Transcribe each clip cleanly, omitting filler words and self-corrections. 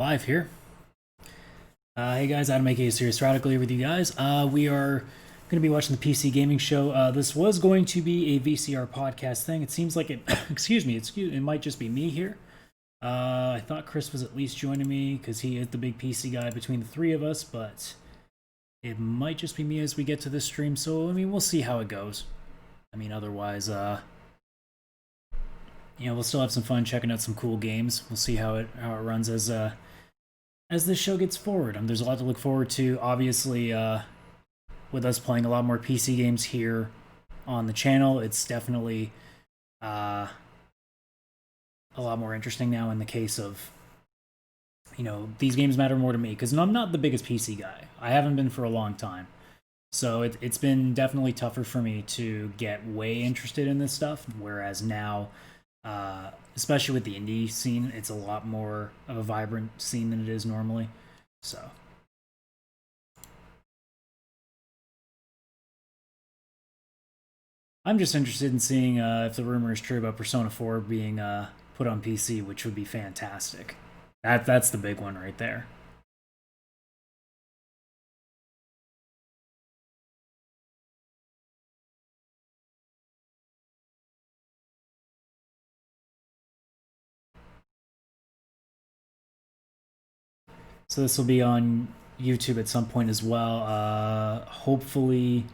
Live here. Hey guys, Adam aka Serious Radical here with you guys. We are going to be watching the PC Gaming Show. This was going to be a VCR podcast thing. It seems like it, it might just be me here. I thought Chris was at least joining me because he is the big PC guy between the three of us, but it might just be me as we get to this stream. So, I mean, we'll see how it goes. I mean, otherwise, we'll still have some fun checking out some cool games. We'll see how it runs as this show gets forward. There's a lot to look forward to. Obviously, with us playing a lot more PC games here on the channel, it's definitely a lot more interesting now in the case of, these games matter more to me because I'm not the biggest PC guy. I haven't been for a long time. So it's been definitely tougher for me to get way interested in this stuff, whereas now, especially with the indie scene, it's a lot more of a vibrant scene than it is normally. So I'm just interested in seeing if the rumor is true about Persona 4 being put on PC, which would be fantastic. That's the big one right there. So this will be on YouTube at some point as well. Hopefully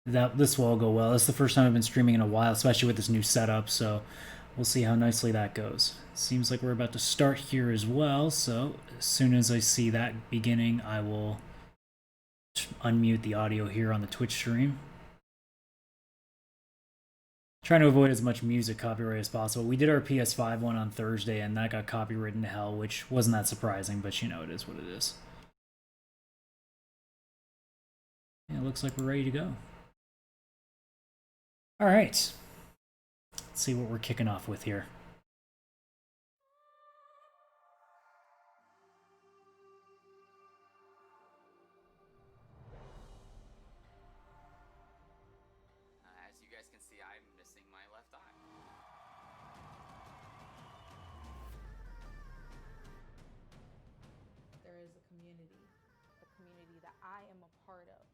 that this will all go well. This is the first time I've been streaming in a while, especially with this new setup, so we'll see how nicely that goes. Seems like we're about to start here as well, so as soon as I see that beginning, I will unmute the audio here on the Twitch stream. Trying to avoid as much music copyright as possible. We did our PS5 one on Thursday, and that got copyrighted to hell, which wasn't that surprising, but it is what it is. Yeah, it looks like we're ready to go. All right. Let's see what we're kicking off with here. As you guys can see, I'm missing my left eye. There is a community that I am a part of.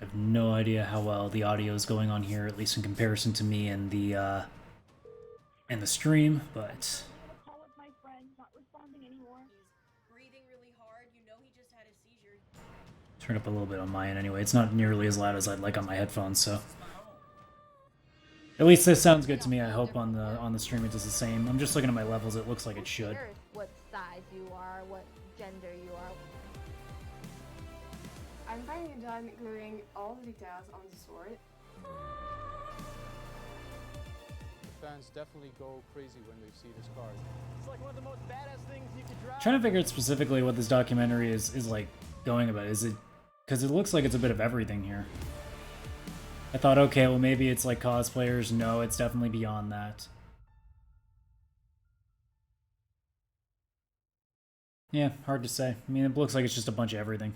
I have no idea how well the audio is going on here, at least in comparison to me and the stream, but Call up my friend, not responding anymore. He's breathing really hard. You know he just had a seizure. turn up a little bit on my end anyway. It's not nearly as loud as I'd like on my headphones, so at least this sounds good to me. I hope on the stream it does the same. I'm just looking at my levels. It looks like it should. Cares what size you are, what gender you are. I'm finding it done gluing all the details on the sword. Fans definitely go crazy when they see this card. It's like one of the most badass things you could drive. Trying to figure out specifically what this documentary is like going about. Is it because it looks like it's a bit of everything here? I thought, okay, well maybe it's like cosplayers. No, it's definitely beyond that. Yeah, hard to say. I mean, it looks like it's just a bunch of everything.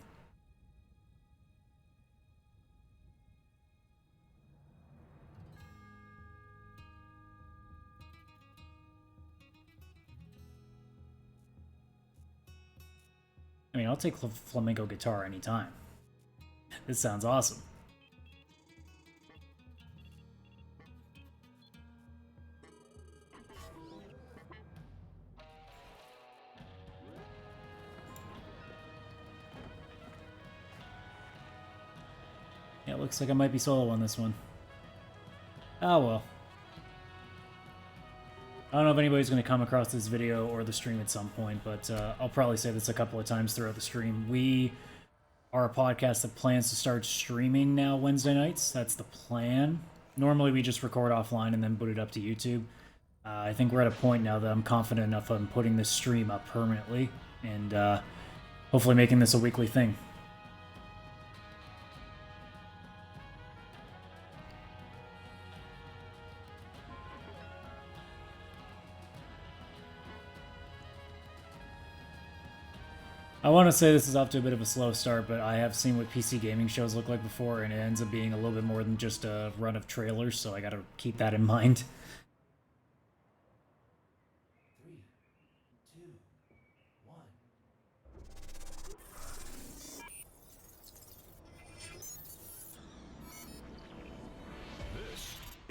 I mean, I'll take flamenco guitar anytime. This sounds awesome. Yeah, it looks like I might be solo on this one. Oh well. I don't know if anybody's going to come across this video or the stream at some point, but I'll probably say this a couple of times throughout the stream. We are a podcast that plans to start streaming now Wednesday nights. That's the plan. Normally we just record offline and then put it up to YouTube. I think we're at a point now that I'm confident enough on putting this stream up permanently and hopefully making this a weekly thing. I want to say this is off to a bit of a slow start, but I have seen what PC gaming shows look like before, and it ends up being a little bit more than just a run of trailers, so I gotta keep that in mind.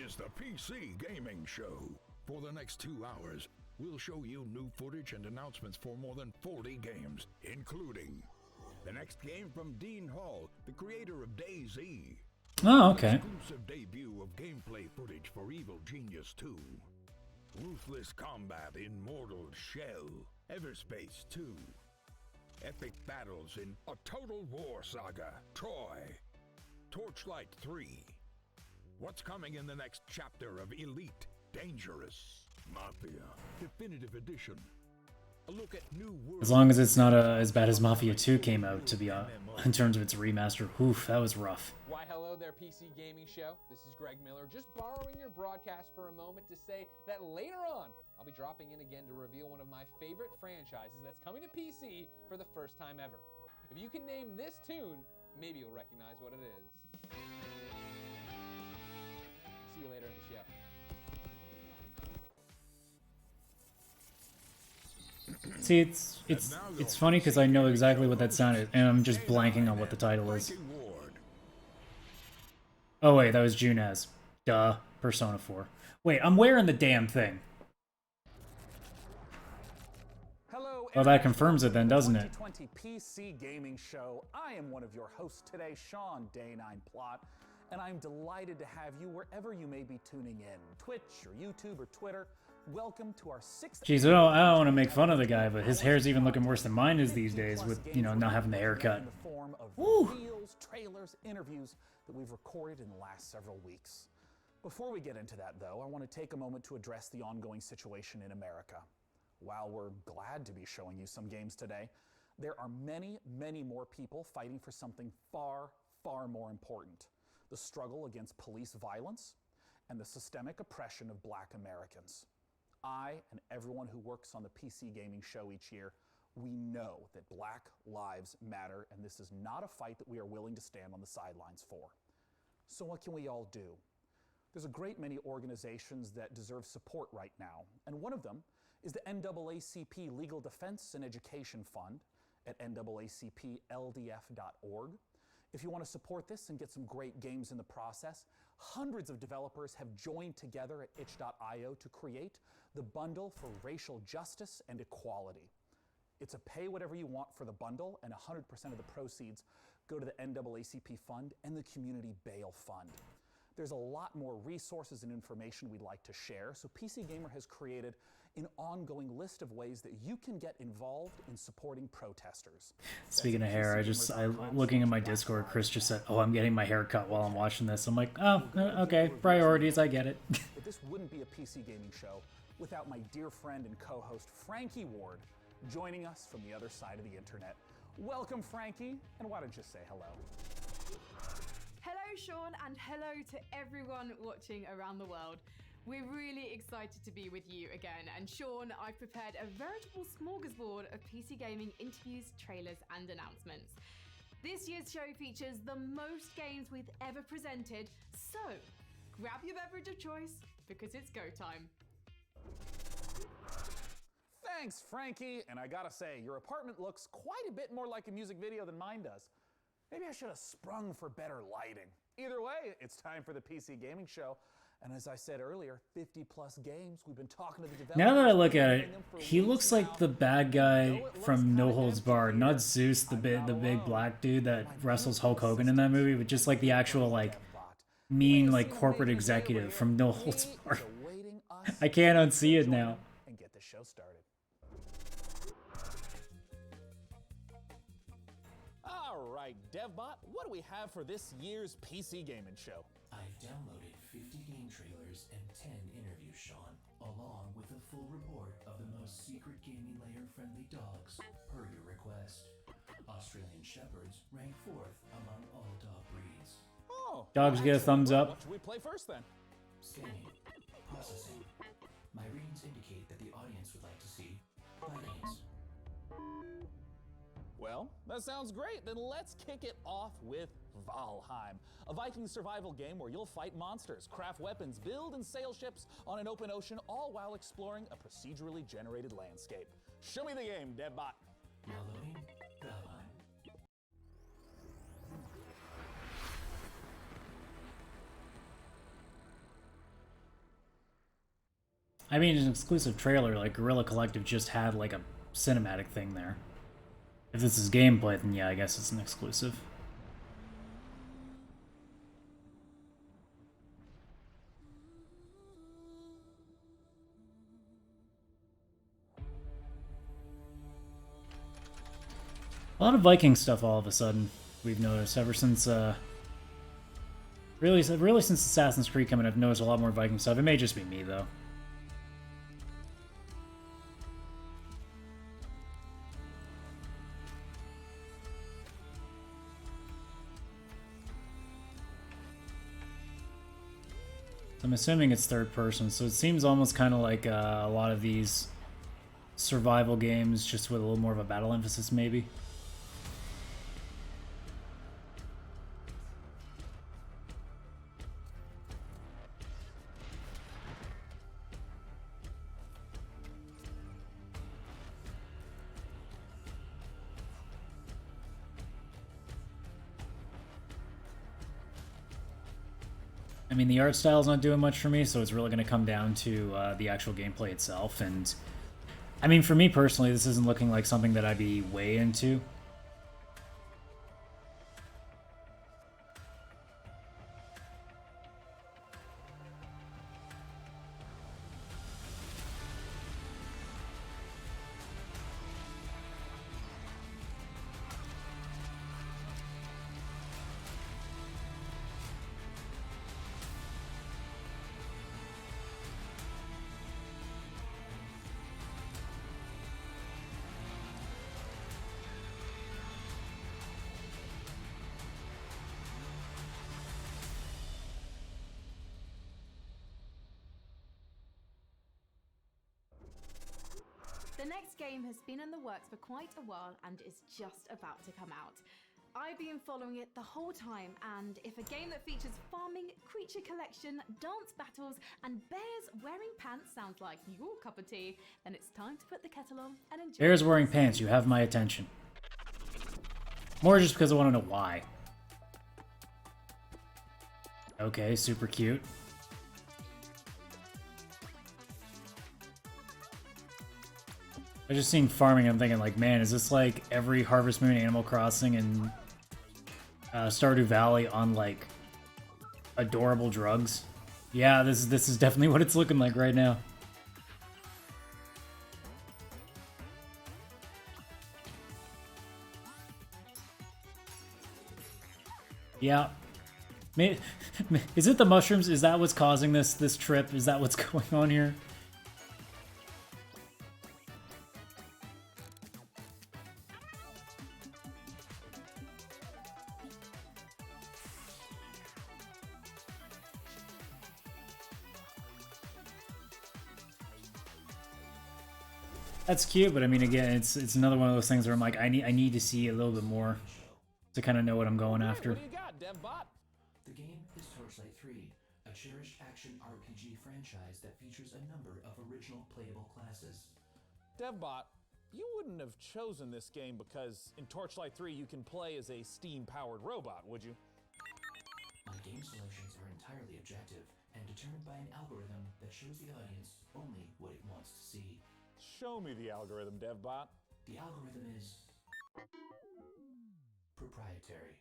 is the PC Gaming Show. For the next 2 hours, we'll show you new footage and announcements for more than 40 games, including the next game from Dean Hall, the creator of DayZ. Oh, okay. Exclusive debut of gameplay footage for Evil Genius 2. Ruthless combat in Mortal Shell. Everspace 2. Epic battles in A Total War Saga, Troy. Torchlight 3. What's coming in the next chapter of Elite Dangerous Mafia Definitive Edition. A look at new world. As long as it's not as bad as Mafia 2 came out, to be in terms of its remaster. Oof, that was rough. Why, hello there, PC Gaming Show. This is Greg Miller, just borrowing your broadcast for a moment to say that later on, I'll be dropping in again to reveal one of my favorite franchises that's coming to PC for the first time ever. If you can name this tune, maybe you'll recognize what it is. See you later in the show. See, it's funny because I know exactly what that sound is, and I'm just blanking on what the title is. Oh wait, that was Junez. Duh. Persona 4. Wait, I'm wearing the damn thing. Hello, Well, that confirms it then, doesn't it? 2020 PC Gaming Show. I am one of your hosts today, Sean Day9 Plot, and I'm delighted to have you wherever you may be tuning in, Twitch or YouTube or Twitter. Welcome to our 6th. Jeez, I don't want to make fun of the guy, but his hair's even looking worse than mine is these days with, you know, not having the haircut. In the form of reels, trailers, interviews that we've recorded in the last several weeks. Before we get into that, though, I want to take a moment to address the ongoing situation in America. While we're glad to be showing you some games today, there are many, many more people fighting for something far, far more important: the struggle against police violence and the systemic oppression of Black Americans. I and everyone who works on the PC Gaming Show each year, we know that Black lives matter, and this is not a fight that we are willing to stand on the sidelines for. So what can we all do? There's a great many organizations that deserve support right now, and one of them is the NAACP Legal Defense and Education Fund at naacpldf.org. If you want to support this and get some great games in the process, hundreds of developers have joined together at itch.io to create the Bundle for Racial Justice and Equality. It's a pay whatever you want for the bundle, and 100% of the proceeds go to the NAACP Fund and the Community Bail Fund. There's a lot more resources and information we'd like to share, so PC Gamer has created an ongoing list of ways that you can get involved in supporting protesters. Speaking of hair, looking at my Discord, Chris just said, "Oh, I'm getting my hair cut while I'm watching this." I'm like, "Oh, okay, priorities, I get it." But this wouldn't be a PC Gaming Show without my dear friend and co-host Frankie Ward joining us from the other side of the internet. Welcome, Frankie, and why don't you say hello? Hello, Sean, and hello to everyone watching around the world. We're really excited to be with you again, and Sean, I've prepared a veritable smorgasbord of PC gaming interviews, trailers, and announcements. This year's show features the most games we've ever presented, so grab your beverage of choice, because it's go time. Thanks, Frankie, and I gotta say, your apartment looks quite a bit more like a music video than mine does. Maybe I should have sprung for better lighting. Either way, it's time for the PC Gaming Show. And as I said earlier, 50 plus games. We've been talking to the developers. Now that I look at it, he looks like the bad guy from No Holds Barred, not Zeus, the big black dude that wrestles Hulk Hogan in that movie, but just like the actual like mean like corporate executive from No Holds Barred. I can't unsee it now. And get the show started. All right, DevBot, what do we have for this year's PC Gaming Show? I've downloaded 50 game trailers and 10 interviews, Sean, along with a full report of the most secret gaming layer-friendly dogs, per your request. Australian Shepherds rank 4th among all dog breeds. Oh, dogs get a thumbs up. What should we play first then? Scanning. Processing. My readings indicate that the audience would like to see Vikings. Well, that sounds great. Then let's kick it off with Valheim, a Viking survival game where you'll fight monsters, craft weapons, build and sail ships on an open ocean, all while exploring a procedurally generated landscape. Show me the game, DevBot. Downloading Valheim. I mean, an exclusive trailer, like Guerrilla Collective just had like a cinematic thing there. If this is gameplay, then yeah, I guess it's an exclusive. A lot of Viking stuff all of a sudden, we've noticed, ever since, really since Assassin's Creed coming, I've noticed a lot more Viking stuff. It may just be me, though. I'm assuming it's third person, so it seems almost kind of like a lot of these survival games, just with a little more of a battle emphasis, maybe. I mean, the art style's not doing much for me, so it's really going to come down to the actual gameplay itself. And I mean, for me personally, this isn't looking like something that I'd be way into. The next game has been in the works for quite a while and is just about to come out. I've been following it the whole time, and if a game that features farming, creature collection, dance battles, and bears wearing pants sounds like your cup of tea, then it's time to put the kettle on and enjoy. Bears wearing pants, you have my attention. More just because I want to know why. Okay, super cute. I just seen farming, I'm thinking like, man, is this like every Harvest Moon, Animal Crossing, and Stardew Valley on like adorable drugs? Yeah, this is definitely what it's looking like right now. Yeah. Is it the mushrooms? Is that what's causing this trip? Is that what's going on here? That's cute, but I mean, again, it's another one of those things where I'm like, I need to see a little bit more to kind of know what I'm going after. What do you got, DevBot? The game is Torchlight 3, a cherished action RPG franchise that features a number of original playable classes. DevBot, you wouldn't have chosen this game because in Torchlight 3 you can play as a steam-powered robot, would you? My game selections are entirely objective and determined by an algorithm that shows the audience only what it wants to see. Show me the algorithm, DevBot. The algorithm is proprietary.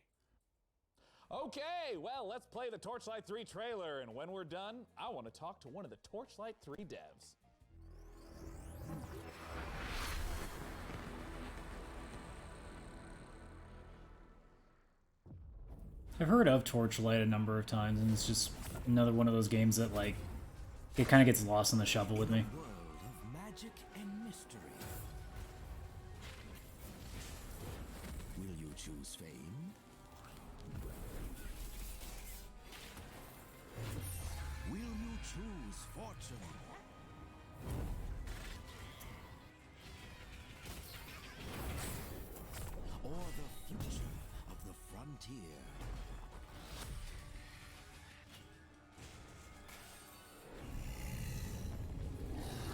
Okay, well, let's play the Torchlight 3 trailer, and when we're done, I want to talk to one of the Torchlight 3 devs. I've heard of Torchlight a number of times, and it's just another one of those games that, like, it kind of gets lost in the shuffle with me. Magic and mystery. Will you choose fame? Will you choose fortune? Or the future of the frontier?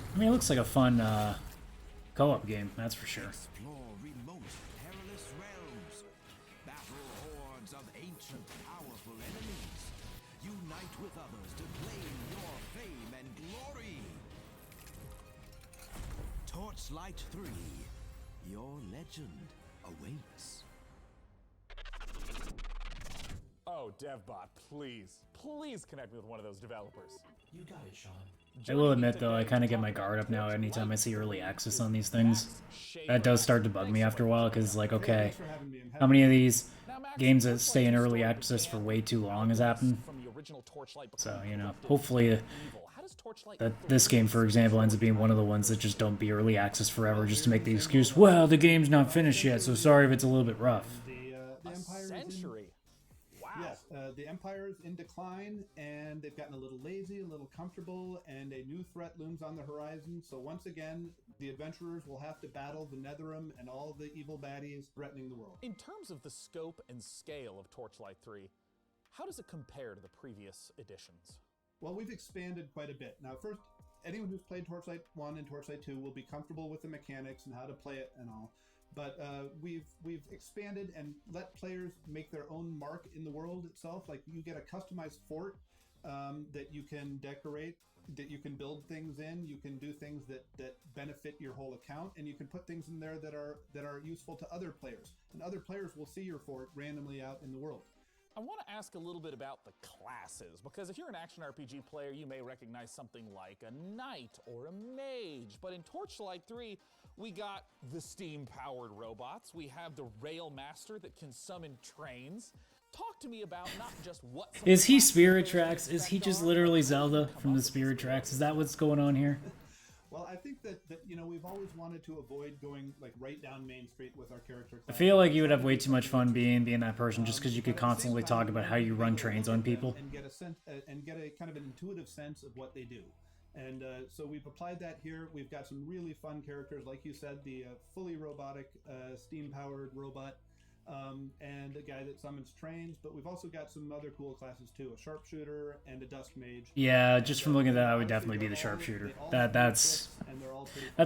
I mean, it looks like a fun co-op game, that's for sure. Explore remote, perilous realms. Battle hordes of ancient, powerful enemies. Unite with others to claim your fame and glory. Torchlight 3. Your legend awaits. Oh, DevBot, please. Please connect me with one of those developers. You got it, Sean. I will admit, though, I kind of get my guard up now anytime I see early access on these things. That does start to bug me after a while, because, like, okay, how many of these games that stay in early access for way too long has happened? So, you know, hopefully that this game, for example, ends up being one of the ones that just don't be early access forever, just to make the excuse, well, the game's not finished yet, so sorry if it's a little bit rough. The century. Yes, the Empire is in decline, and they've gotten a little lazy, a little comfortable, and a new threat looms on the horizon. So once again, the adventurers will have to battle the Netherim and all the evil baddies threatening the world. In terms of the scope and scale of Torchlight 3, how does it compare to the previous editions? Well, we've expanded quite a bit. Now, first, anyone who's played Torchlight 1 and Torchlight 2 will be comfortable with the mechanics and how to play it and all. But we've expanded and let players make their own mark in the world itself. Like, you get a customized fort that you can decorate, that you can build things in. You can do things that benefit your whole account, and you can put things in there that are useful to other players. And other players will see your fort randomly out in the world. I want to ask a little bit about the classes, because if you're an action RPG player, you may recognize something like a knight or a mage. But in Torchlight 3, we got the steam-powered robots. We have the rail master that can summon trains. Talk to me about not just what... Is he Spirit Tracks? Is he just literally Zelda from the Spirit Tracks? Is that what's going on here? Well, I think that you know, we've always wanted to avoid going like right down Main Street with our character class. I feel like you would have way too much fun being that person, just because you could constantly talk about how you run trains on people. And get a sense, and get a kind of an intuitive sense of what they do. And so we've applied that here. We've got some really fun characters, like you said, the fully robotic, steam-powered robot, and a guy that summons trains. But we've also got some other cool classes too: a sharpshooter and a dusk mage. Yeah, just from looking at that, I would definitely be the sharpshooter. That's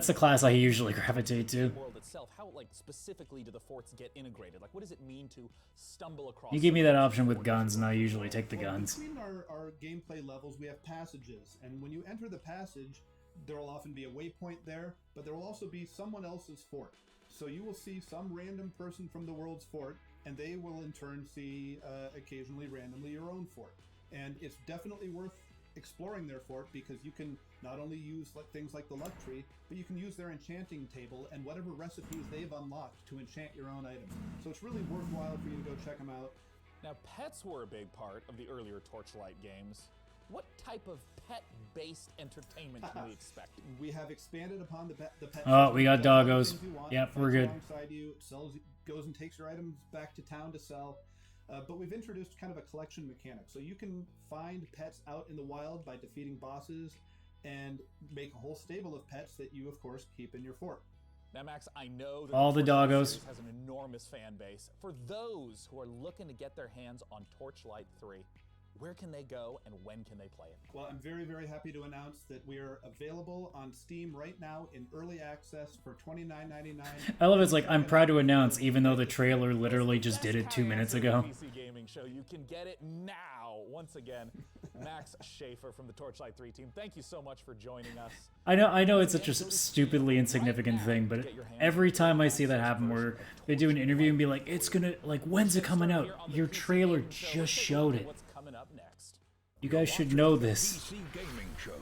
the class I usually gravitate to. World itself, how like specifically do the forts get integrated? Like, what does it mean to stumble across? You give me that option with guns, and I usually take the guns. Between our gameplay levels, we have passages, and when you enter the passage, there will often be a waypoint there, but there will also be someone else's fort. So you will see some random person from the world's fort, and they will in turn see occasionally randomly your own fort. And it's definitely worth exploring their fort, because you can not only use things like the luck tree, but you can use their enchanting table and whatever recipes they've unlocked to enchant your own items. So it's really worthwhile for you to go check them out. Now, pets were a big part of the earlier Torchlight games. What type of pet-based entertainment can we expect? We have expanded upon the pet. Oh, we got doggos. Yep, we're good. Alongside you, goes and takes your items back to town to sell. But we've introduced kind of a collection mechanic. So you can find pets out in the wild by defeating bosses and make a whole stable of pets that you, of course, keep in your fort. Now, Max, I know that all the doggos has an enormous fan base. For those who are looking to get their hands on Torchlight 3, where can they go and when can they play it? Well, I'm very, very happy to announce that we are available on Steam right now in early access for $29.99. I love it's like, I'm proud to announce, even though the trailer literally just did it 2 minutes ago. PC Gaming Show, you can get it now. Once again, Max Schaefer from the Torchlight 3 team, thank you so much for joining us. I know it's such a stupidly insignificant thing, but every time I see that happen where they do an interview and be like, it's gonna, like, when's it coming out? Your trailer just showed it. You guys should know this. PC Gaming Show.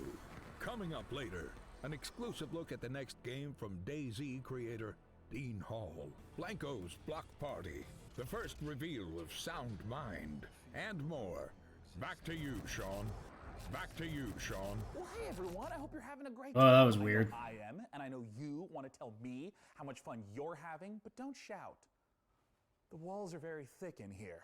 Coming up later, an exclusive look at the next game from DayZ creator Dean Hall. Blanco's Block Party. The first reveal of Sound Mind. And more. Back to you, Sean. Back to you, Sean. Well, hey everyone, I hope you're having a great day. Oh, that was weird. I am, and I know you want to tell me how much fun you're having, but don't shout. The walls are very thick in here.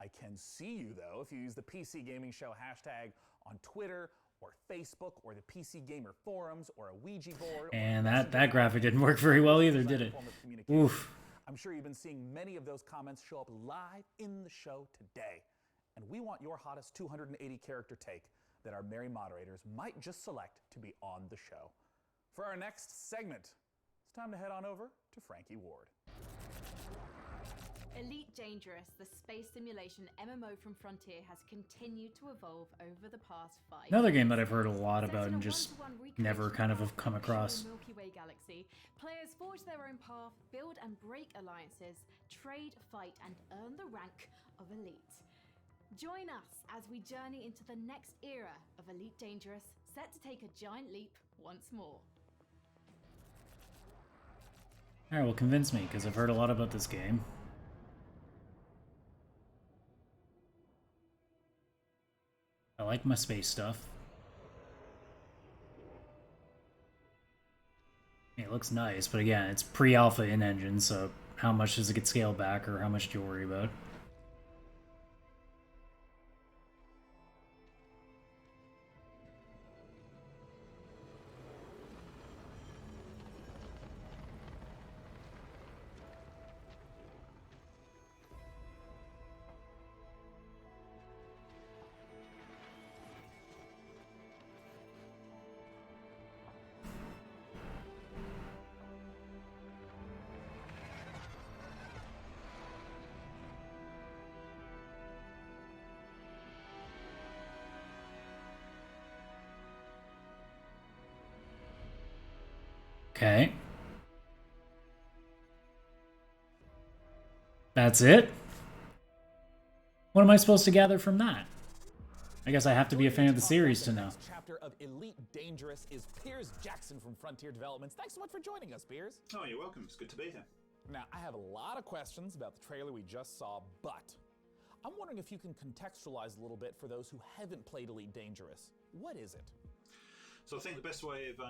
I can see you, though, if you use the PC Gaming Show hashtag on Twitter or Facebook or the PC Gamer forums or a Ouija board. And that graphic didn't work very well either, did it? Oof. I'm sure you've been seeing many of those comments show up live in the show today. And we want your hottest 280 character take that our merry moderators might just select to be on the show. For our next segment, it's time to head on over to Frankie Ward. Elite Dangerous, the space simulation MMO from Frontier, has continued to evolve over the past 5 years. Another game that I've heard a lot Set about in a and just one-to-one recreation never kind of our have come across. fictional Milky Way galaxy, players forge their own path, build and break alliances, trade, fight, and earn the rank of Elite. Join us as we journey into the next era of Elite Dangerous, set to take a giant leap once more. Alright, well, convince me, because I've heard a lot about this game. I like my space stuff. It looks nice, but again, it's pre-alpha in-engine, so how much does it get scaled back, or how much do you worry about? Okay. That's it? What am I supposed to gather from that? I guess I have to be a fan of the series to know. Next chapter of Elite Dangerous is Piers Jackson from Frontier Developments. Thanks so much for joining us, Piers. Oh, you're welcome. It's good to be here. Now, I have a lot of questions about the trailer we just saw, but I'm wondering if you can contextualize a little bit for those who haven't played Elite Dangerous. What is it? So I think the best way of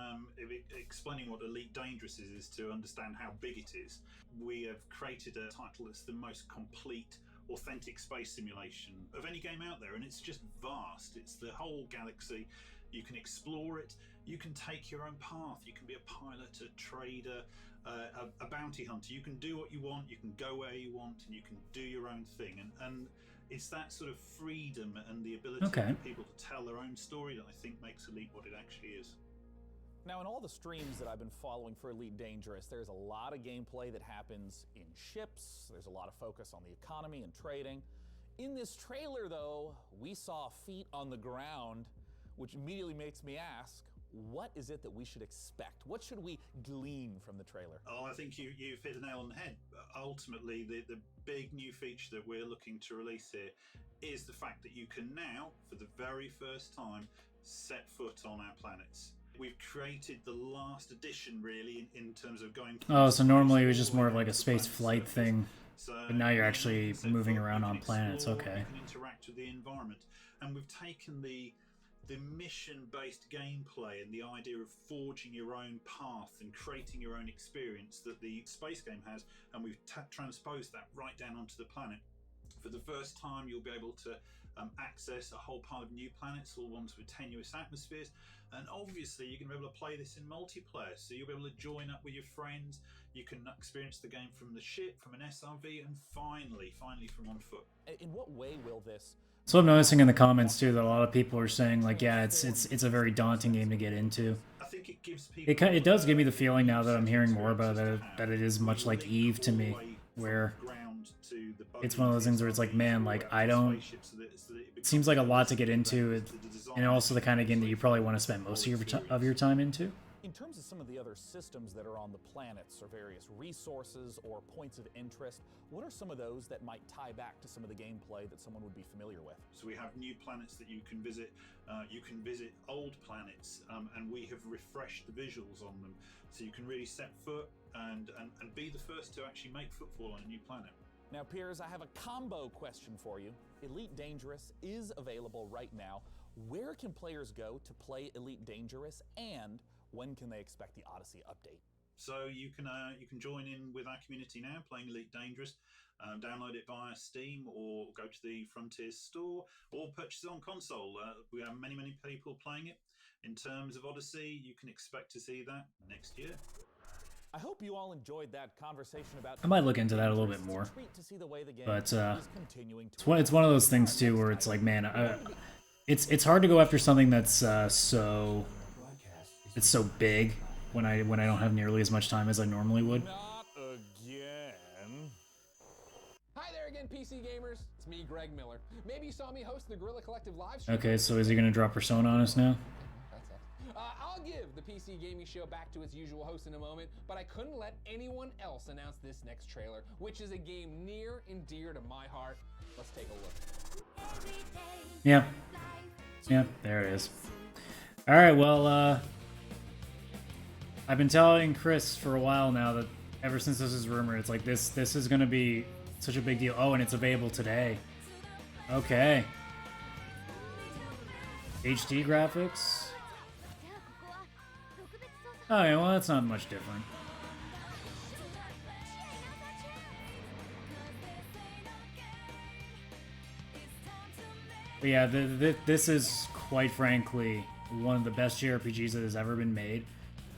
explaining what Elite Dangerous is to understand how big it is. We have created a title that's the most complete, authentic space simulation of any game out there, and it's just vast. It's the whole galaxy. You can explore it. You can take your own path. You can be a pilot, a trader, a bounty hunter. You can do what you want. You can go where you want, and you can do your own thing. And it's that sort of freedom and the ability for people to tell their own story that I think makes Elite what it actually is. Now, in all the streams that I've been following for Elite Dangerous, there's a lot of gameplay that happens in ships. There's a lot of focus on the economy and trading. In this trailer, though, we saw feet on the ground, which immediately makes me ask, what is it that we should expect? What should we glean from the trailer? Oh, I think you've hit the nail on the head. Ultimately, the big new feature that we're looking to release here is the fact that you can now, for the very first time, set foot on our planets. We've created the last edition, really, in terms of going... Oh, so normally it was just more of like a space flight thing, but now you're actually moving around on planets, okay. You can interact with the environment. And we've taken the mission-based gameplay and the idea of forging your own path and creating your own experience that the space game has, and we've transposed that right down onto the planet. For the first time, you'll be able to access a whole pile of new planets, all ones with tenuous atmospheres, and obviously you're going to be able to play this in multiplayer, so you'll be able to join up with your friends. You can experience the game from the ship, from an SRV, and finally from on foot. In what way will this... So I'm noticing in the comments too that a lot of people are saying like, yeah, it's a very daunting game to get into. I think it gives people... It does give me the feeling now that I'm hearing more about it that it is much like Eve to me, where it's one of those things where it's like, man, like it seems like a lot to get into, and also the kind of game that you probably want to spend most of your time into. In terms of some of the other systems that are on the planets, or various resources or points of interest, what are some of those that might tie back to some of the gameplay that someone would be familiar with? So we have new planets that you can visit. You can visit old planets, and we have refreshed the visuals on them, so you can really set foot and be the first to actually make footfall on a new planet. Now, Piers, I have a combo question for you. Elite Dangerous is available right now. Where can players go to play Elite Dangerous, and when can they expect the Odyssey update? So you can join in with our community now, playing Elite Dangerous. Download it via Steam, or go to the Frontier store, or purchase it on console. We have many people playing it. In terms of Odyssey, you can expect to see that next year. I hope you all enjoyed that conversation about... I might look into that a little bit more, but it's one of those things too where it's like, man, it's hard to go after something that's so big when I don't have nearly as much time as I normally would. Not again. Hi PC gamers, it's me, Greg Miller. Maybe you saw me host the Guerrilla Collective live stream. Okay, so is he gonna drop Persona on us now? I'll give the PC Gaming Show back to its usual host in a moment, but I couldn't let anyone else announce this next trailer, which is a game near and dear to my heart. Let's take a look. Yeah. Yeah, there it is. Alright, well, I've been telling Chris for a while now that ever since this is rumored, it's like this is gonna be such a big deal. Oh, and it's available today. Okay. HD graphics. Oh yeah, well that's not much different. But yeah, this is quite frankly one of the best JRPGs that has ever been made.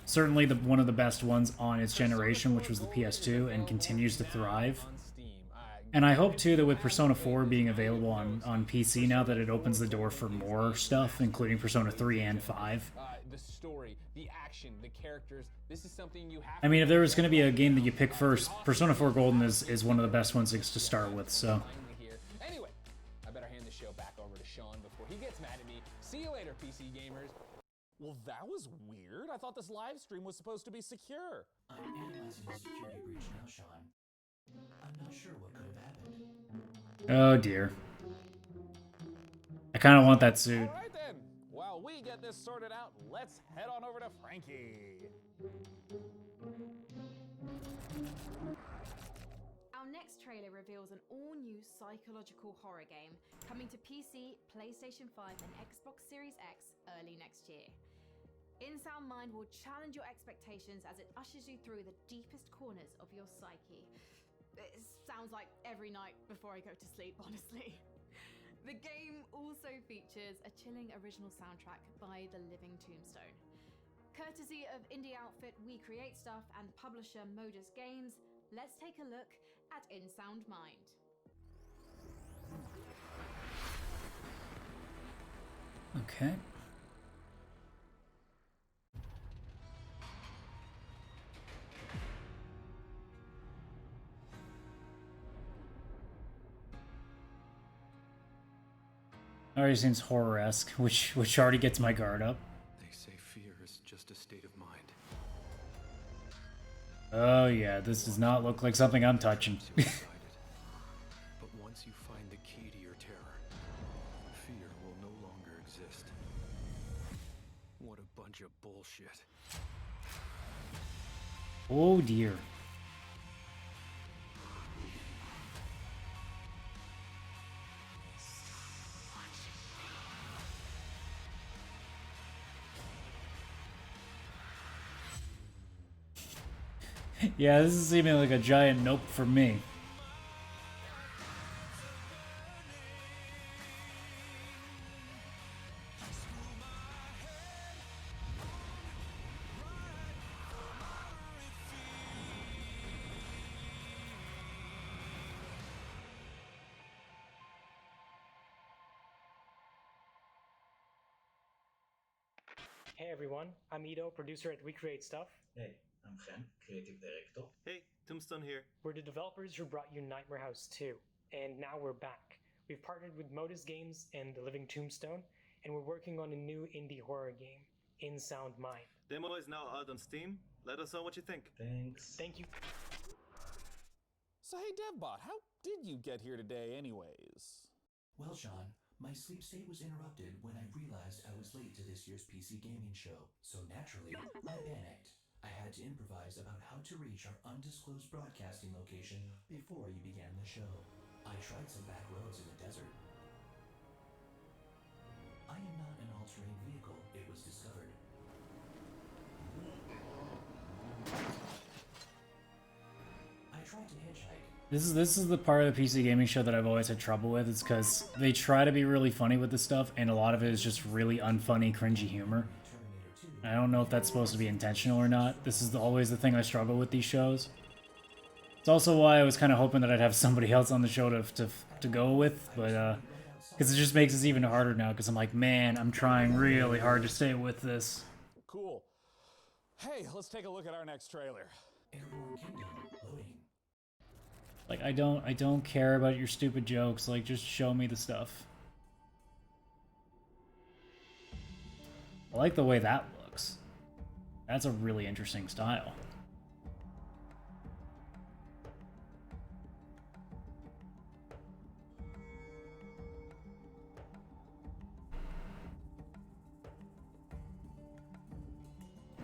Certainly one of the best ones on its generation, which was the PS2, and continues to thrive. And I hope too that with Persona 4 being available on PC now, that it opens the door for more stuff, including Persona 3 and 5. The story, the action, the characters, this is something you have. I mean, if there was going to be a game that you pick first, Persona 4 Golden is one of the best ones to start with, so. Anyway, I better hand the show back over to Sean before he gets mad at me. See you later, PC gamers. Well, that was weird. I thought this live stream was supposed to be secure. I'm analyzing the security breach now, Sean. I'm not sure what could have happened. Oh dear. I kind of want that suit. All right then. While we get this sorted out, let's head on over to Frankie. Our next trailer reveals an all-new psychological horror game coming to PC, PlayStation 5 and Xbox Series X early next year. InSound Mind will challenge your expectations as it ushers you through the deepest corners of your psyche. It sounds like every night before I go to sleep, honestly. The game also features a chilling original soundtrack by The Living Tombstone. Courtesy of indie outfit We Create Stuff and publisher Modus Games, let's take a look at InSound Mind. Okay. Already seems horror-esque, which already gets my guard up. They say fear is just a state of mind. Oh yeah, this does not look like something I'm touching. But once you find the key to your terror, fear will no longer exist. What a bunch of bullshit. Oh dear. Yeah, this is seeming like a giant nope for me. Hey everyone, I'm Ido, producer at We Create Stuff. Hey, I'm Gen, creative director. Hey, Tombstone here. We're the developers who brought you Nightmare House 2, and now we're back. We've partnered with Modus Games and The Living Tombstone, and we're working on a new indie horror game, InSound Mind. Demo is now out on Steam. Let us know what you think. Thanks. Thank you. So hey DevBot, how did you get here today anyways? Well, Sean, my sleep state was interrupted when I realized I was late to this year's PC gaming show, so naturally, I panicked. I had to improvise about how to reach our undisclosed broadcasting location before you began the show. I tried some back roads in the desert. I am not an all-terrain vehicle, it was discovered. I tried to hitchhike. This is the part of the PC gaming show that I've always had trouble with. It's because they try to be really funny with this stuff, and a lot of it is just really unfunny, cringy humor. I don't know if that's supposed to be intentional or not. This is always the thing I struggle with these shows. It's also why I was kind of hoping that I'd have somebody else on the show to go with, but because it just makes it even harder now. Because I'm like, man, I'm trying really hard to stay with this. Cool. Hey, let's take a look at our next trailer. Airborne Kingdom loading. Like, I don't care about your stupid jokes. Like, just show me the stuff. I like the way that looks. That's a really interesting style.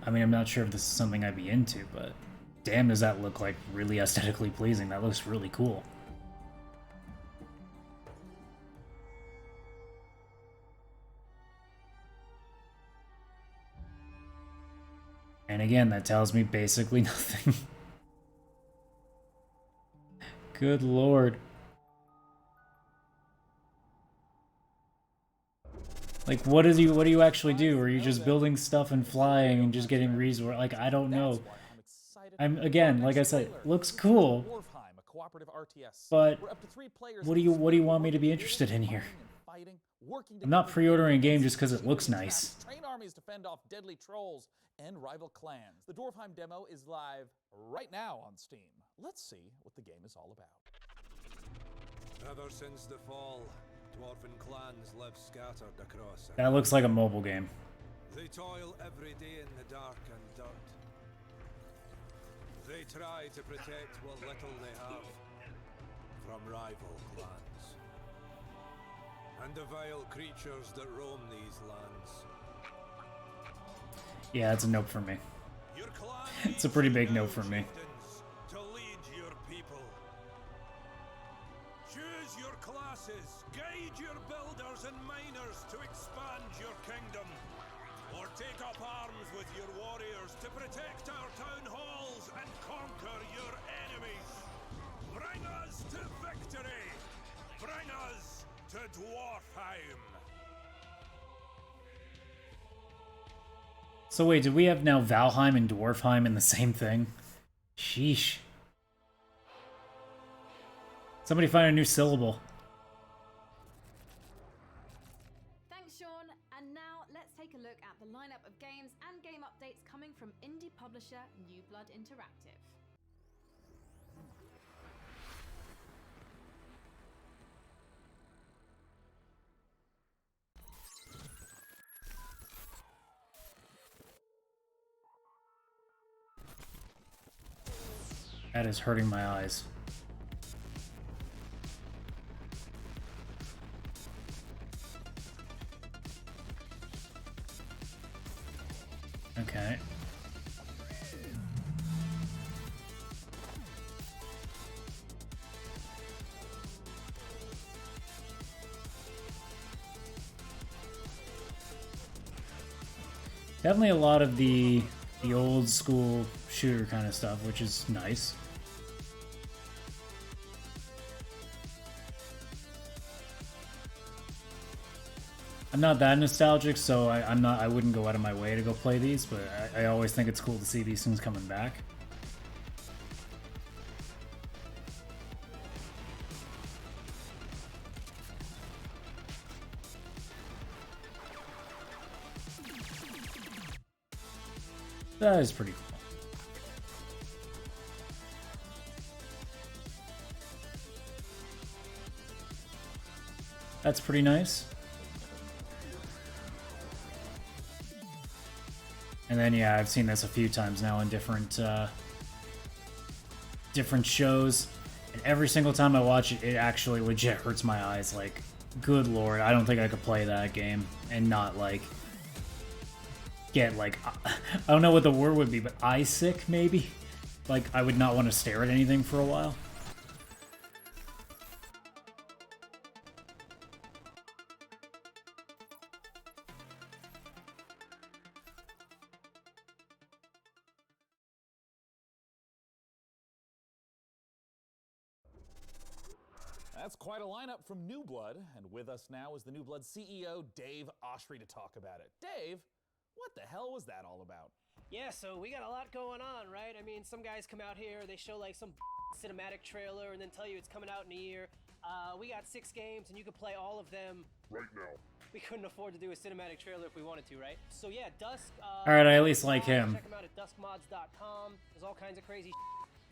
I mean, I'm not sure if this is something I'd be into, but damn, does that look like really aesthetically pleasing. That looks really cool. And again, that tells me basically nothing. Good lord. Like, what do you actually do? Are you just building stuff and flying and just getting resources? Like, I don't know. Again, like I said, looks cool. But what do you want me to be interested in here? I'm not pre-ordering a game just because it looks nice. Train armies to fend off deadly trolls and rival clans. The Dwarfheim demo is live right now on Steam. Let's see what the game is all about. Ever since the fall, dwarven clans live scattered across. That looks like a mobile game. They toil every day in the dark and dirt. They try to protect what little they have from rival clans and the vile creatures that roam these lands. Yeah, it's a nope for me. It's a pretty big nope for me. To lead your people. Choose your classes, guide your builders and miners to expand your kingdom, or take up arms with your warriors to protect our town halls and conquer your enemies. Bring us to victory! Bring us to Dwarfheim! So wait, did we have now Valheim and Dwarfheim in the same thing? Sheesh. Somebody find a new syllable. Thanks, Sean. And now let's take a look at the lineup of games and game updates coming from indie publisher New Blood Interactive. That is hurting my eyes. Okay. Definitely a lot of the old school shooter kind of stuff, which is nice. I'm not that nostalgic, so I wouldn't go out of my way to go play these, but I always think it's cool to see these things coming back. That is pretty cool. That's pretty nice. And then, yeah, I've seen this a few times now in different shows, and every single time I watch it, it actually legit hurts my eyes. Like, good lord, I don't think I could play that game and not, like, get, like, I don't know what the word would be, but eye sick, maybe? Like, I would not want to stare at anything for a while. That's quite a lineup from New Blood, and with us now is the New Blood CEO, Dave Oshry, to talk about it. Dave, what the hell was that all about? Yeah, so we got a lot going on, right? I mean, some guys come out here, they show like some cinematic trailer and then tell you it's coming out in a year. We got 6 games and you can play all of them right now. We couldn't afford to do a cinematic trailer if we wanted to, right? So yeah, Dusk. Alright, I at least like him. Check them out at duskmods.com. There's all kinds of crazy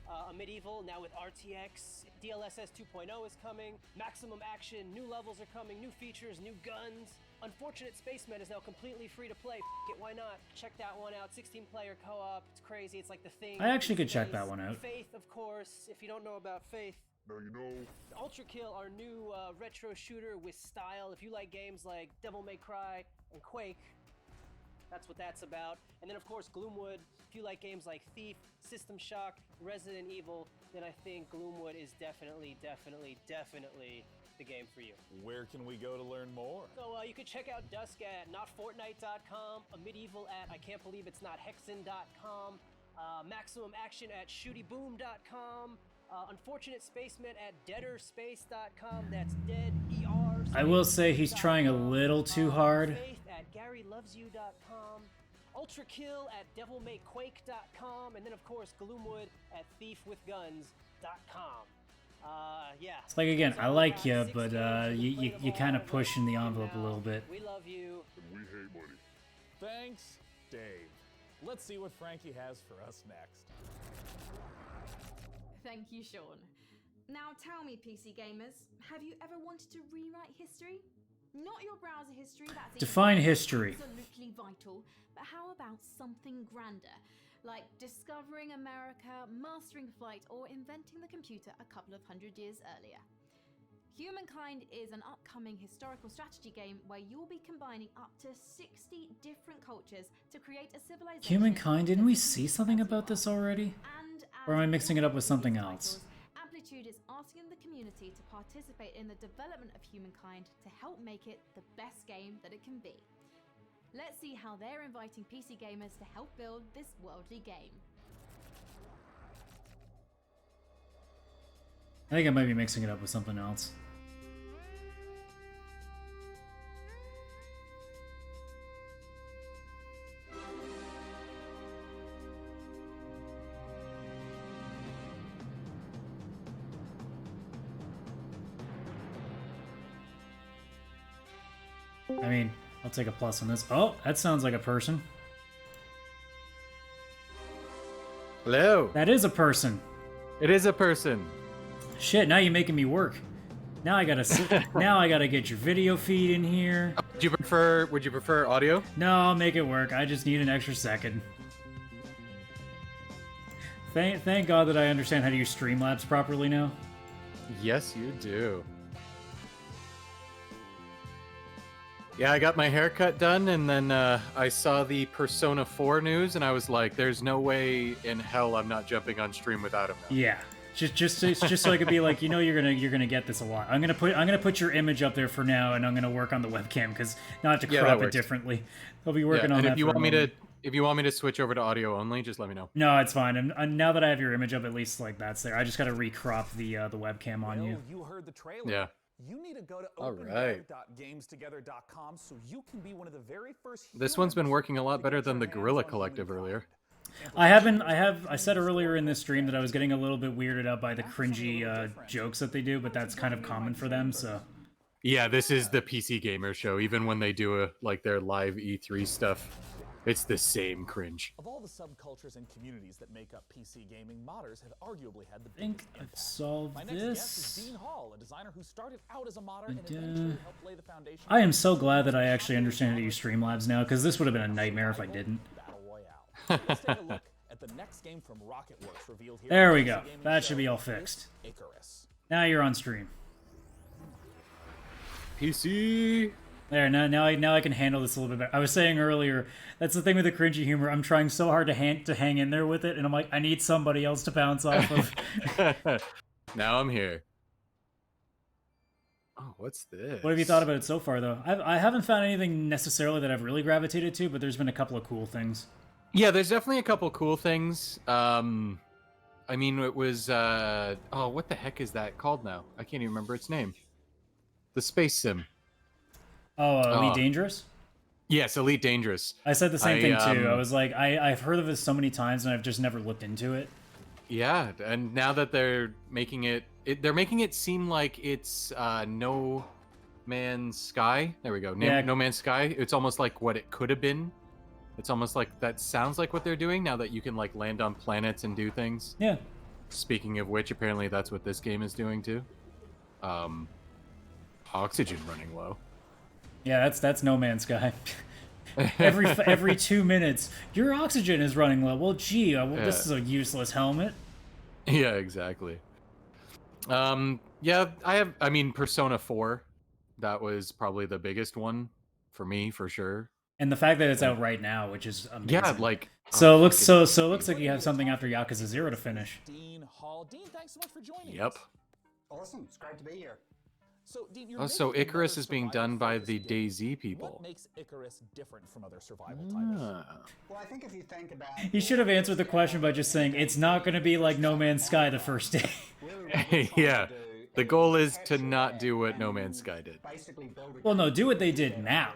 A Medieval now with RTX, DLSS 2.0 is coming, maximum action, new levels are coming, new features, new guns. Unfortunate Spacemen is now completely free to play. It, why not? Check that one out. 16-player co-op. It's crazy. It's like the thing. I actually could check that one out. Faith, of course. If you don't know about Faith. Now you know. Ultra Kill, our new retro shooter with style. If you like games like Devil May Cry and Quake, that's what that's about. And then, of course, Gloomwood. If you like games like Thief, System Shock, Resident Evil, then I think Gloomwood is definitely the game for you. Where can we go to learn more? So you can check out Dusk at notfortnite.com, a Medieval at I can't believe it's not hexen.com, Maximum Action at shootyboom.com, Unfortunate Spaceman at deaderspace.com. That's dead ER. I will say he's trying a little too hard. Faith at GaryLovesYou.com, Ultra Kill at DevilMayQuake.com, and then of course Gloomwood at ThiefWithGuns.com. Yeah. It's like, again, I like you, but you kind of pushing the envelope a little bit. We love you. And we hate money. Thanks, Dave. Let's see what Frankie has for us next. Thank you, Sean. Now tell me, PC gamers, have you ever wanted to rewrite history? Not your browser history, that's Define history. Absolutely vital, but how about something grander? Like discovering America, mastering flight, or inventing the computer a couple of hundred years earlier. Humankind is an upcoming historical strategy game where you'll be combining up to 60 different cultures to create a civilization. Humankind? Didn't we see something about this already? Or am I mixing it up with something else? Amplitude is asking the community to participate in the development of Humankind to help make it the best game that it can be. Let's see how they're inviting PC gamers to help build this worldly game. I think I might be mixing it up with something else. I mean, I'll take a plus on this. Oh, that sounds like a person. Hello. That is a person. It is a person. Shit, now you're making me work. Now I gotta sit. Now I gotta get your video feed in here. Would you prefer audio? No, I'll make it work. I just need an extra second. Thank God that I understand how to use Streamlabs properly now. Yes, you do. Yeah, I got my haircut done, and then I saw the Persona 4 news, and I was like, "There's no way in hell I'm not jumping on stream without him." Now. Yeah, just so I could be like, you know, you're gonna get this a lot. I'm gonna put your image up there for now, and I'm gonna work on the webcam because now I have to crop it differently. I'll be working on and that. If you want me to switch over to audio only, just let me know. No, it's fine. And now that I have your image up, at least like that's there. I just gotta recrop the webcam on you. You heard the trailer. Yeah. You need to go to Alright. openweb.gamestogether.com so you can be one of the very first. This one's been working a lot better than the Gorilla Collective earlier. I said earlier in this stream that I was getting a little bit weirded out by the cringy jokes that they do, but that's kind of common for them, so. Yeah, this is the PC Gamer Show. Even when they do their live E3 stuff, it's the same cringe. Of all the subcultures and communities that make up PC gaming, modders have arguably had the biggest I think I've solved My next guest is Dean Hall, a designer who started out as a modder and eventually helped lay the foundation. I am so glad that I actually understand how to use Streamlabs now, because this would have been a nightmare if I didn't. Let's take a look at the next game from Rocketworks revealed here. There we go. That should be all fixed. Icarus. Now you're on stream. PC. There, now I can handle this a little bit better. I was saying earlier, that's the thing with the cringy humor. I'm trying so hard to hang in there with it, and I'm like, I need somebody else to bounce off of. Now I'm here. Oh, what's this? What have you thought about it so far, though? I haven't found anything necessarily that I've really gravitated to, but there's been a couple of cool things. Yeah, there's definitely a couple cool things. I mean, it was oh, what the heck is that called now? I can't even remember its name. The Space Sim. Oh, Elite Dangerous? Yes, Elite Dangerous. I said the same thing too. I was like, I've heard of it so many times, and I've just never looked into it. Yeah, and now that they're making they're making it seem like it's No Man's Sky. There we go. No Man's Sky. It's almost like what it could have been. It's almost like that sounds like what they're doing now that you can like land on planets and do things. Yeah. speaking of which, apparently that's what this game is doing too. Oxygen running low. Yeah, that's No Man's Sky. every 2 minutes, your oxygen is running low. Well, gee, this is a useless helmet. Yeah, exactly. Yeah, I mean, Persona 4, that was probably the biggest one for me, for sure. And the fact that it's out right now, which is amazing. Yeah, like so it looks it looks like you have something after Yakuza 0 to finish. Dean Hall. Dean, thanks so much for joining Yep. us. Awesome. It's great to be here. So, Dean, you're Oh, so making Icarus another is being survival done by focused the game. DayZ people. What makes Icarus different from other survival titles? Well, I think if you think about He should have answered the question by just saying it's not going to be like No Man's Sky the first day. Yeah, the goal is to not do what No Man's Sky did. Well, no, do what they did now.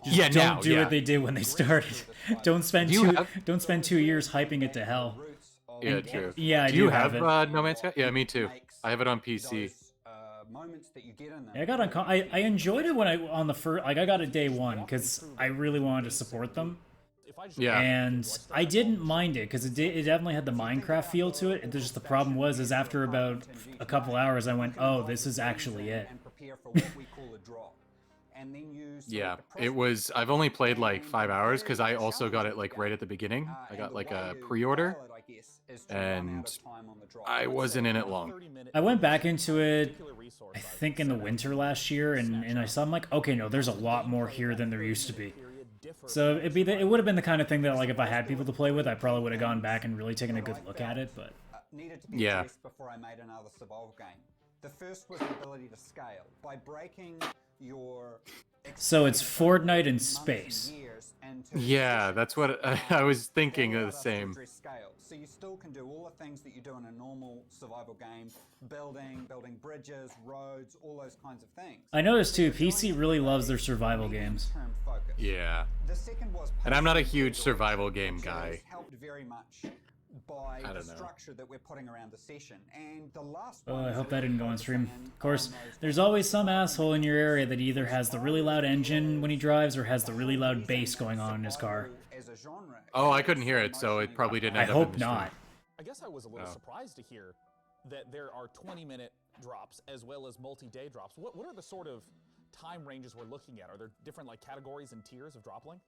Just Yeah, don't now, do yeah. what they did when they started. Don't spend Do you have- don't spend 2 years hyping it to hell. Yeah, And- true. Yeah, I do you have have it. No Man's Sky? Yeah, me too. I have it on PC. moments that you get in Yeah, I got on. I enjoyed it when I on the first. Like I got it day one because I really wanted to support them. Yeah. And I didn't mind it because it definitely had the Minecraft feel to it. Just the problem was is after about a couple hours, I went, oh, this is actually it. Yeah, it was. I've only played like 5 hours because I also got it like right at the beginning. I got like a pre-order, and I wasn't in it long. I went back into it, I think in the winter last year, and I saw, I'm like, okay, no, there's a lot more here than there used to be. So it would have been the kind of thing that like if I had people to play with, I probably would have gone back and really taken a good look at it. But needed to be yeah. addressed before I made another survival game. The first was the ability to scale by breaking your. So it's Fortnite in space. Yeah, that's what I was thinking of the same. Scale. So you still can do all the things that you do in a normal survival game, building bridges, roads, all those kinds of things. I noticed too, PC really loves their survival games. Yeah. The second was And I'm not a huge survival game guy. helped very much by I the don't know. structure that we're putting around the session. And the last Oh, one I is hope really that didn't go on stream. focusing Of course, on those there's always some asshole in your area that either has the really loud engine when he drives or has the really loud bass going on in his car. as a genre. Oh, I couldn't hear it, so it probably didn't I end up in hope the stream. not. I guess I was a little Oh. surprised to hear that there are 20-minute drops as well as multi-day drops. What are the sort of time ranges we're looking at? Are there different like categories and tiers of drop length?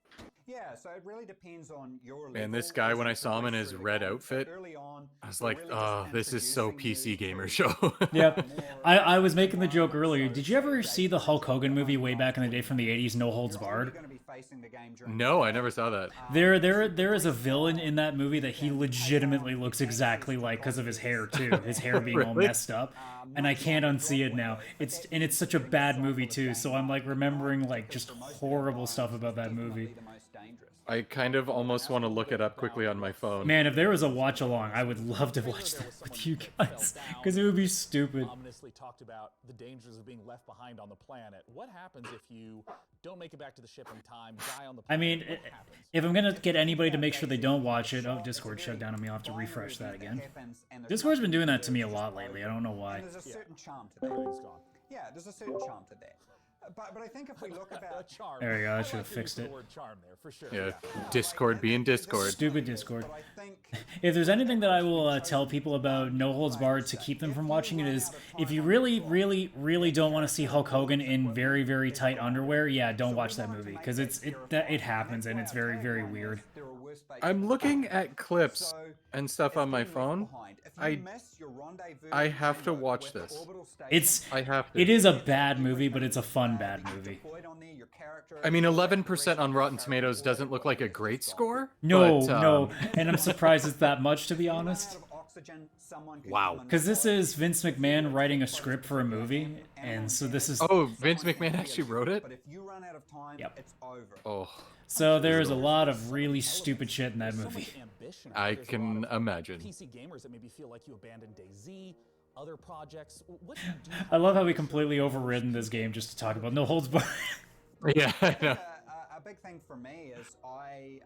Yeah, so it really depends on your Man, this level guy, as when you I saw him in progress his through the red game. So outfit, early on, I was we're like, really oh, just this is so introducing PC gamer show. Yep. I was making the joke earlier. Did you ever see the Hulk Hogan movie way back in the day from the 80s, No Holds Barred? No, I never saw that. There is a villain in that movie that he legitimately looks exactly like because of his hair too. His hair being all Really? messed up, and I can't unsee it now. It's such a bad movie too. So I'm like remembering like just horrible stuff about that movie. I kind of almost want to look it up quickly on my phone. Man, if there was a watch along, I would love to watch that with you guys because it would be stupid. Ominously talked about the dangers of being left behind on the planet. What happens if you don't make it back to the ship in time, die on the I planet? mean, What happens? if I'm gonna get anybody to make sure they don't watch it, oh, Discord shut down on me. I'll have to refresh that again. Discord's been doing that to me a lot lately. I don't know why. And there's a certain charm to that. Everything's gone. Yeah, there's a certain charm to that. But I think if we look about charm. There we go. I I should have like to use fixed the it. word charm there for sure. Yeah, Discord being Discord. Stupid Discord. If there's anything that I will tell people about No Holds Barred to keep them from watching it is, if you really, really, really don't want to see Hulk Hogan in very, very tight underwear, yeah, don't watch that movie because it happens and it's very, very weird. I'm looking at clips and stuff on my phone. I have to watch this. I have to. It is a bad movie, but it's a fun bad movie. I mean, 11% on Rotten Tomatoes doesn't look like a great score. No, but, no, and I'm surprised it's that much, to be honest. Wow. Because this is Vince McMahon writing a script for a movie, and so this is... Oh, Vince McMahon actually wrote it? Yep. Oh. So there's a lot of really stupid shit in that movie. I can imagine. PC gamers that maybe feel like you abandoned DayZ, other projects. What do you do? I love how we completely overridden this game just to talk about No Holds Barred. Yeah, I know. a big thing for me is I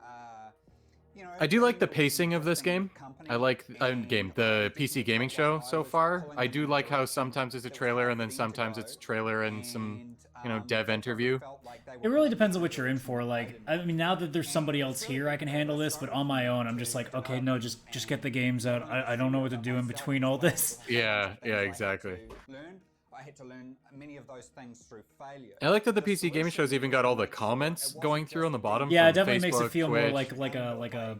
do like the pacing of this game. I like the PC gaming show so far. I do like how sometimes it's a trailer and then sometimes it's a trailer and some dev interview. It really depends on what you're in for. Like, I mean, now that there's somebody else here, I can handle this. But on my own, I'm just like, okay, no, just get the games out. I don't know what to do in between all this. Yeah, exactly. I had to learn many of those things through failure. I like that the PC gaming show's even got all the comments going through on the bottom. Yeah, it from definitely makes Facebook, it feel Twitch. more like a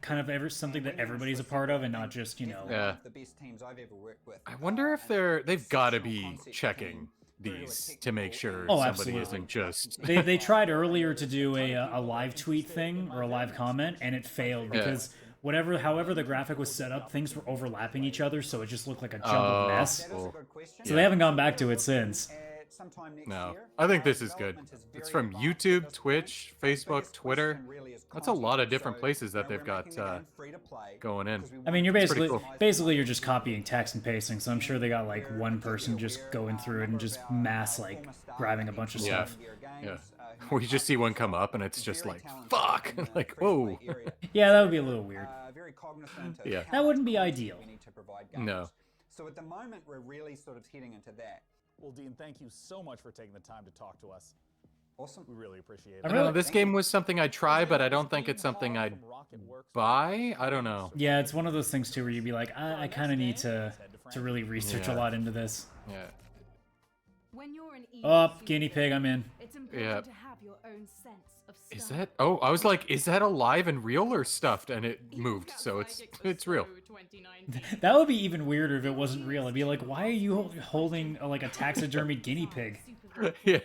kind of something that everybody's a part of, and not just Yeah. The best teams I've ever worked with. I wonder if they've got to be checking these to make sure Oh, somebody absolutely. isn't just. They tried earlier to do a live tweet thing or a live comment, and it failed Yeah. because however the graphic was set up, things were overlapping each other, so it just looked like a jumbled mess. Cool. So they haven't gone back to it since. No, I think this is good. It's from YouTube, Twitch, Facebook, Twitter. That's a lot of different places that they've got going in. I mean, you're It's pretty basically you're just copying text and pasting. So I'm sure they got like one person just going through it and just mass like grabbing a bunch of Yeah. stuff. Yeah. We just see one come up and it's just like, fuck! Like, whoa! Yeah, that would be a little weird. Very cognizant of Yeah. how That wouldn't be ideal. we need to provide games. No. So at the moment, we're really sort of heading into that. Well, Dean, thank you so much for taking the time to talk to us. Awesome. We really appreciate it. I don't know, this game was something I'd try, but I don't think it's something I'd buy. I don't know. Yeah, it's one of those things too where you'd be like, I kind of need to really research a Yeah. lot into this. Yeah. When you're an Oh, guinea pig, I'm in. It's important Yeah. to have your own sense of Is style. that? Oh, I was like, is that alive and real or stuffed? And it moved, so it's real. That would be even weirder if it wasn't real. I'd be like, why are you holding like a taxidermy guinea pig? Yeah.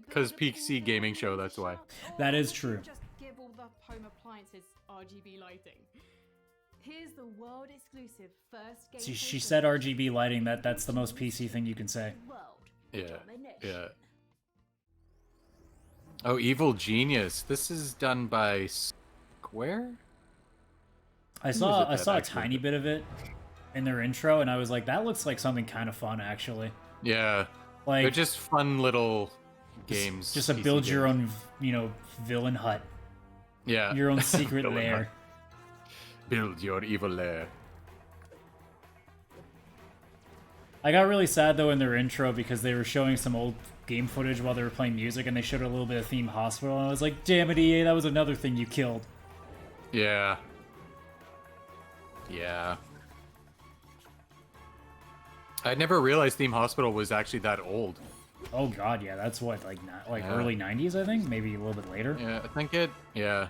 Because PC gaming show, that's why. That is true. Just give all the home appliances RGB lighting. Here's the world exclusive first game. She said RGB lighting. That's the most PC thing you can say. Yeah. Yeah. Oh, Evil Genius. This is done by Square? I Who saw is it that a actually tiny bit of it in their intro, and I was like, that looks like something kind of fun, actually. Yeah. Like They're just fun little games. Just a PC build your games. own, villain hut. Yeah. Your own secret Villain lair. hut. Build your evil lair. I got really sad though in their intro because they were showing some old game footage while they were playing music, and they showed a little bit of Theme Hospital, and I was like, damn it, EA, that was another thing you killed. Yeah. Yeah. I never realized Theme Hospital was actually that old. Oh god, yeah, that's what, like Yeah. early 90s, I think? Maybe a little bit later? Yeah, I think it... Yeah.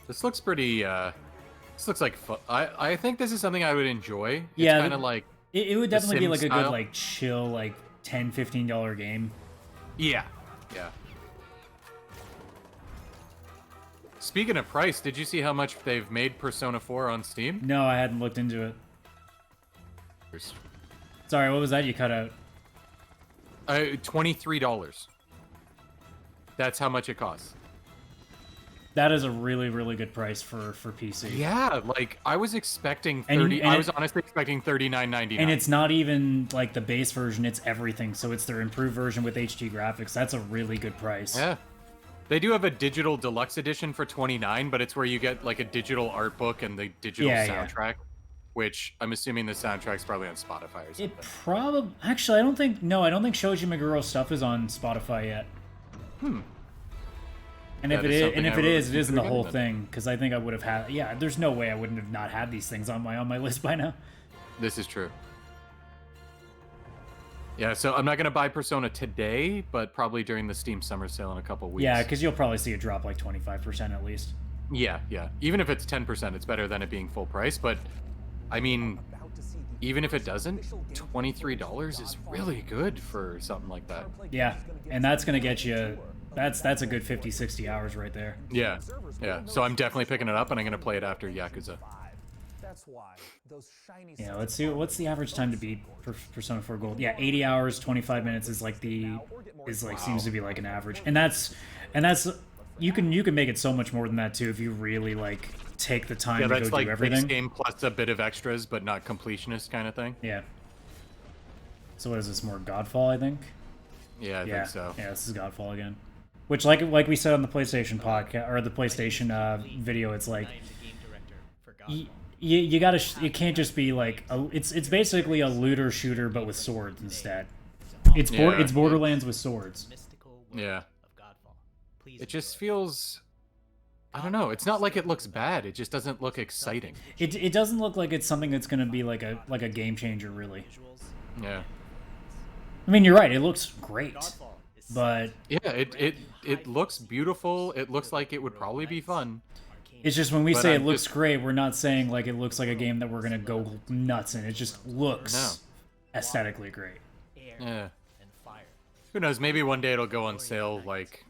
This looks pretty, This looks like fun. I think this is something I would enjoy. It's Yeah, kind of like... It would the definitely be Sims like a style. good, like, chill, like, $10, $15 game. Yeah. Yeah. Speaking of price, did you see how much they've made Persona 4 on Steam? No, I hadn't looked into it. Sorry, what was that you cut out? $23. That's how much it costs. That is a really, really good price for PC. Yeah, like I was expecting And- 30. and I it- was honestly expecting $39.99. And it's not even like the base version, it's everything. So it's their improved version with HD graphics. That's a really good price. Yeah. They do have a digital deluxe edition for $29, but it's where you get like a digital art book and the digital Yeah, yeah. soundtrack, which I'm assuming the soundtrack's probably on Spotify or something. It probably actually I don't think Shoji Meguro's stuff is on Spotify yet. And if That it is is, something and if I it would is, it isn't the consider whole getting then. thing because I think I would have had. Yeah, there's no way I wouldn't have not had these things on my list by now. This is true. Yeah, so I'm not gonna buy Persona today, but probably during the Steam Summer Sale in a couple weeks. Yeah, because you'll probably see it drop like 25% at least. Yeah, yeah. Even if it's 10%, it's better than it being full price. But I mean, even if it doesn't, $23 is really good for something like that. Yeah, and that's gonna get you. That's a good 50, 60 hours right there. Yeah, yeah. So I'm definitely picking it up, and I'm gonna play it after Yakuza. That's why those shiny Yeah, let's see. What's the average time to beat Persona 4 Gold? Yeah, 80 hours, 25 minutes is like seems to be like an average, and that's you can make it so much more than that too if you really like take the time Yeah, to that's go like do base everything. game plus a bit of extras, but not completionist kind of thing. Yeah. So what is this, more Godfall? I think. Yeah, I think so. Yeah, this is Godfall again. Which, like we said on the PlayStation podcast or the PlayStation video, it's like you gotta it can't just be like it's basically a looter shooter but with swords instead. It's it's Borderlands with swords. Yeah. It just feels, I don't know. It's not like it looks bad. It just doesn't look exciting. It doesn't look like it's something that's gonna be like a game changer, really. Yeah. I mean, you're right. It looks great, but yeah, it looks beautiful. It looks like it would probably be fun. It's just when we But say I'm it looks just- great, we're not saying like it looks like a game that we're gonna go nuts in. It just looks aesthetically great. Yeah. Who knows? Maybe one day it'll go on sale like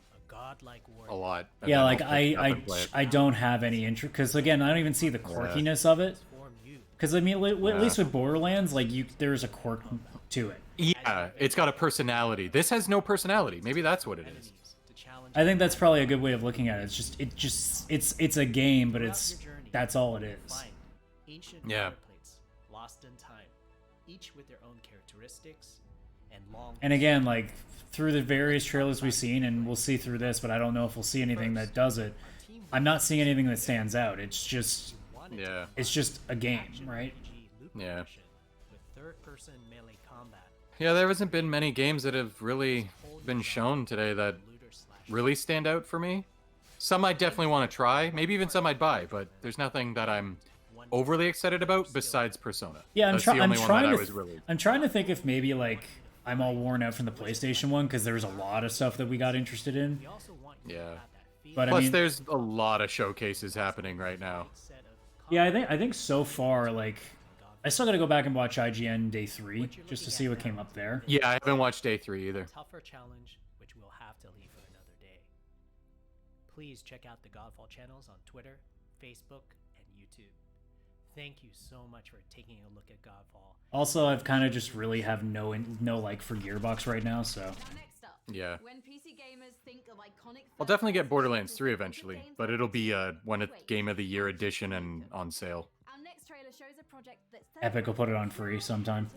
a lot. and Yeah, then like I'll pick it up and play it. I don't have any interest because again, I don't even see the quirkiness of it. Because I mean, at least with Borderlands, like there's a quirk to it. Yeah, it's got a personality. This has no personality. Maybe that's what it is. I think that's probably a good way of looking at it. It's a game, but that's all it is. Ancient Yeah. plates, lost in time, each with their own characteristics and long. And again, like through the various trailers we've seen, and we'll see through this, but I don't know if we'll see anything that does it. I'm not seeing anything that stands out. It's just a game, right? Yeah. with third-person melee combat. Yeah, there hasn't been many games that have really been shown today that really stand out for me. Some I definitely want to try, maybe even some I'd buy, but there's nothing that I'm overly excited about besides Persona. Yeah, That's the only one that I was really. I'm trying to think if maybe like I'm all worn out from the PlayStation one because there's a lot of stuff that we got interested in. Yeah. But Plus, I mean, there's a lot of showcases happening right now. yeah, I think so far like I still got to go back and watch IGN Day 3 just to see what came up there. Yeah, I haven't watched Day 3 either. Tougher challenge, which we'll have to leave for another day. Please check out the Godfall channels on Twitter, Facebook, and YouTube. Thank you so much for taking a look at Godfall. Also, I've kind of just really have no like for Gearbox right now, so Yeah. When PC gamers think of iconic I'll definitely get Borderlands 3 eventually, but it'll be one Game of the Year edition and on sale. our next trailer shows a project that's Epic will put it on free sometime.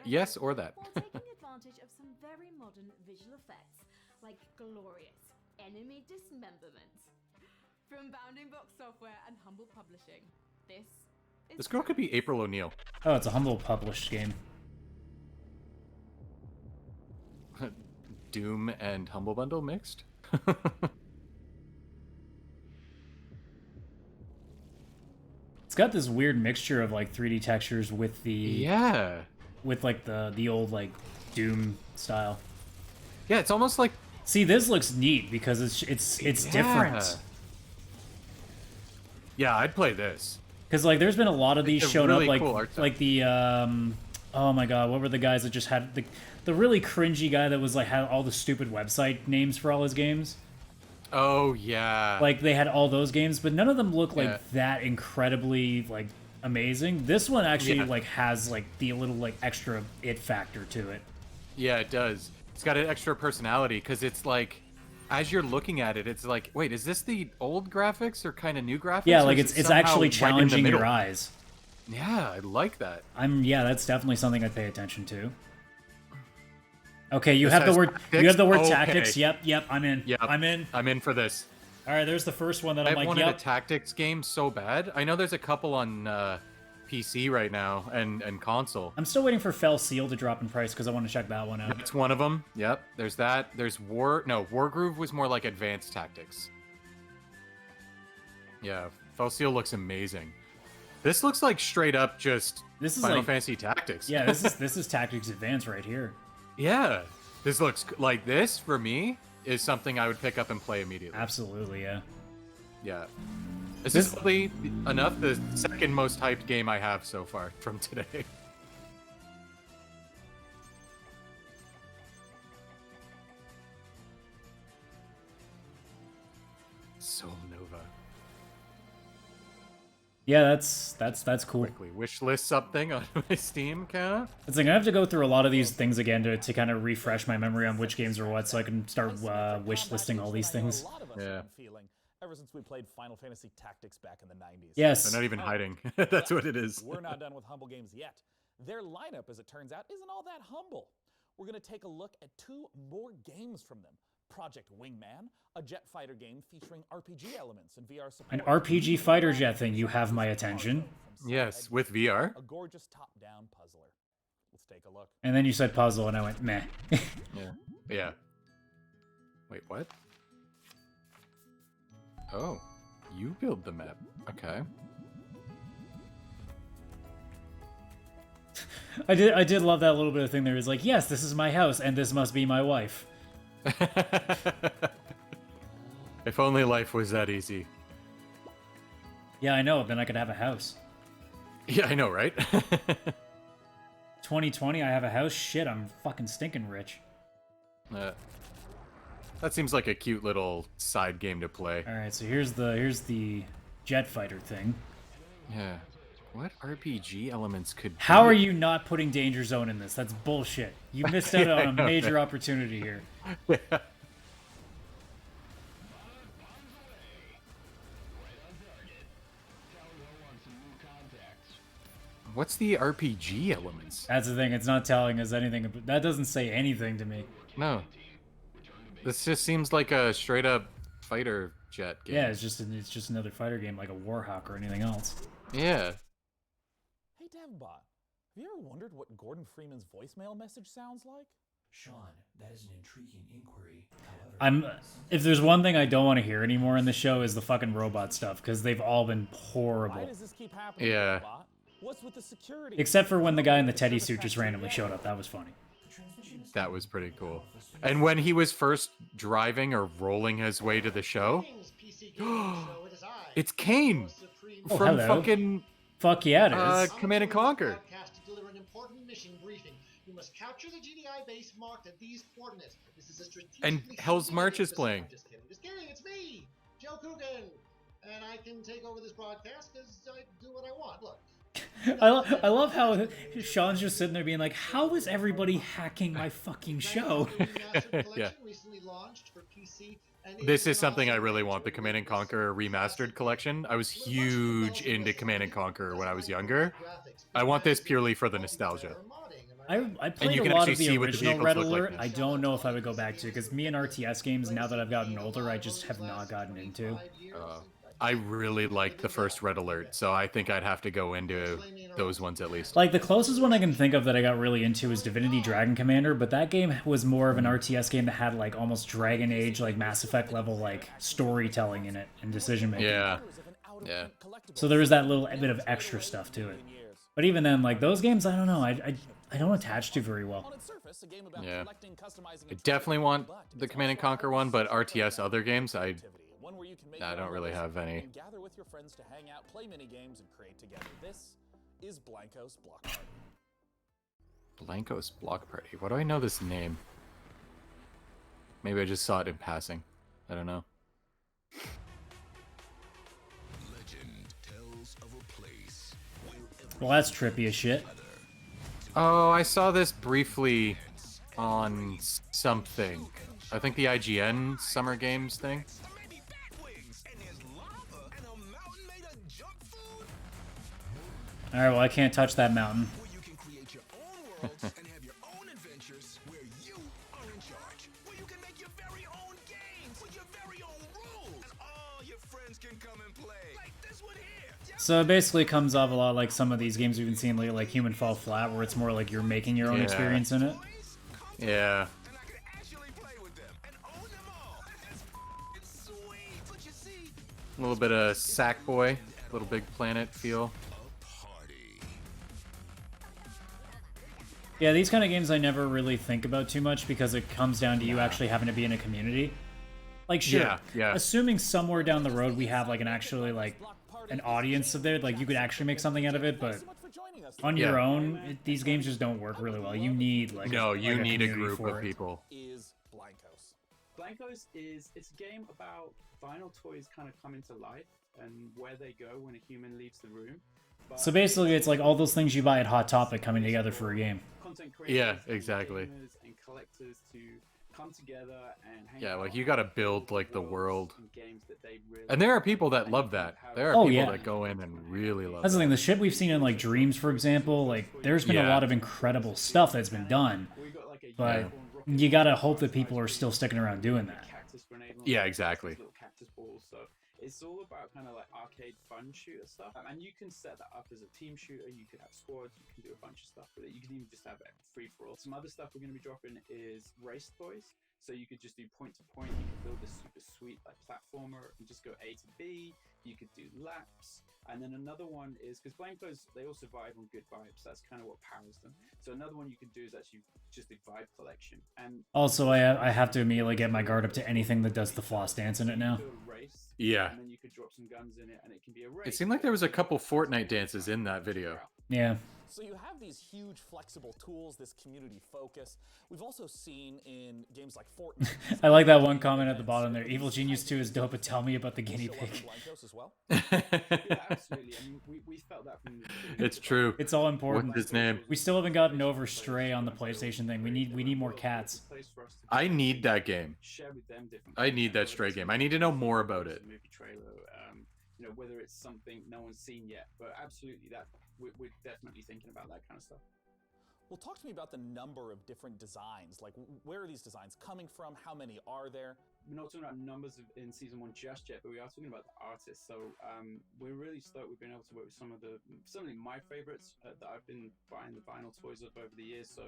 Yes, or that. while taking advantage of some very modern visual effects, like glorious enemy dismemberment. From Bounding Box Software and Humble Publishing, this is This girl could be April O'Neil. Oh, it's a Humble published game. Doom and Humble Bundle mixed? It's got this weird mixture of like 3D textures with the with like the old like Doom style. Yeah, it's almost like see this looks neat because it's different. Yeah, I'd play this. Because like there's been a lot of these It's a shown really up like cool art style. like the oh my god, what were the guys that just had the really cringy guy that was like had all the stupid website names for all his games? Oh yeah. Like they had all those games, but none of them look like Yeah. that incredibly like amazing. This one actually Yeah. like has like the little like extra it factor to it. Yeah, it does. It's got an extra personality because it's like, as you're looking at it, it's like, wait, is this the old graphics or kind of new graphics? Yeah, or like is it's it somehow actually right in the challenging your middle? eyes. Yeah, I like that. Yeah, that's definitely something I pay attention to. Okay, you This have the has word tactics? tactics. Okay. Yep, I'm in. Yep. I'm in. I'm in for this. All right, there's the first one that I'm I've like, wanted a yep. tactics game so bad. I know there's a couple on PC right now and console. I'm still waiting for Fell Seal to drop in price because I want to check that one out. It's one of them. Yep. There's that. There's Wargroove was more like advanced tactics. Yeah, Fell Seal looks amazing. This looks like straight up just This is Final like- Fantasy Tactics. Yeah, this is Tactics Advance right here. Yeah. This looks like this for me is something I would pick up and play immediately. Absolutely, yeah. Yeah. This is probably enough the second most hyped game I have so far from today. Soul Nova. Yeah, that's cool. Quickly wish list something on my Steam account. It's like I have to go through a lot of these things again to kind of refresh my memory on which games are what, so I can start wish listing all these things. A lot of us Yeah. have been feeling ever since we played Final Fantasy Tactics back in the 90s. Yes. They're not even hiding. That's what it is. We're not done with Humble Games yet. Their lineup, as it turns out, isn't all that humble. We're going to take a look at 2 more games from them. Project Wingman, a jet fighter game featuring RPG elements and VR support. An RPG fighter jet thing, you have my attention. Yes, with VR. A gorgeous top-down puzzler. Let's take a look. And then you said puzzle, and I went, meh. Yeah. Wait, what? Oh, you build the map. Okay. I did love that little bit of thing there. It's like, yes, this is my house, and this must be my wife. If only life was that easy. Yeah, I know. Then I could have a house. Yeah, I know, right? 2020, I have a house. Shit, I'm fucking stinking rich. That seems like a cute little side game to play. All right, so here's the jet fighter thing. Yeah. What RPG elements could How be? are you not putting Danger Zone in this? That's bullshit. You missed out on a major opportunity here. What's the RPG elements? That's the thing. It's not telling us anything. That doesn't say anything to me. No. This just seems like a straight up fighter jet game. Yeah, it's just another fighter game like a Warhawk or anything else. Yeah. Hey, DevBot, have you ever wondered what Gordon Freeman's voicemail message sounds like? Sean, that is an intriguing inquiry. However, If there's one thing I don't want to hear anymore in the show is the fucking robot stuff, because they've all been horrible. Why does this keep happening, Yeah. DevBot? What's with the security? Except for when the guy in the teddy suit just randomly showed up. That was funny. That was pretty cool. And when he was first driving or rolling his way to the show, it's Kane Oh, from hello. fucking Fuck yeah, it is. Command and Conquer. To deliver an important mission briefing. You must capture the GDI base marked at these coordinates. This is a strategic. And Hell's March is playing. Just kidding. It's me, Joe Coogan, and I can take over this broadcast because I do what I want. Look. I love how Sean's just sitting there being like, how is everybody hacking my fucking show? Yeah. This is something I really want, the Command and Conquer Remastered Collection. I was huge into Command and Conquer when I was younger. I want this purely for the nostalgia. I played you a can lot actually of the see what the original vehicles Red look like Alert. now. I don't know if I would go back to, because me and RTS games, now that I've gotten older, I just have not gotten into. I really liked the first Red Alert, so I think I'd have to go into those ones at least. Like, the closest one I can think of that I got really into is Divinity Dragon Commander, but that game was more of an RTS game that had, like, almost Dragon Age, like, Mass Effect level, like, storytelling in it and decision-making. Yeah. Yeah. So there was that little bit of extra stuff to it. But even then, like, those games, I don't know, I don't attach to very well. Yeah. I definitely want the Command and Conquer one, but RTS other games, I don't really have any. And gather with your friends to hang out, play mini games, and create together. This is Blankos Block Party. Blankos Block Party. Why do I know this name? Maybe I just saw it in passing. I don't know. Legend tells of a place Well, that's trippy as shit. Oh, I saw this briefly on something. I think the IGN Summer Games thing. Alright, well, I can't touch that mountain. So it basically comes off a lot like some of these games we've been seeing lately, like Human Fall Flat, where it's more like you're making your own Yeah. experience in it. Yeah. A little bit of Sackboy, Little Big Planet feel. Yeah, these kind of games I never really think about too much because it comes down to you actually having to be in a community. Like, sure, Yeah. assuming somewhere down the road we have like an audience of there, like you could actually make something out of it, but on your own, these games just don't work really well. You need like you need a community group for of it. people. Is Blankos. Blankos it's a game about vinyl toys kind of coming to life and where they go when a human leaves the room. But So basically, it's like all those things you buy at Hot Topic coming together for a game. content creators Yeah, and exactly. gamers and collectors to come together and hang Yeah, out like you gotta build like the world. and games that they really And there are people that love that. There are Oh, people yeah. that go in and really love That's the that. thing. The shit we've seen in like Dreams, for example, like there's been a Yeah. lot of incredible stuff that's been done, but you gotta hope that people are still sticking around doing that. Cactus grenade launcher, Yeah, exactly. little cactus balls. So it's all about kind of like arcade fun shooter stuff. And you can set that up as a team shooter. You could have squads. You can do a bunch of stuff with it. You can even just have it free for all. Some other stuff we're going to be dropping is race toys. So you could just do point to point. You could build a super sweet like platformer and just go A to B. You could do laps. And then another one is, because Blancos, they all survive on good vibes. That's kind of what powers them. So another one you could do is actually just a vibe collection. And Also, I have to immediately get my guard up to anything that does the floss dance in it now. do a race, Yeah. and then you could drop some guns in it, and it can be a race. It seemed like there was a couple Fortnite dances in that video. Yeah. So you have these huge flexible tools, this community focus. We've also seen in games like Fortnite. I like that one comment at the bottom there. Evil Genius 2 is dope, but tell me about the guinea pig. Blancos as well. Yeah, absolutely. I mean, we felt that from the beginning. It's true. It's all important. What's his name? We still haven't gotten over Stray on the PlayStation thing. We need more cats. I need that game. Share with them different I need that Stray game. I need to know more about it. movie trailer, you know, whether it's something no one's seen yet, but absolutely that we're definitely thinking about that kind of stuff. Well, talk to me about the number of different designs. Like, where are these designs coming from? How many are there? We're not talking about numbers in season 1 just yet, but we are talking about the artists. So we're really stoked we've been able to work with certainly my favorites that I've been buying the vinyl toys of over the years. So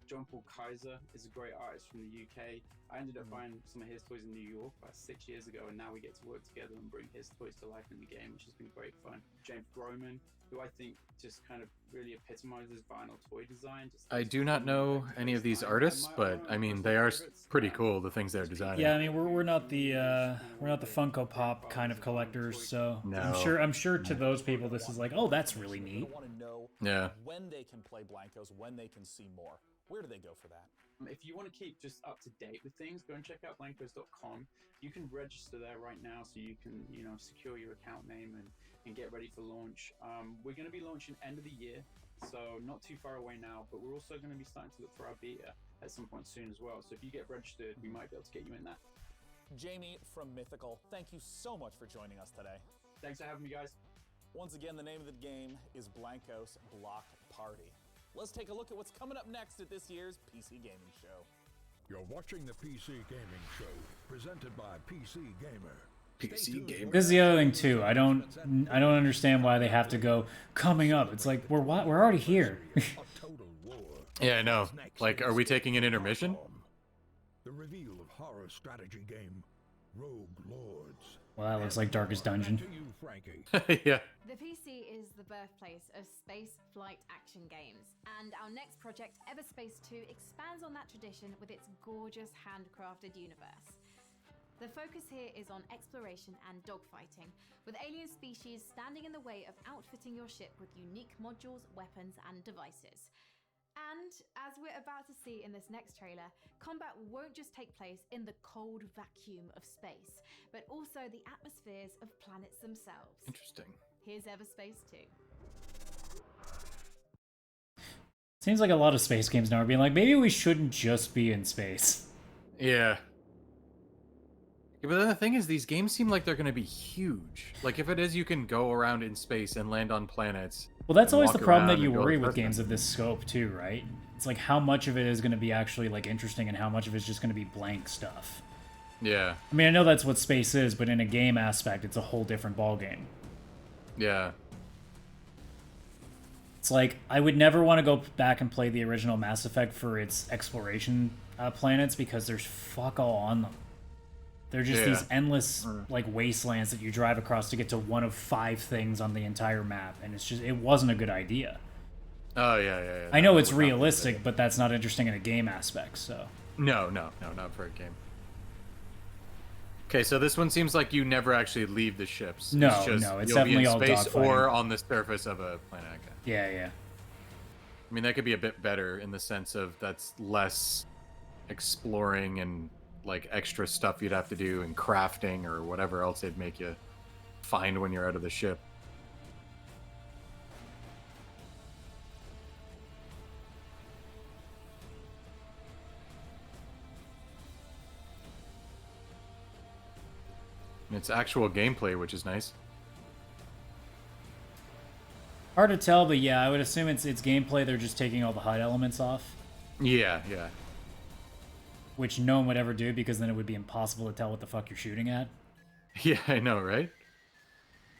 John Paul Kaiser is a great artist from the UK. I ended up buying some of his toys in New York about 6 years ago, and now we get to work together and bring his toys to life in the game, which has been great fun. James Groman, who I think just kind of really epitomizes vinyl toy design. I do not know any of these artists, but I mean they are pretty cool. The things they're designing. Yeah, I mean we're not the Funko Pop kind of collectors, so No. I'm sure to those people this is like, oh, that's really neat. Want to know Yeah. when they can play Blancos, when they can see more. Where do they go for that? If you want to keep just up to date with things, go and check out blancos.com. You can register there right now, so you can, you know, secure your account name and get ready for launch. We're going to be launching end of the year, so not too far away now, but we're also going to be starting to look for our beta at some point soon as well. So if you get registered, we might be able to get you in that. Jamie from Mythical, thank you so much for joining us today. Thanks for having me, guys. Once again, the name of the game is Blancos Block Party. Let's take a look at what's coming up next at this year's PC Gaming Show. You're watching the PC Gaming Show, presented by PC Gamer. PC Gamer. This is the other thing too. I don't understand why they have to go coming up. It's like we're already here. Yeah, I know. Like, are we taking an intermission? The reveal of horror strategy game Rogue Lords. Well, that looks like Darkest Dungeon. Yeah. The PC is the birthplace of space flight action games, and our next project, Everspace 2, expands on that tradition with its gorgeous handcrafted universe. The focus here is on exploration and dogfighting, with alien species standing in the way of outfitting your ship with unique modules, weapons, and devices. And, as we're about to see in this next trailer, combat won't just take place in the cold vacuum of space, but also the atmospheres of planets themselves. Interesting. Here's Everspace 2. Seems like a lot of space games now are being like, maybe we shouldn't just be in space. Yeah. Yeah, but then the thing is, these games seem like they're going to be huge. Like, if it is, you can go around in space and land on planets. Well, that's and always the walk problem around that you and go worry to with Earth. games of this scope too, right? It's like how much of it is going to be actually like interesting and how much of it's just going to be blank stuff. Yeah. I mean, I know that's what space is, but in a game aspect, it's a whole different ballgame. Yeah. It's like, I would never want to go back and play the original Mass Effect for its exploration planets because there's fuck all on them. They're just these endless like wastelands that you drive across to get to one of 5 things on the entire map, and it's just, it wasn't a good idea. Oh, yeah. I know it's realistic, but that's not interesting in a game aspect, so. No, not for a game. Okay, so this one seems like you never actually leave the ships. No, it's just, no, it's you'll be in definitely all space dogfighting. or on the surface of a planet. Okay. Yeah. I mean, that could be a bit better in the sense of that's less exploring and like extra stuff you'd have to do and crafting or whatever else they'd make you find when you're out of the ship. And it's actual gameplay, which is nice. Hard to tell, but yeah, I would assume it's gameplay. They're just taking all the HUD elements off. Yeah. which no one would ever do because then it would be impossible to tell what the fuck you're shooting at. Yeah, I know, right?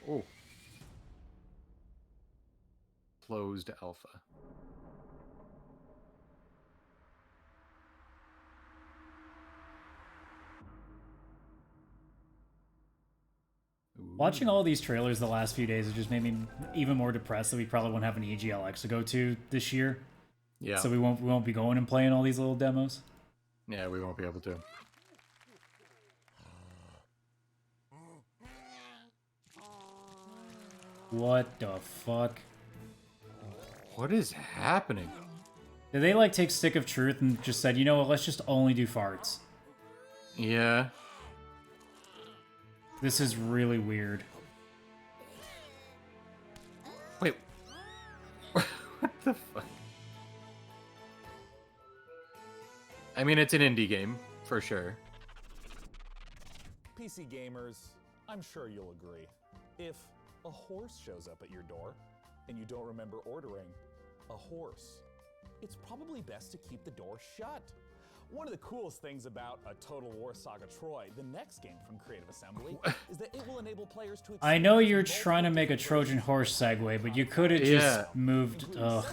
Oh. Closed alpha. Watching all these trailers the last few days has just made me even more depressed that we probably won't have an EGLX to go to this year. Yeah. So we won't be going and playing all these little demos. Yeah, we won't be able to. What the fuck? What is happening? Did they like take Stick of Truth and just said, you know what, let's just only do farts? Yeah. This is really weird. Wait. What the fuck? I mean, it's an indie game, for sure. PC gamers, I'm sure you'll agree. If a horse shows up at your door and you don't remember ordering a horse, it's probably best to keep the door shut. One of the coolest things about a Total War Saga Troy, the next game from Creative Assembly, is that it will enable players to... I know you're trying to make a Trojan horse segue, but you could have just moved. Ugh.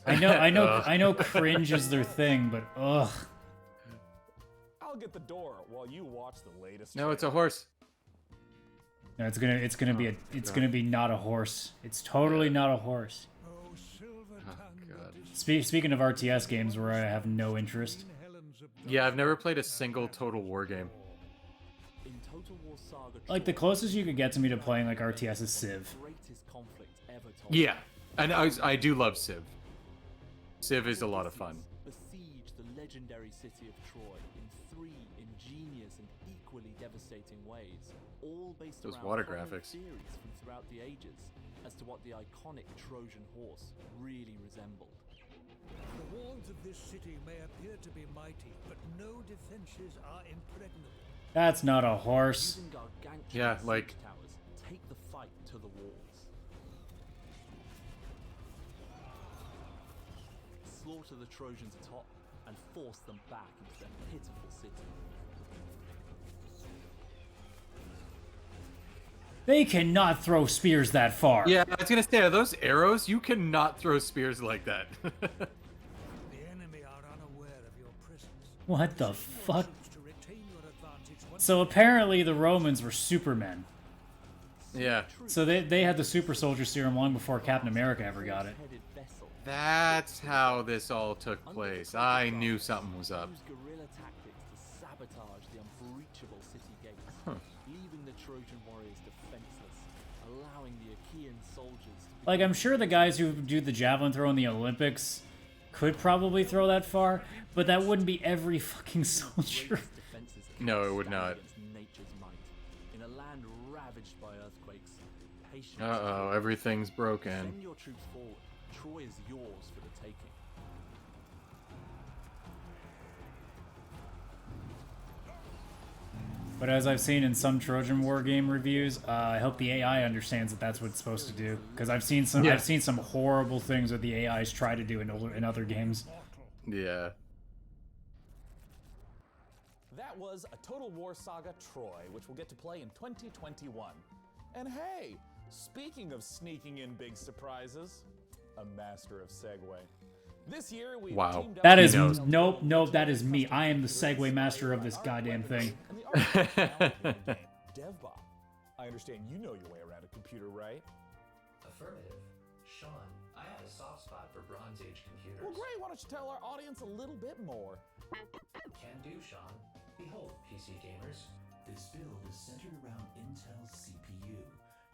I know, cringe is their thing, but ugh. I'll get the door while you watch the latest. No, it's a horse. No, it's gonna be not a horse. It's totally not a horse. Oh, God. Speaking of RTS games where I have no interest. Yeah, I've never played a single Total War game. Like, the closest you could get to me to playing like RTS is Civ. Yeah, and I do love Civ. Civ is a lot of fun. Besiege the legendary city of Troy in 3 ingenious and equally devastating ways, all based Those around water common graphics. theories from throughout the ages as to what the iconic Trojan horse really resembled. The walls of this city may appear to be mighty, but no defenses are impregnable. That's not a horse. Using gargantuan Yeah, siege like- towers, take the fight to the walls. Slaughter the Trojans atop and force them back into their pitiful city. They cannot throw spears that far. Yeah, I was gonna say, are those arrows? You cannot throw spears like that. The enemy are unaware of your presence. What the fuck? To retain your advantage once So apparently the Romans were supermen. Yeah. So they had the super soldier serum long before Captain America ever got it. That's how this all took place. I knew something was up. Use guerrilla tactics to sabotage the unbreachable city gates, leaving the Trojan warriors defenseless, allowing the Achaean soldiers to Like, I'm sure the guys who do the javelin throw in the Olympics could probably throw that far, but that wouldn't be every fucking soldier. No, it would not. nature's might. In a land ravaged by earthquakes, patience. Uh-oh, everything's broken. Send your troops forward. Troy is yours for the taking. But as I've seen in some Trojan War game reviews, I hope the AI understands that that's what it's supposed to do. Because I've seen some horrible things that the AIs try to do in other games. Yeah. That was a Total War Saga Troy, which we'll get to play in 2021. And hey, speaking of sneaking in big surprises, a master of segue. This year we teamed up That is knows. nope, that is me. I am the segue master of this goddamn thing. DevBot. I understand you know your way around a computer, right? Affirmative. Sean, I have a soft spot for Bronze Age computers. Well, great. Why don't you tell our audience a little bit more? Can do, Sean. Behold, PC gamers. This build is centered around Intel's CPU,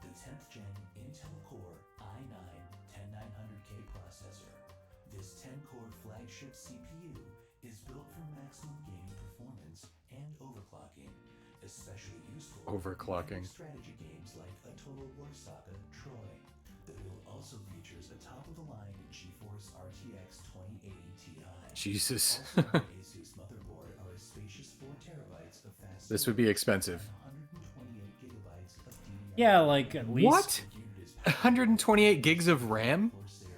the 10th gen Intel Core i9-10900K processor. This 10-core flagship CPU is built for maximum gaming performance and overclocking, especially useful Overclocking. in strategy games like a Total War Saga Troy. The build also features a top-of-the-line GeForce RTX 2080 Ti. Jesus. Also, the Asus motherboard are a spacious 4 terabytes of fast This would be expensive. 128 gigabytes of DDR. Yeah, like at least What? 128 gigs of RAM?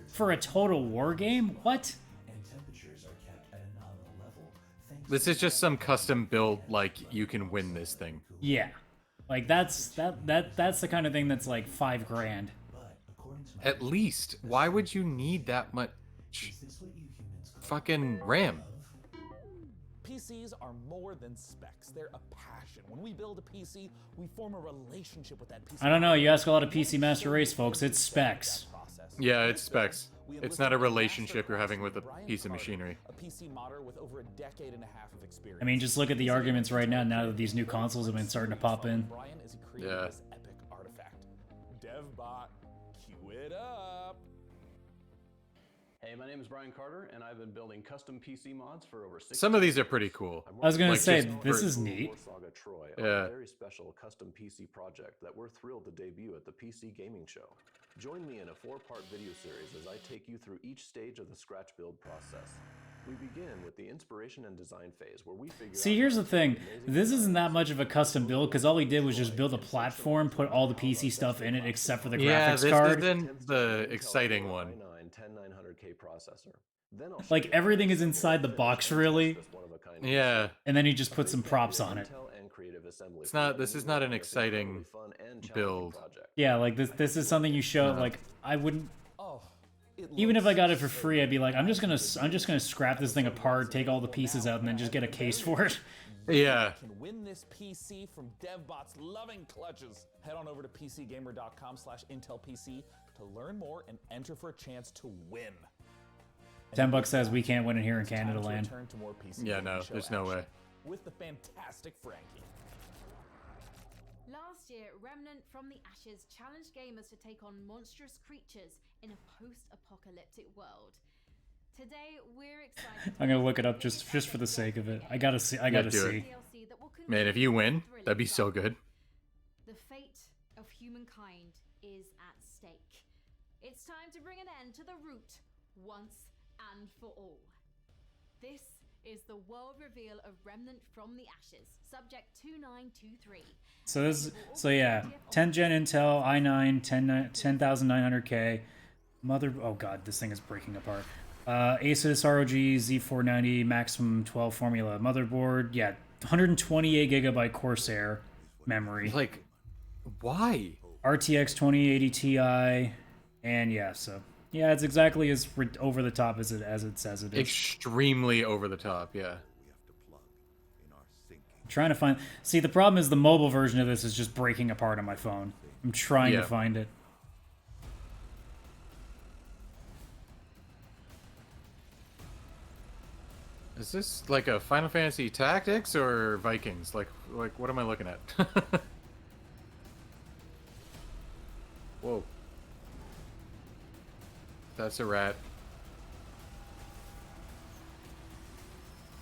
for a Total War game. What? And temperatures are kept at a nominal level thanks This is just some custom build, like, you can win this thing. Yeah. Like, that's the kind of thing that's like $5,000. At least. Why would you need that much fucking RAM? PCs are more than specs. They're a passion. When we build a PC, we form a relationship with that PC. I don't know, you ask a lot of PC Master Race folks, it's specs. Yeah, it's specs. It's not a relationship you're having with a piece of machinery. A PC modder with over a decade and a half of experience. I mean, just look at the arguments right now that these new consoles have been starting to pop in. Yeah. This epic artifact. DevBot, cue it up. Hey, my name is Brian Carter, and I've been building custom PC mods for over 6 Some of these are pretty cool. I was gonna Like, say, just this for- is neat. Saga Troy, Yeah. a very special custom PC project that we're thrilled to debut at the PC Gaming Show. Join me in a 4-part video series as I take you through each stage of the Scratch build process. We begin with the inspiration and design phase, where we figure See, out here's the thing. This isn't that much of a custom build, because all we did was just build a platform, put all the PC stuff in it except for the Yeah, graphics this card. isn't the exciting one. i9-10900K processor. Then I'll Like, everything is inside the box, really. Yeah. And then he just put some props on it. It's not. This is not an exciting build. Yeah, like this is something you show. Like, I wouldn't. Even if I got it for free, I'd be like, I'm just gonna scrap this thing apart, take all the pieces out, and then just get a case for it. Yeah. Can win this PC from DevBot's loving clutches. Head on over to PCGamer.com/IntelPC to learn more and enter for a chance to win. $10 says we can't win it here in Canada land. Return to more PC Yeah, Gaming no, Show there's no action way. With the fantastic Frankie. Last year, Remnant from the Ashes challenged gamers to take on monstrous creatures in a post-apocalyptic world. Today, we're excited. I'm gonna look it up just for the sake of it. I gotta see. I gotta do see. it. Man, if you win, that'd be so good. The fate of humankind is at stake. It's time to bring an end to the root once and for all. This is the world reveal of Remnant from the Ashes, subject 2923. So yeah, 10 gen Intel, i9, 10900K, oh god, this thing is breaking apart. Asus ROG Z490 maximum 12 formula motherboard, yeah, 128 gigabyte Corsair memory. Like, why? RTX 2080 Ti, and yeah, so yeah, it's exactly as over the top as it says it is. Extremely over the top, yeah. I'm trying to find. See, the problem is the mobile version of this is just breaking apart on my phone. I'm trying to find it. Is this like a Final Fantasy Tactics or Vikings? Like what am I looking at? Whoa. That's a rat.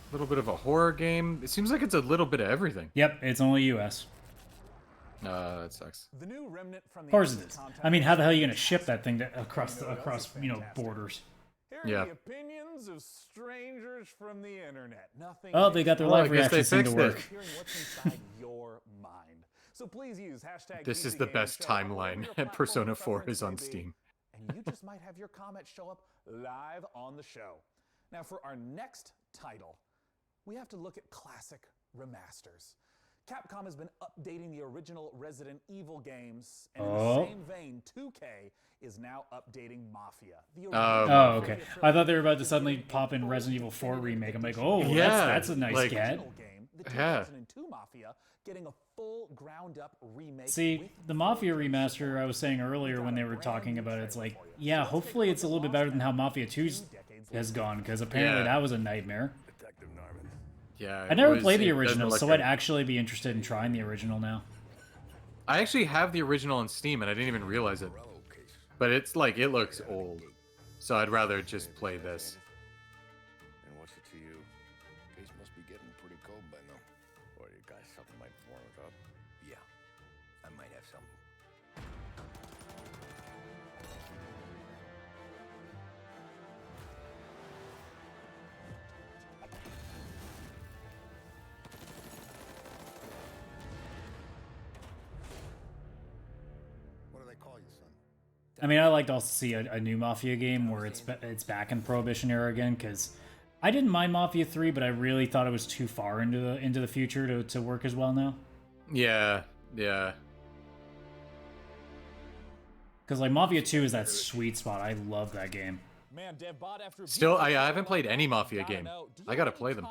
A little bit of a horror game. It seems like it's a little bit of everything. Yep, it's only US. That sucks. The new Remnant from Of course it is. I mean, how the hell are you gonna ship that thing across borders? Here are the opinions of strangers from the internet. Nothing. Oh, they got their live reactions thing to work. Hearing what's inside your mind. So please use hashtag. This is the best timeline, and Persona 4 is on Steam. And you just might have your comments show up live on the show. Now, for our next title, we have to look at classic remasters. Capcom has been updating the original Resident Evil games, and in the same vein, 2K is now updating Mafia. Oh, okay. I thought they were about to suddenly pop in Resident Evil 4 remake. I'm like, oh, yeah, that's a nice get. The 2002 Mafia getting a full ground-up remake. See, the Mafia remaster I was saying earlier when they were talking about it, it's like, yeah, hopefully it's a little bit better than how Mafia 2 has gone, because apparently that was a nightmare. Yeah, I never played the original, so I'd actually be interested in trying the original now. I actually have the original on Steam, and I didn't even realize it. But it's like, it looks old. So I'd rather just play this. And what's it to you? Case must be getting pretty cold by now. Or you got something might warm it up? Yeah, I might have something. What do they call you, son? I mean, I like to also see a new Mafia game where it's back in Prohibition era again, because I didn't mind Mafia 3, but I really thought it was too far into the future to work as well now. Yeah, yeah. Because like Mafia 2 is that sweet spot. I love that game. Man, DevBot, after Still, I haven't played any Mafia game. I gotta play them.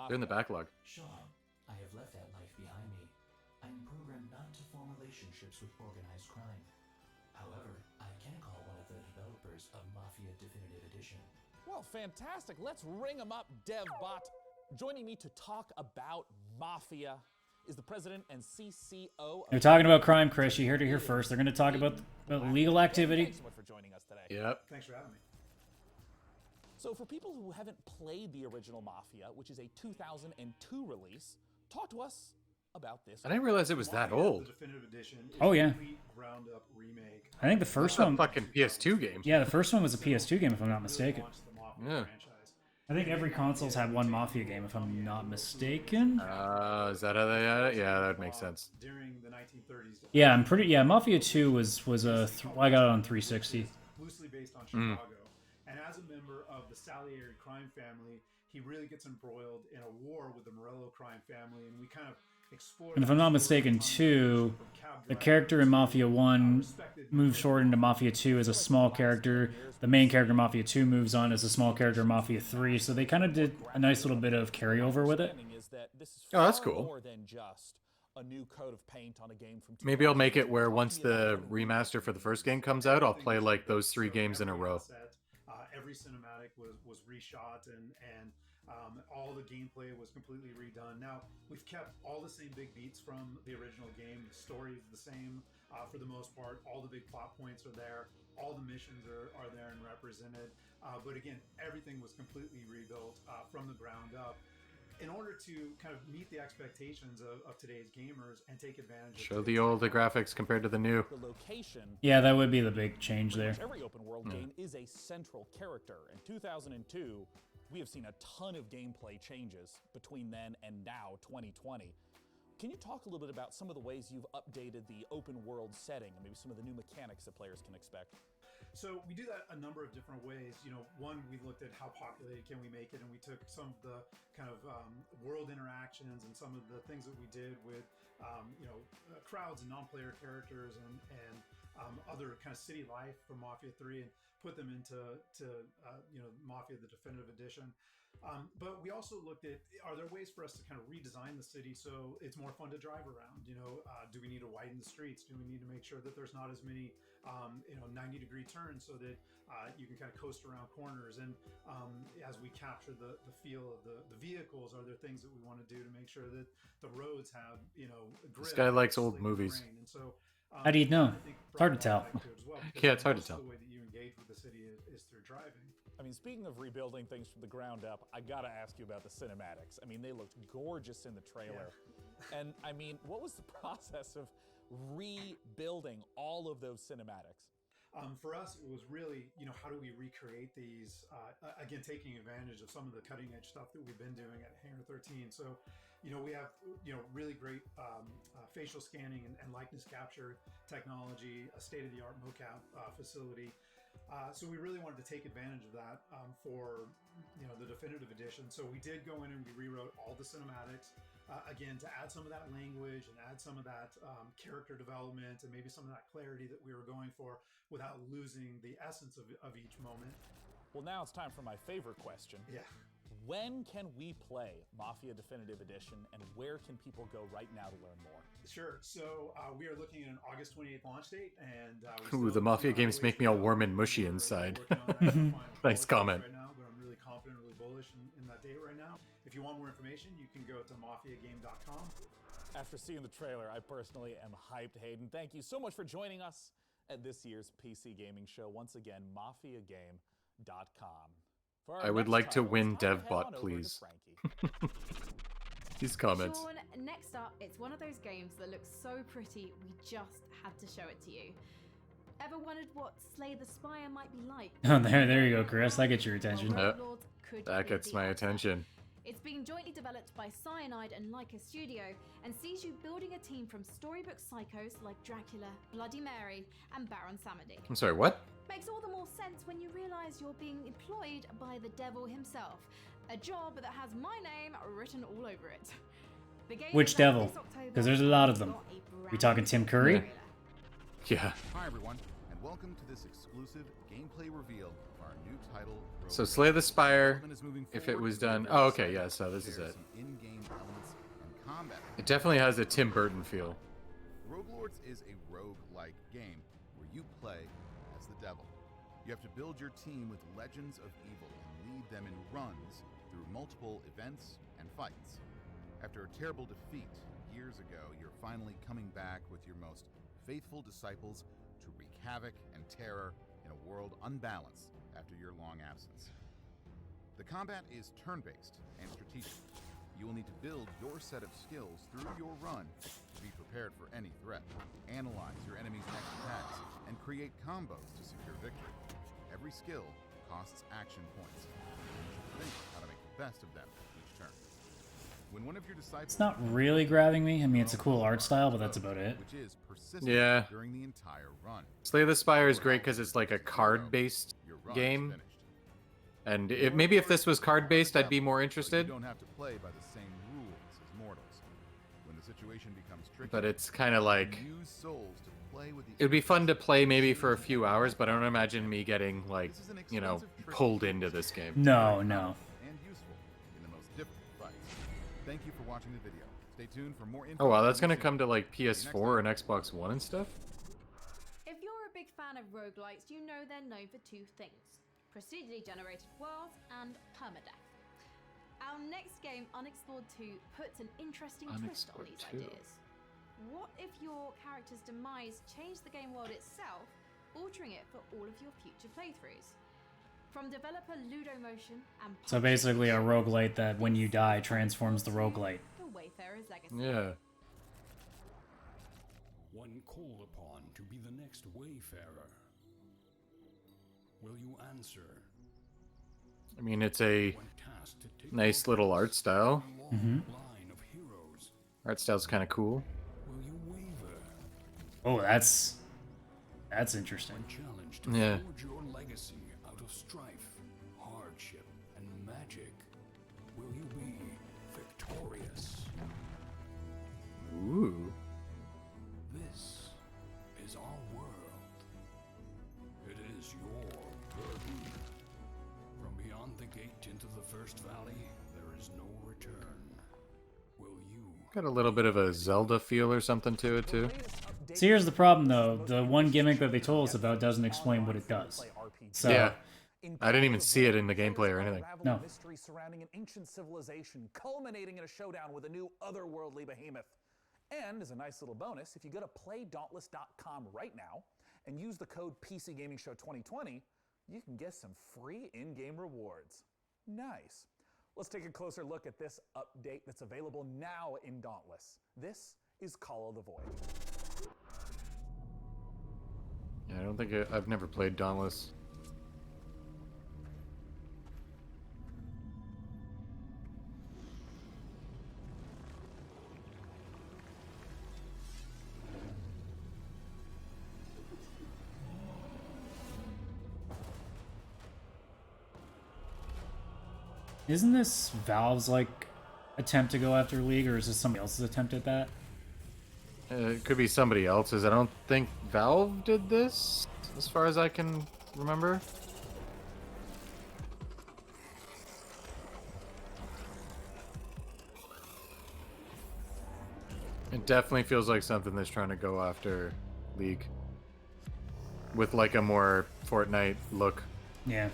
They're in the backlog. Sean, I have left that life behind me. I'm programmed not to form relationships with organized crime. However, I can call one of the developers of Mafia Definitive Edition. Well, fantastic. Let's ring him up, DevBot. Joining me to talk about Mafia is the president and CCO. They're talking about crime, Chris. You heard it here first. They're going to talk about illegal activity. Thanks so much for joining us today. Yep. Thanks for having me. So for people who haven't played the original Mafia, which is a 2002 release, talk to us about this. I didn't realize it was that old. Oh yeah. Ground-up remake. I think the first That's a one. fucking PS2 game. Yeah, the first one was a PS2 game, if I'm not mistaken. Yeah. I think every console's had one Mafia game, if I'm not mistaken. Is that how they had it? Yeah, that would make sense. During the 1930s. Yeah, I'm pretty. Yeah, Mafia 2 was a. I got it on 360. Loosely based on Chicago. And as a member of the Salieri crime family, he really gets embroiled in a war with the Morello crime family, and we kind of explore. And if I'm not mistaken, too, the character in Mafia 1 moves forward into Mafia 2 as a small character. The main character in Mafia 2 moves on as a small character in Mafia 3. So they kind of did a nice little bit of carryover with it. Oh, that's cool. More than just a new coat of paint on a game from Maybe I'll make it where once the remaster for the first game comes out, I'll play like those 3 games in a row. Every cinematic was reshot and all the gameplay was completely redone. Now, we've kept all the same big beats from the original game. The story is the same for the most part. All the big plot points are there. All the missions are there and represented. But again, everything was completely rebuilt from the ground up in order to kind of meet the expectations of today's gamers and take advantage of Show the older graphics compared to the new. The location. Yeah, that would be the big change there. Every open world game is a central character. In 2002, we have seen a ton of gameplay changes between then and now, 2020. Can you talk a little bit about some of the ways you've updated the open world setting and maybe some of the new mechanics that players can expect? So we do that a number of different ways. You know, one, we looked at how populated can we make it, and we took some of the kind of world interactions and some of the things that we did with, crowds and non-player characters and other kind of city life from Mafia 3 and put them into Mafia the Definitive Edition. But we also looked at, are there ways for us to kind of redesign the city so it's more fun to drive around? You know, do we need to widen the streets? Do we need to make sure that there's not as many 90-degree turns so that you can kind of coast around corners? And as we capture the feel of the vehicles, are there things that we want to do to make sure that the roads have, grip? This guy likes old movies. And so, How do you know? It's hard to tell. Yeah, it's hard to tell. The way that you engage with the city is through driving. I mean, speaking of rebuilding things from the ground up, I gotta ask you about the cinematics. I mean, they looked gorgeous in the trailer. Yeah. And I mean, what was the process of rebuilding all of those cinematics? For us, it was really, how do we recreate these? Again, taking advantage of some of the cutting edge stuff that we've been doing at Hangar 13. So, we have, really great facial scanning and likeness capture technology, a state-of-the-art mocap facility. So we really wanted to take advantage of that for, the Definitive Edition. So we did go in and we rewrote all the cinematics, again, to add some of that language and add some of that character development and maybe some of that clarity that we were going for without losing the essence of each moment. Well, now it's time for my favorite question. Yeah. When can we play Mafia Definitive Edition, and where can people go right now to learn more? Sure. So we are looking at an August 28th launch date, and Ooh, the Mafia games make me all warm and mushy inside. Nice comment. Right now, but I'm really confident, really bullish in that date right now. If you want more information, you can go to mafiagame.com. After seeing the trailer, I personally am hyped, Hayden. Thank you so much for joining us at this year's PC Gaming Show. Once again, mafiagame.com. I would like to win DevBot, please. These comments. Sean, next up, it's one of those games that looks so pretty, we just had to show it to you. Ever wondered what Slay the Spire might be like? Oh, there you go, Chris. That gets your attention. That gets my attention. It's being jointly developed by Cyanide and Leica Studio and sees you building a team from storybook psychos like Dracula, Bloody Mary, and Baron Samedi. I'm sorry, what? Makes all the more sense when you realize as you're being employed by the devil himself, a job that has my name written all over it. The game Which is out devil? this October, Because there's a lot of and them. got a We brand talking new Tim Curry? trailer. Yeah. Hi everyone, and welcome to this exclusive gameplay reveal of our new title. So Slay the Spire, Development is moving if it forward was with a done. very Oh, okay, exciting yeah. So this is there's it. some in-game elements and combat. It definitely has a Tim Burton feel. Roguelords is a rogue-like game where you play as the devil. You have to build your team with legends of evil and lead them in runs through multiple events and fights. After a terrible defeat years ago, you're finally coming back with your most faithful disciples to wreak havoc and terror in a world unbalanced after your long absence. The combat is turn-based and strategic. You will need to build your set of skills through your run to be prepared for any threat, analyze your enemy's next attacks, and create combos to secure victory. Every skill costs action points, and you should think how to make the best of them each turn. When one of your disciples It's not really grabbing me. I mean, it's a cool art style, but that's about it. which is persistent Yeah. during the entire run. Slay the Spire is great because it's like a card-based game. And maybe if this was card-based, I'd be more interested. You don't have to play by the same rules as mortals. When the situation becomes tricky, But it's kind of like... use souls to play with the It would be fun to play maybe for a few hours, but I don't imagine me getting, like, you know, pulled into this game. No, no. and useful in the most difficult fights. Thank you for watching the video. Stay tuned for more info. Oh wow, that's coming gonna soon. come to, like, PS4 and Xbox One and stuff? If you're a big fan of roguelites, you know they're known for two things: procedurally generated worlds and permadeath. Our next game, Unexplored 2, puts an interesting twist on Unexplored these 2. ideas. What if your character's demise changed the game world itself, altering it for all of your future playthroughs? From developer Ludomotion and So basically a roguelite that when you die transforms the roguelite. The Wayfarer's Legacy. Yeah. When called upon to be the next Wayfarer, will you answer? I mean, it's a nice little art style. Mm-hmm. Line of heroes, Art style's kind of cool. will you waver? Oh, that's interesting. Challenged to Yeah. forge your legacy out of strife, hardship, and magic, will you be victorious? Ooh. This is our world. It is your burden. From beyond the gate into the First Valley, there is no return. Will you? Got a little bit of a Zelda feel or something to it too. See, here's the problem though. The one gimmick that they told us about doesn't explain what it does. So Yeah. I didn't even see it in the gameplay or anything. No. Mystery surrounding an ancient civilization, culminating in a showdown with a new otherworldly behemoth. And as a nice little bonus, if you go to playdauntless.com right now and use the code PCGamingShow2020, you can get some free in-game rewards. Nice. Let's take a closer look at this update that's available now in Dauntless. This is Call of the Void. Yeah, I don't think I've never played Dauntless. isn't this Valve's like attempt to go after League, or is this somebody else's attempt at that? It could be somebody else's. I don't think Valve did this, as far as I can remember. It definitely feels like something that's trying to go after League. With like a more Fortnite look. Yeah.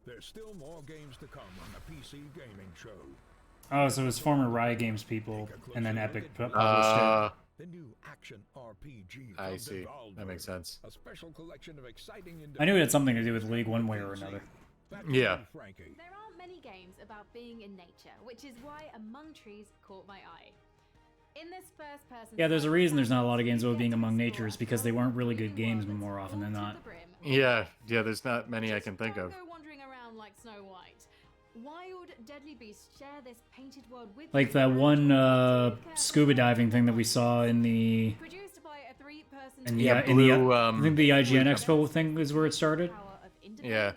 There's still more games to come on the PC Gaming Show. Oh, so it was former Riot Games people, and then Epic published The new action RPG I from see. Devolver. That makes sense. A special collection of exciting it. I knew it had something to do with League one way or another. Yeah. Frankie. There aren't many games about being in nature, which is why Among Trees caught my eye. In this first person Yeah, there's a reason there's not a lot of games about being among nature, is because they weren't really good games more often than not. Yeah, there's not many I can think of. Go wandering around like Snow White. Wild, deadly beasts share this painted world with Like that one scuba diving thing that we saw in the produced by a 3-person in the, Yeah, in the Blue, I think the IGN Expo thing is where it started. Yeah.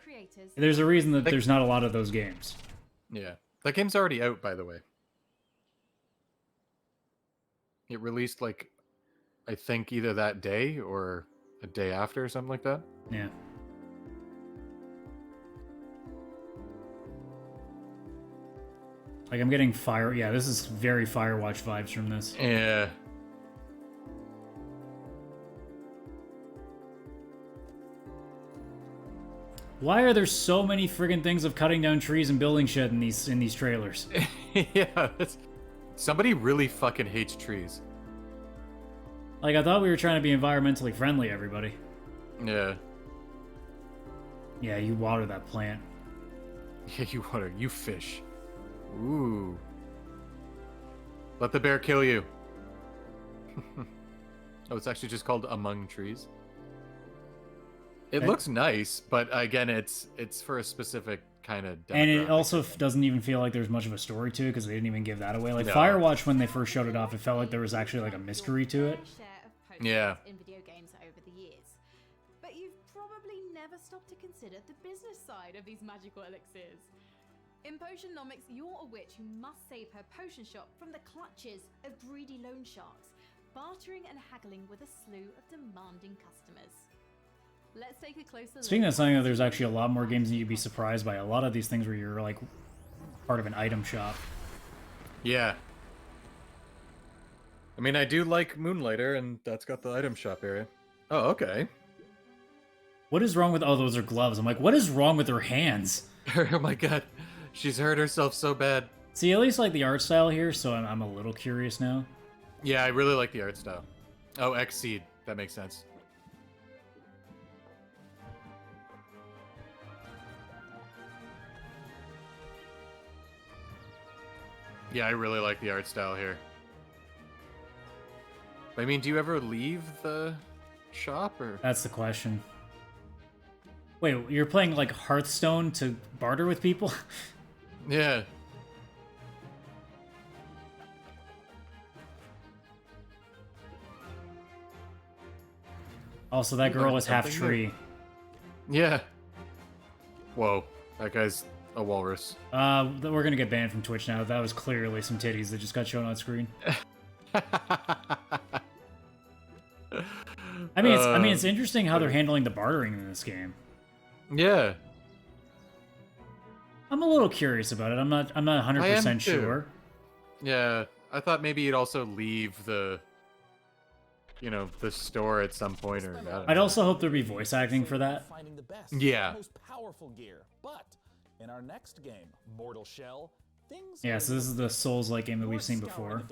There's a reason that there's not a lot of those games. Yeah. That game's already out, by the way. It released, like, I think either that day or a day after or something like that. Yeah. Like, I'm getting fire... Yeah, this is very Firewatch vibes from this. Yeah. Why are there so many friggin' things of cutting down trees and building shit in these trailers? Yeah. Somebody really fucking hates trees. Like, I thought we were trying to be environmentally friendly, everybody. Yeah. Yeah, you water that plant. Yeah, you water. You fish. Ooh. Let the bear kill you. Oh, it's actually just called Among Trees. It looks nice, but again, it's for a specific kind of demographic. And it also doesn't even feel like there's much of a story to it because they didn't even give that away. Like No. Firewatch, when they first showed it off, it felt like there was actually like a mystery to it. Yeah. In video games over the years. But you've probably never stopped to consider the business side of these magical elixirs. In Potionomics, you're a witch who must save her potion shop from the clutches of greedy loan sharks, bartering and haggling with a slew of demanding customers. Let's take a closer Speaking look. of something that there's actually a lot more games than you'd be surprised by. A lot of these things where you're like part of an item shop. Yeah. I mean, I do like Moonlighter, and that's got the item shop area. Oh, okay. What is wrong with... Oh, those are gloves. I'm like, what is wrong with her hands? Oh my god. She's hurt herself so bad. See, at least like the art style here, so I'm a little curious now. Yeah, I really like the art style. Oh, Xseed. That makes sense. Yeah, I really like the art style here. I mean, do you ever leave the shop, or...? That's the question. Wait, you're playing like Hearthstone to barter with people? Yeah. Also, that girl is half tree. Yeah. Whoa, that guy's a walrus. We're gonna get banned from Twitch now. That was clearly some titties that just got shown on screen. I mean, it's interesting how they're handling the bartering in this game. Yeah. I'm a little curious about it. I'm not 100% sure. Yeah, I thought maybe you'd also leave the, you know, the store at some point, or I don't I'd know. also hope there'd be voice acting for that. Finding the best, Yeah. most powerful gear. But in our next game, Mortal Shell, things. Yeah, so this is the Souls-like game that we've seen before.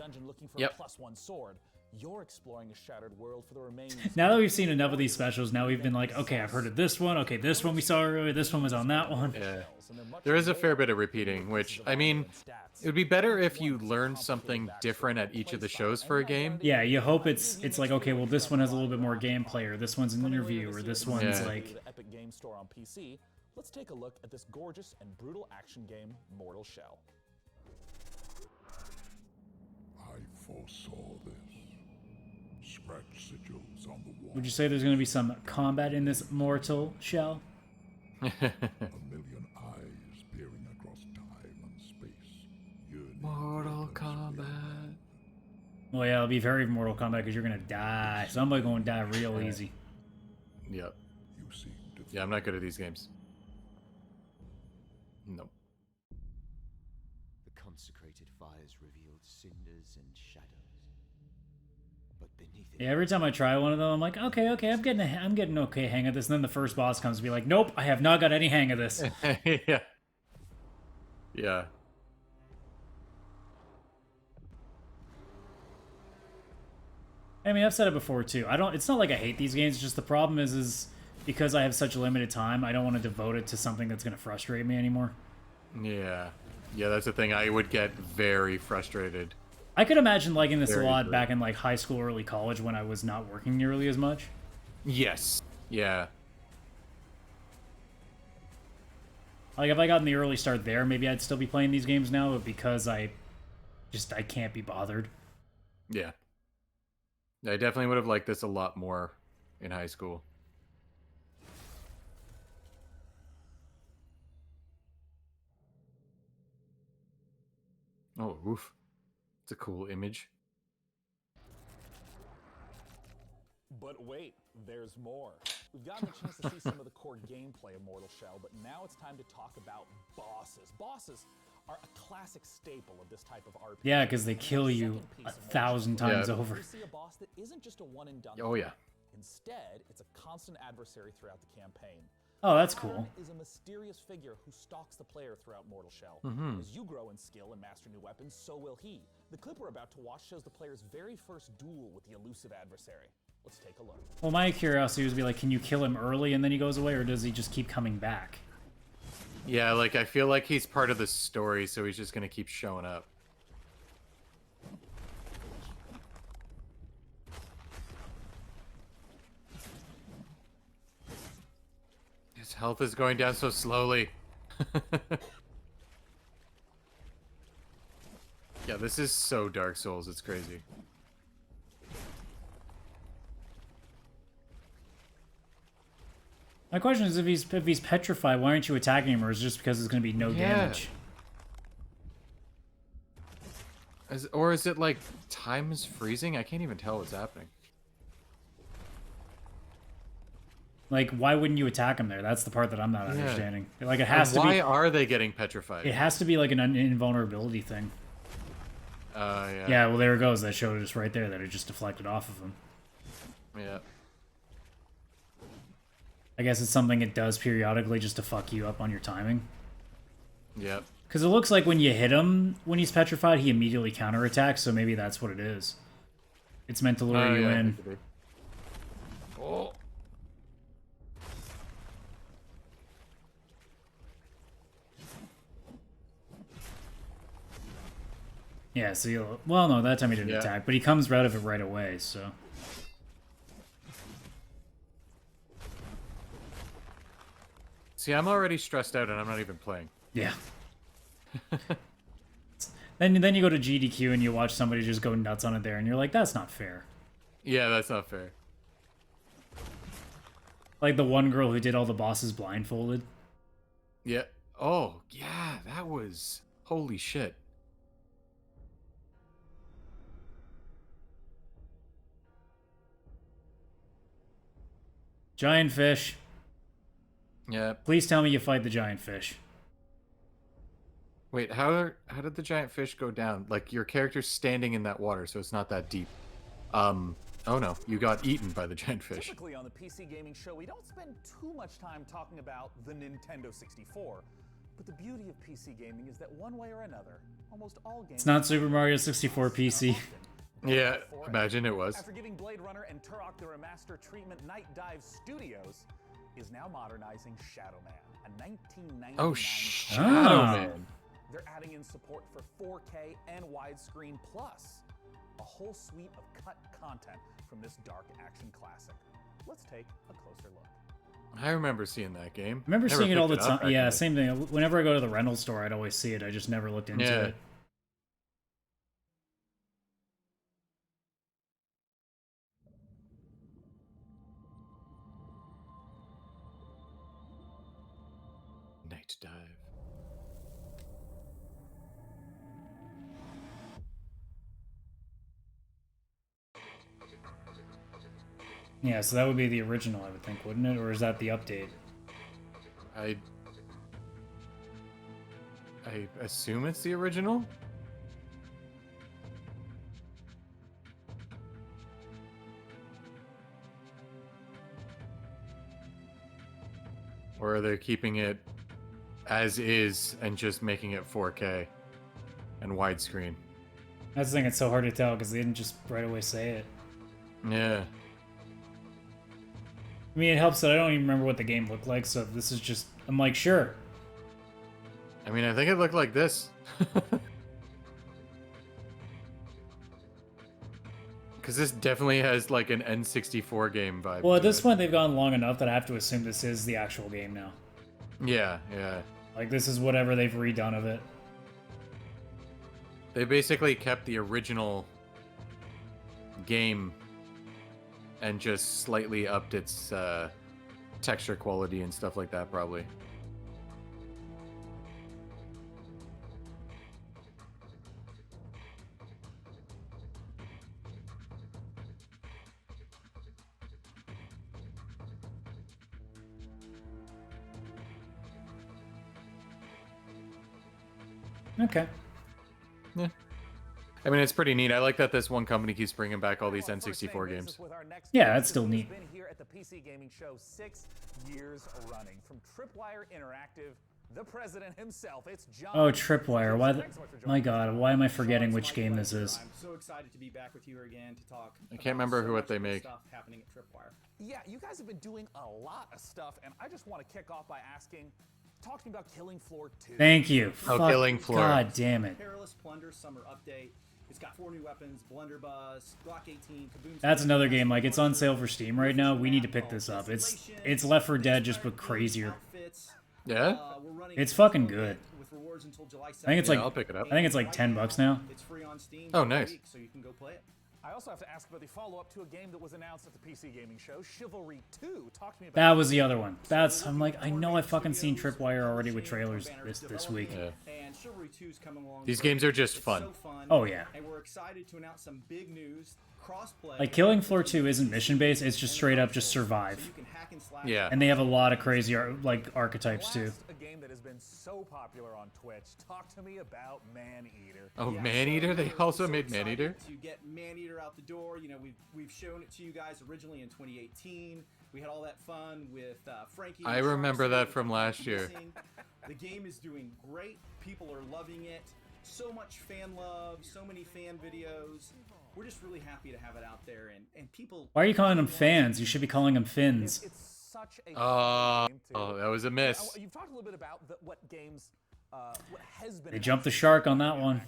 Yep. +1 sword. You're exploring a shattered world for the remains. Now that we've seen enough of these specials, now we've been like, okay, I've heard of this one. Okay, this one we saw earlier. This one was on that one. Yeah. There is a fair bit of repeating, which, I mean, it would be better if you learned something different at each of the shows for a game. Yeah, you hope it's like, okay, well, this one has a little bit more gameplay, or this one's an interview, or this one's like... The Epic Game Store on PC. Let's take a look at this gorgeous and brutal action game, Mortal Shell. I foresaw this. Scratch sigils on the wall. Would you say there's going to be some combat in this Mortal Shell? A million eyes peering across time and space. Mortal Kombat. Well, yeah, it'll be very Mortal Kombat because you're going to die. Somebody's going to die real easy. Yep. Yeah, I'm not good at these games. Nope. The consecrated fires revealed cinders and shadows. But beneath it, Yeah, every time I try one of them, I'm like, okay, I'm getting okay hang of this. And then the first boss comes to be like, nope, I have not got any hang of this. Yeah. Yeah. I mean, I've said it before too. It's not like I hate these games. It's just the problem is because I have such limited time, I don't want to devote it to something that's going to frustrate me anymore. Yeah. Yeah, that's the thing. I would get very frustrated. I could imagine liking this a Very lot true. back in like high school, early college when I was not working nearly as much. Yes. Yeah. Like, if I got in the early start there, maybe I'd still be playing these games now, but because I can't be bothered. Yeah. I definitely would have liked this a lot more in high school. Oh, oof. It's a cool image. But wait, there's more. We've gotten a chance to see some of the core gameplay of Mortal Shell, but now it's time to talk about bosses. Bosses are a classic staple of this type of RPG. Yeah, because they kill you 1,000 times over. You see a boss that isn't just a one and done. Oh, yeah. Instead, it's a constant adversary throughout the campaign. Oh, that's cool. Is a mysterious figure who stalks the player throughout Mortal Shell. Mhm. As you grow in skill and master new weapons, so will he. The clip we're about to watch shows the player's very first duel with the elusive adversary. Let's take a look. Well, my curiosity was be like, can you kill him early and then he goes away, or does he just keep coming back? Yeah, like, I feel like he's part of the story, so he's just gonna keep showing up. His health is going down so slowly. Yeah, this is so Dark Souls, it's crazy. My question is, if he's petrified, why aren't you attacking him, or is it just because it's going to be no damage? Or is it like time is freezing? I can't even tell what's happening. Like, why wouldn't you attack him there? That's the part that I'm not understanding. Like, it has to be. Why are they getting petrified? It has to be like an invulnerability thing. Yeah. Yeah, well, there it goes. That showed us right there that it just deflected off of him. Yeah. I guess it's something it does periodically just to fuck you up on your timing. Yep. Because it looks like when you hit him, when he's petrified, he immediately counterattacks, so maybe that's what it is. It's meant to lure you in. Oh. Yeah, so you'll... Well, no, that time he didn't attack, but he comes out of it right away, so... See, I'm already stressed out and I'm not even playing. Yeah. Then you go to GDQ and you watch somebody just go nuts on it there, and you're like, that's not fair. Yeah, that's not fair. Like the one girl who did all the bosses blindfolded. Yeah. Oh, yeah, that was... Holy shit. Giant fish. Yeah. Please tell me you fight the giant fish. Wait, how did the giant fish go down? Like, your character's standing in that water, so it's not that deep. Oh no, you got eaten by the giant fish. Typically on the PC Gaming Show, we don't spend too much time talking about the Nintendo 64. But the beauty of PC gaming is that one way or another, almost all games... It's not Super Mario 64 PC. Yeah, imagine it was. After giving Blade Runner and Turok the Remaster treatment, Night Dive Studios is now modernizing Shadow Man, a 1999... Oh, Shadow Man. They're adding in support for 4K and widescreen plus. A whole suite of cut content from this dark action classic. Let's take a closer look. I remember seeing that game. I remember Never seeing it all the picked up, time. Yeah, actually. same thing. Whenever I go to the rental store, I'd always see it. I just never looked into it. Night Dive. Yeah, so that would be the original, I would think, wouldn't it? Or is that the update? I assume it's the original? Or are they keeping it as is and just making it 4K and widescreen? That's the thing, it's so hard to tell because they didn't just right away say it. Yeah. I mean, it helps that I don't even remember what the game looked like, so if this is just... I'm like, sure. I mean, I think it looked like this. Because this definitely has like an N64 game vibe. Well, at to this it. point, they've gone long enough that I have to assume this is the actual game now. Yeah, yeah. Like, this is whatever they've redone of it. They basically kept the original game and just slightly upped its texture quality and stuff like that, probably. Okay. Yeah. I mean, it's pretty neat. I like that this one company keeps bringing back all these N64 games. Yeah, that's still neat. Been here at the PC Gaming Show 6 years running. From Tripwire Interactive, the president himself, it's John. Oh, Tripwire. Why the... My god, why am I forgetting which game this is? I'm so excited to be back with you again to talk. I can't remember what they make. Stuff happening at Tripwire. Yeah, you guys have been doing a lot of stuff, and I just want to kick off by asking, talk to me about Killing Floor 2. Thank you. Oh, Fuck, Killing Floor. God damn it. Perilous Plunder Summer Update. It's got 4 new weapons: Blunderbuss, Glock 18, Kaboom. That's another game. Like, it's on sale for Steam right now. We need to pick this up. It's Left 4 Dead, just but crazier. Yeah? It's fucking good. With rewards until July 2nd. I think it's like I'll pick it up. I think it's like $10 now. It's free on Steam. Oh, for a nice. week, so you can go play it. I also have to ask about the follow-up to a game that was announced at the PC Gaming Show, Chivalry 2. Talk to me about That was the other one. I'm like, I know I've fucking seen Tripwire already with trailers this week. Yeah. And Chivalry 2's coming along. These great. games are just It's fun. so fun. Oh, yeah. And we're excited to announce some big news. Crossplay. Like, Killing Floor 2 isn't mission-based, it's just straight up just survive. Yeah. And they have a lot of crazy archetypes too. a game that has been so popular on Twitch. Talk to me about Maneater. Oh, Yeah, Maneater? They we're also so made excited Maneater? To get Maneater out the door, you know, we've shown it to you guys originally in 2018. We had all that fun with Frankie. I and remember Charles that with from last year. Missing. The game is doing great. People are loving it. So much fan love. So many fan videos. We're just really happy to have it out there, and people. Why are you calling them fans? You should be calling them fins. It's such a Oh, game too. that was a miss. You've talked a little bit about what games, what has been. They jumped the shark on that one.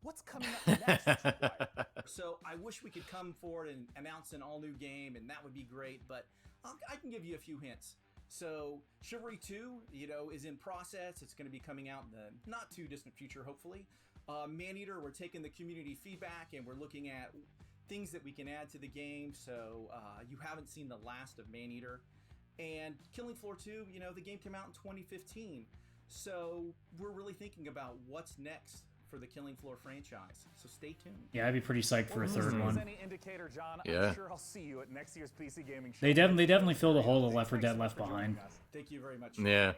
What's coming up next? Tripwire? So I wish we could come forward and announce an all-new game, and that would be great. But I can give you a few hints. So Chivalry 2, you know, is in process. It's going to be coming out in the not too distant future, hopefully. Maneater, we're taking the community feedback and we're looking at things that we can add to the game. So you haven't seen the last of Maneater. And Killing Floor 2, you know, the game came out in 2015. So we're really thinking about what's next for the Killing Floor franchise. So stay tuned. Yeah, I'd be pretty psyched for a third one. Any indicator, John, Yeah. I'm sure I'll see you at next year's PC Gaming Show. They definitely filled a hole that Left 4 Dead left behind. Thank you very much. Yeah.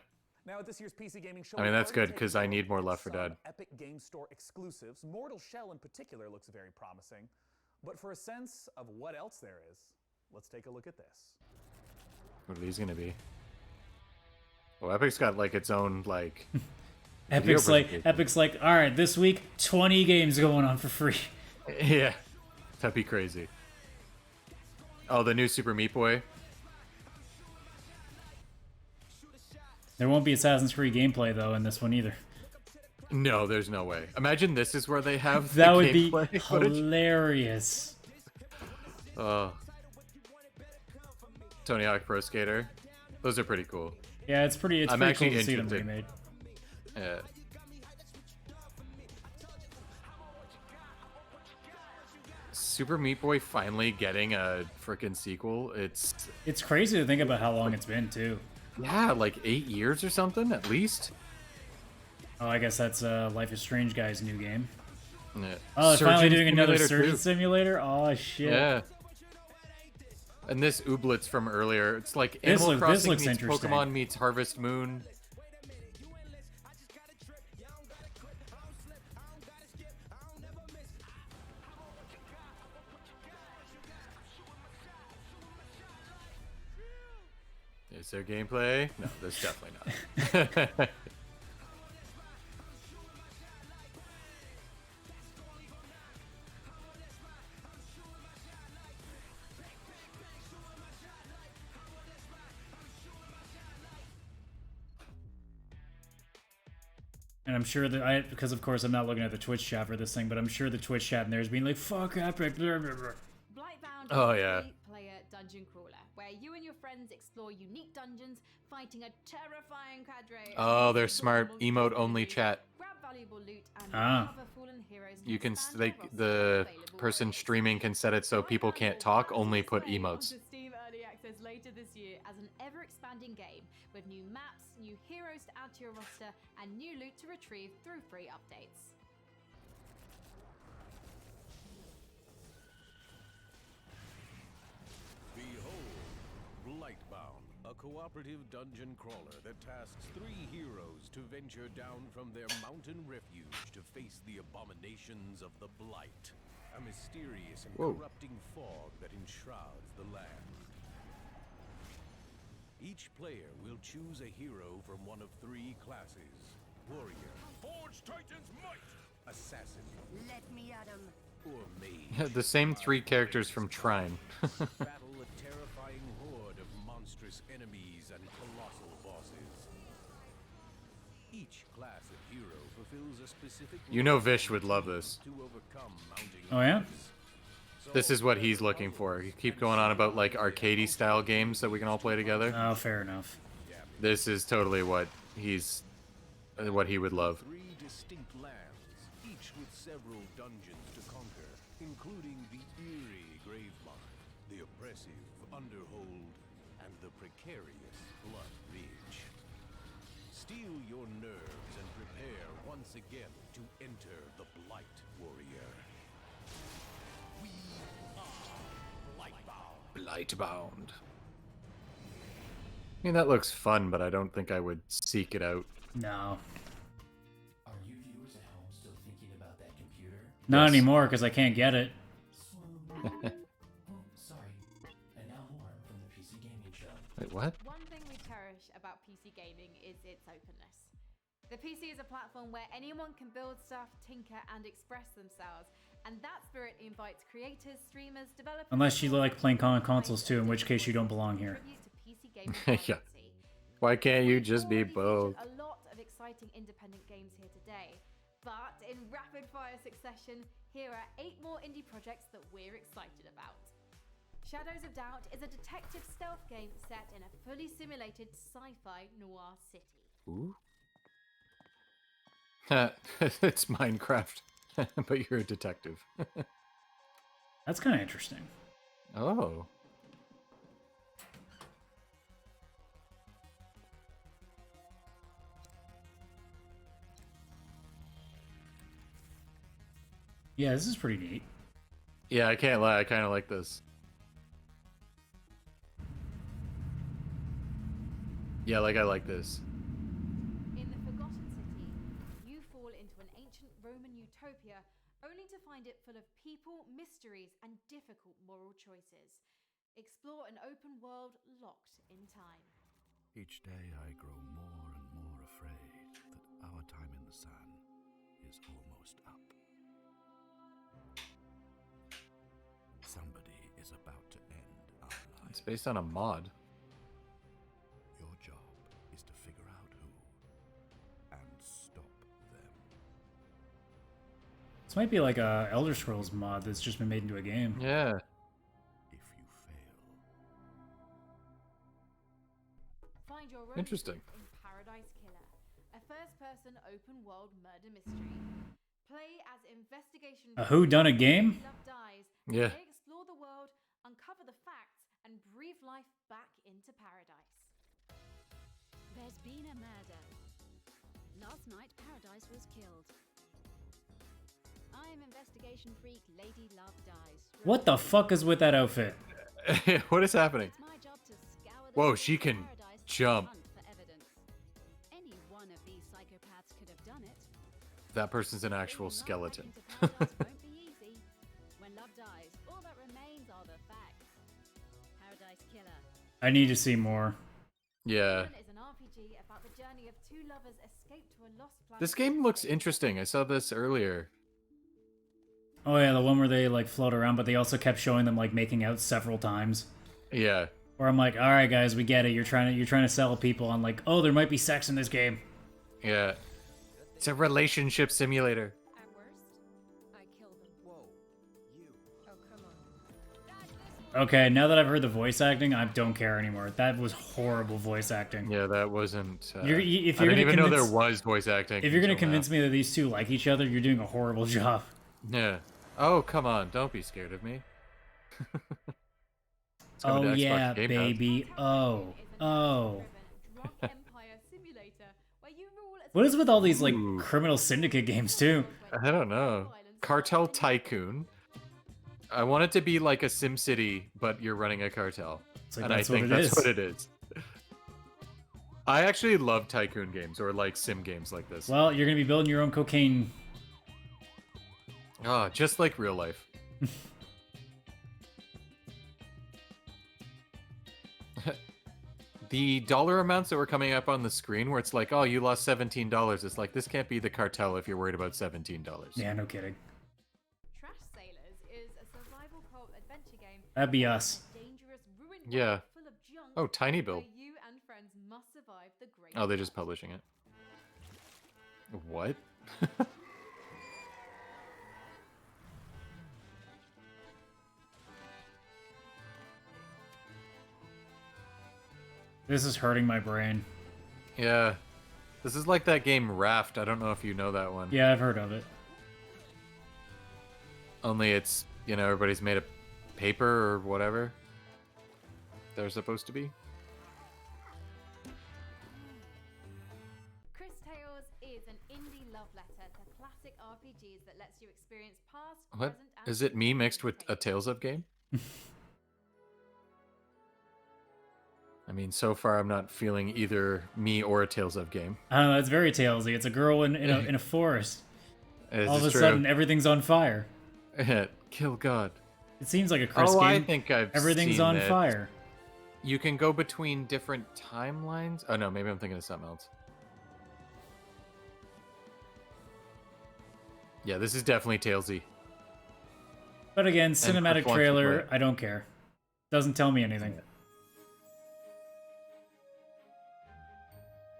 Now at this year's PC Gaming Show, I mean, we've that's already good, 'cause taken a I need look more at Left 4 some Dead. Epic Game Store exclusives. Mortal Shell in particular looks very promising. But for a sense of what else there is, let's take a look at this. What are these gonna be? Well, Epic's got like its own like. Epic's like, all right, this week 20 games going on for free. Yeah, that'd be crazy. Oh, the new Super Meat Boy. There won't be Assassin's Creed gameplay though in this one either. No, there's no way. Imagine this is where they have That the would be gameplay footage. hilarious. Tony Hawk Pro Skater. Those are pretty cool. Yeah, it's pretty I'm cool actually to see them interested. remade. Yeah. Super Meat Boy finally getting a freaking sequel. It's crazy to think about how long it's been too. Yeah, like 8 years or something at least. Oh, I guess that's Life is Strange guy's new game. Yeah. Oh, they're finally Surgeon doing another Simulator Surgeon 2. Simulator? Oh, shit. Yeah. And this Ooblets from earlier, it's like This Animal Crossing looks meets interesting. Pokemon meets Harvest Moon. Is there gameplay? No, there's definitely not. And I'm sure that because of course I'm not looking at the Twitch chat for this thing, but I'm sure the Twitch chat in there is being like, fuck Epic. Blah, blah, blah. Blightbound Oh, is a yeah. player dungeon crawler where you and your friends explore unique dungeons, fighting a terrifying cadre. Oh, they're smart. Emote only chat. Grab valuable loot and Ah. recover fallen heroes. You can the person streaming can set it so people can't talk, only put emotes. Onto Steam Early Access later this year as an ever-expanding game with new maps, new heroes to add to your roster, and new loot to retrieve through free updates. Behold, Blightbound, a cooperative dungeon crawler that tasks 3 heroes to venture down from their mountain refuge to face the abominations of the Blight, a mysterious and Whoa. corrupting fog that enshrouds the land. Each player will choose a hero from one of 3 classes: warrior, Forge Titan's might! assassin, Let me at him. or mage. The same 3 characters from Trine. Battle a terrifying horde of monstrous enemies and colossal bosses. Each class of hero fulfills a specific You know role Vish would love this. to overcome mounting Oh yeah? This is what he's looking for. You keep going on about like arcadey style games that we can all play together. Oh, fair enough. This is totally what he would love. 3 distinct lands, each with several dungeons to conquer, including the eerie Gravemine, the oppressive Underhold, and the precarious Blood Ridge. Steel your nerves and prepare once again to enter the Blight, warrior. We are Blightbound. Blightbound. I mean, that looks fun, but I don't think I would seek it out. No. Are you viewers at home still thinking about that computer? Not Yes. anymore, because I can't get it. Oh, sorry. And now more from the PC Gaming Show. Wait, what? One thing we cherish about PC gaming is its openness. The PC is a platform where anyone can build stuff, tinker, and express themselves. And that spirit invites creators, streamers, developers... Unless you like playing consoles too, in which case you don't belong here. Yeah. Why can't you just be both? A lot of exciting independent games here today. But in rapid fire succession, here are 8 more indie projects that we're excited about. Shadows of Doubt is a detective stealth game set in a fully simulated sci-fi noir city. Ooh. It's Minecraft, but you're a detective. That's kind of interesting. Oh. Yeah, this is pretty neat. Yeah, I can't lie. I kind of like this. Yeah, like I like this. In the Forgotten City, you fall into an ancient Roman utopia only to find it full of people, mysteries, and difficult moral choices. Explore an open world locked in time. Each day I grow more and more afraid that our time in the sun is almost up. Somebody is about to end our lives. It's based on a mod. Your job is to figure out who and stop them. This might be like a Elder Scrolls mod that's just been made into a game. Yeah. If you fail, Find your Interesting. in Paradise Killer, a first-person open-world murder mystery. Play as investigation. A whodunit game? Love Dies. Yeah. They explore the world, uncover the facts, and breathe life back into paradise. There's been a murder. Last night, Paradise was killed. I am investigation freak Lady Love Dies. What the fuck is with that outfit? What is happening? It's my job to scour the Whoa, streets she of can Paradise to jump. hunt for evidence. Any one of these psychopaths could have done it. That person's an actual skeleton. Paradise won't be easy. When love dies, all that remains are the facts. Paradise Killer. I need to see more. Yeah. Is an RPG about the journey of 2 lovers escaped to a lost planet. This game looks interesting. I saw this earlier. Oh yeah, the one where they like float around, but they also kept showing them like making out several times. Yeah. Where I'm like, all right, guys, we get it. You're trying to sell people on like, oh, there might be sex in this game. Yeah. It's a relationship simulator. At worst, I kill them. Whoa, you. Oh, come on. Okay, now that I've heard the voice acting, I don't care anymore. That was horrible voice acting. Yeah, that wasn't. If you're I didn't gonna even know convince- there was voice acting. If you're gonna until now. convince me that these two like each other, you're doing a horrible job. Yeah. Oh, come on. Don't be scared of me. It's coming Oh to Xbox yeah, Game Pass. baby. Oh. What is with all these like criminal syndicate games too? I don't know. Cartel Tycoon. I want it to be like a SimCity, but you're running a cartel. like And I that's what think it that's is. what it is. I actually love tycoon games or like sim games like this. Well, you're gonna be building your own cocaine. Oh, just like real life. The dollar amounts that were coming up on the screen where it's like, oh, you lost $17. It's like, this can't be the cartel if you're worried about $17. Yeah, no kidding. Trash Sailors is a survival co-op adventure game. That'd be us. Dangerous, ruined Yeah. world full of junk Oh, Tiny Bill. where you and friends must survive the great. Oh, they're just publishing it. What? This is hurting my brain. Yeah. This is like that game Raft. I don't know if you know that one. Yeah, I've heard of it. Only it's, you know, everybody's made of paper or whatever they're supposed to be. Chris Tales is an indie love letter to classic RPGs that lets you experience past, What? present, and Is it me mixed with a Tales of game? I mean, so far I'm not feeling either me or a Tales of game. I don't know, it's very Talesy. It's a girl in a forest. This All of a is true. sudden, everything's on fire. Kill God. It seems like a Chris Oh, game. I think I've Everything's seen on it. fire. You can go between different timelines. Oh no, maybe I'm thinking of something else. Yeah, this is definitely Talesy. But again, Chris cinematic wants to trailer, play. I don't care. Doesn't tell me anything.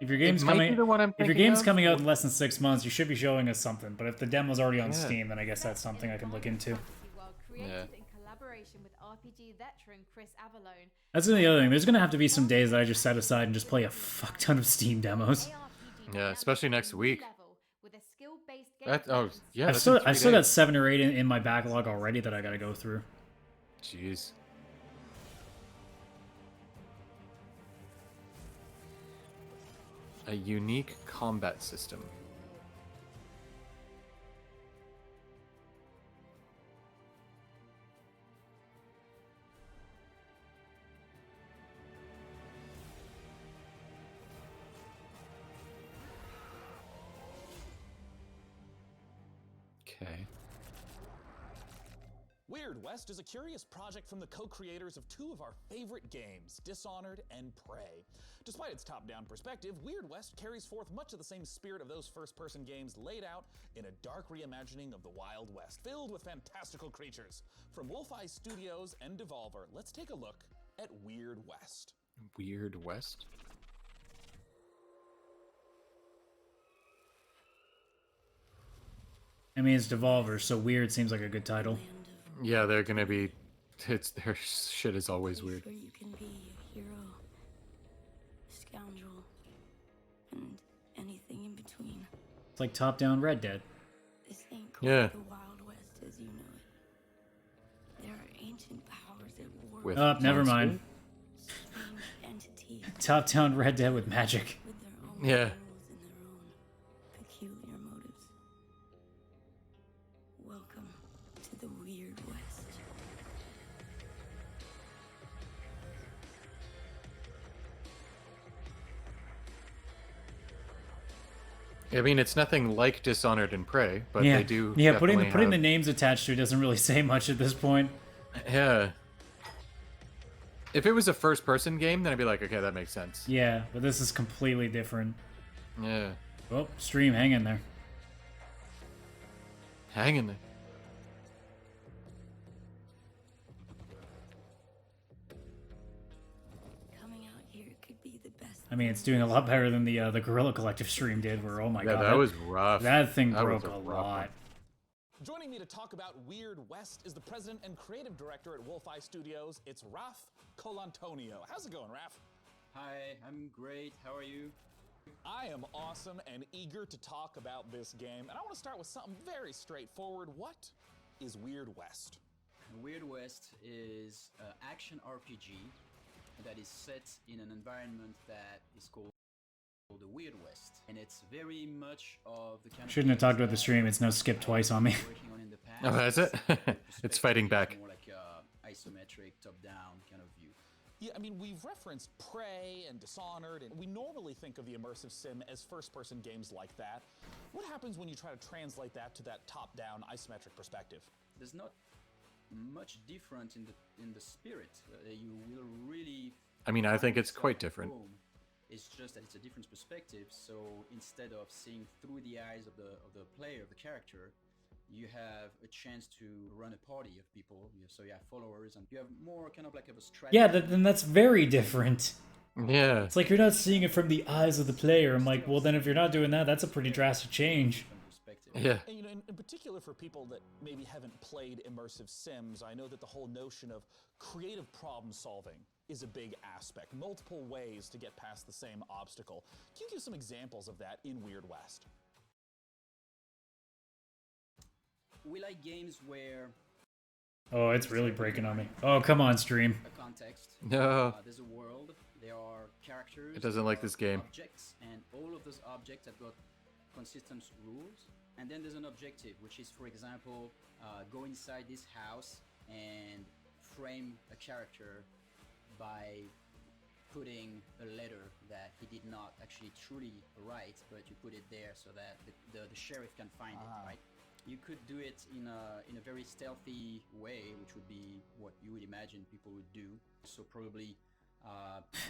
If your game's might be coming, the one I'm if your thinking game's of. coming out in less than 6 months, you should be showing us something. But if the demo's already on Yeah. Steam, then I guess that's something I can look into. World created Yeah. in collaboration with RPG veteran Chris Avalone. That's the other thing. There's gonna have to be some days that I just set aside and just play a fuck ton of Steam demos. Yeah, especially next week. With a skill-based That, oh, yeah. I've that's still, in I've 3 still got days. 7 or 8 in my backlog already that I gotta go through. Jeez. A unique combat system. Okay. Weird West is a curious project from the co-creators of two of our favorite games, Dishonored and Prey. Despite its top-down perspective, Weird West carries forth much of the same spirit of those first-person games laid out in a dark reimagining of the Wild West, filled with fantastical creatures. From Wolf Eye Studios and Devolver, let's take a look at Weird West. Weird West? I mean, it's Devolver, so weird seems like a good title. Yeah, they're gonna be. It's their shit is always weird. Where you can be a hero, scoundrel, and anything in between. It's like top-down Red Dead. This ain't Yeah. quite the Wild West as you know it. There are ancient powers at war. With Oh, never mind. strange entities Top-down Red Dead with magic. with their own Yeah. rules and their own peculiar motives. Welcome to the Weird West. I mean, it's nothing like Dishonored and Prey, but yeah, they do. yeah. Putting definitely the have- names attached to it doesn't really say much at this point. Yeah. If it was a first-person game, then I'd be like, okay, that makes sense. Yeah, but this is completely different. Yeah. Oh, stream, hang in there. Hang in there. Coming out here could be the best. I mean, it's doing a lot better than the Gorilla Collective stream did. Where oh my Yeah, god, that was rough. That thing That was broke a a rough lot. one. Joining me to talk about Weird West is the president and creative director at Wolf Eye Studios. It's Raf Colantonio. How's it going, Raf? Hi, I'm great. How are you? I am awesome and eager to talk about this game. And I want to start with something very straightforward. What is Weird West? Weird West is an action RPG that is set in an environment that is called the Weird West, and it's very much of the kind of Shouldn't have talked about the stream. It's no skip twice on me. working on in the past. Oh, that's it? It's fighting back. More like a isometric, top-down kind of view. Yeah, I mean, we've referenced Prey and Dishonored, and we normally think of the immersive sim as first-person games like that. What happens when you try to translate that to that top-down isometric perspective? There's not much different in the spirit. You will really. I mean, I think it's quite different. It's just that it's a different perspective. So instead of seeing through the eyes of the player, of the character, you have a chance to run a party of people. So you have followers, and you have more kind of like a strategy. Yeah, then that's very different. Yeah. It's like you're not seeing it from the eyes of the player. I'm like, well, then if you're not doing that, that's a pretty drastic change. Yeah. And, you know, in particular for people that maybe haven't played immersive sims, I know that the whole notion of creative problem solving is a big aspect. Multiple ways to get past the same obstacle. Can you give some examples of that in Weird West? We like games where Oh, it's really breaking on me. Oh, come on, stream. a context. No. There's a world. There are characters. It doesn't like this game. Objects, and all of those objects have got consistent rules. And then there's an objective, which is, for example, go inside this house and frame a character by putting a letter that he did not actually truly write, but you put it there so that the sheriff can find it, right? You could do it in a very stealthy way, which would be what you would imagine people would do. So probably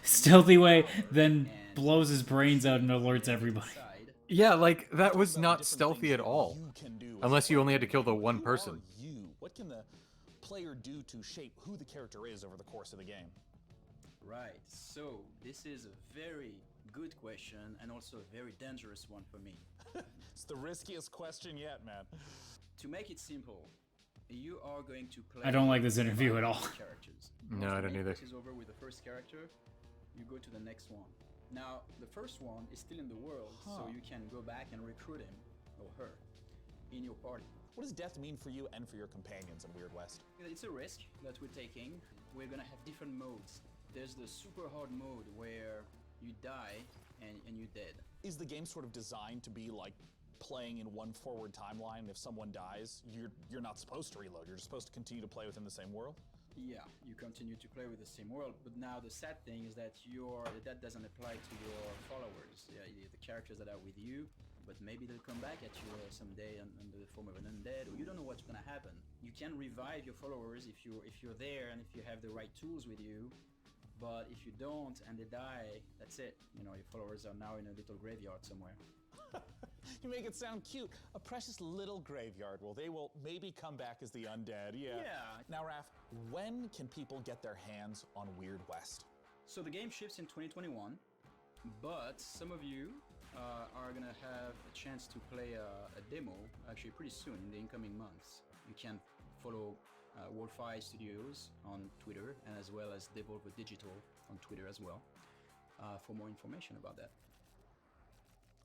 Stealthy way, then blows his brains out and alerts everybody. Yeah, like, that was not stealthy at all. Unless you only had to kill the one person. What can the player do to shape who the character is over the course of the game? Right, so this is a very good question and also a very dangerous one for me. It's the riskiest question yet, man. To make it simple, you are going to play. I don't like this interview at all. Characters. No, I don't either. Once is over with the first character, you go to the next one. Now, the first one is still in the world, so you can go back and recruit him or her in your party. What does death mean for you and for your companions in Weird West? It's a risk that we're taking. We're gonna have different modes. There's the super hard mode where you die and you're dead. Is the game sort of designed to be like playing in one forward timeline? If someone dies, you're not supposed to reload. You're just supposed to continue to play within the same world? Yeah, you continue to play with the same world, but now the sad thing is that that doesn't apply to your followers. Yeah, the characters that are with you, but maybe they'll come back at you someday under the form of an undead, or you don't know what's gonna happen. You can revive your followers if you're there and if you have the right tools with you, but if you don't and they die, that's it. You know, your followers are now in a little graveyard somewhere. You make it sound cute. A precious little graveyard. Well, they will maybe come back as the undead. Yeah. Now, Raf, when can people get their hands on Weird West? So the game ships in 2021, but some of you are gonna have a chance to play a demo actually pretty soon in the incoming months. You can follow Wolf Eye Studios on Twitter, and as well as Devolver Digital on Twitter as well, for more information about that.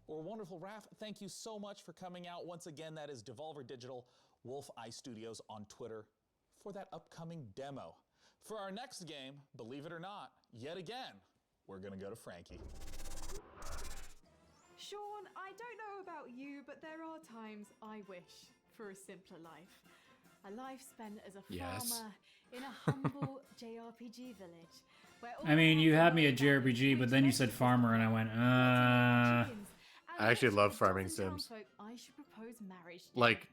Well, wonderful, Raf. Thank you so much for coming out. Once again, that is Devolver Digital, Wolf Eye Studios on Twitter for that upcoming demo. For our next game, believe it or not, yet again, we're gonna go to Frankie. Sean, I don't know about you, but there are times I wish for a simpler life. A life spent as a farmer in a humble JRPG village. I mean, you had me at JRPG, but then you said farmer, and I went, I actually love farming sims. I should propose marriage. Like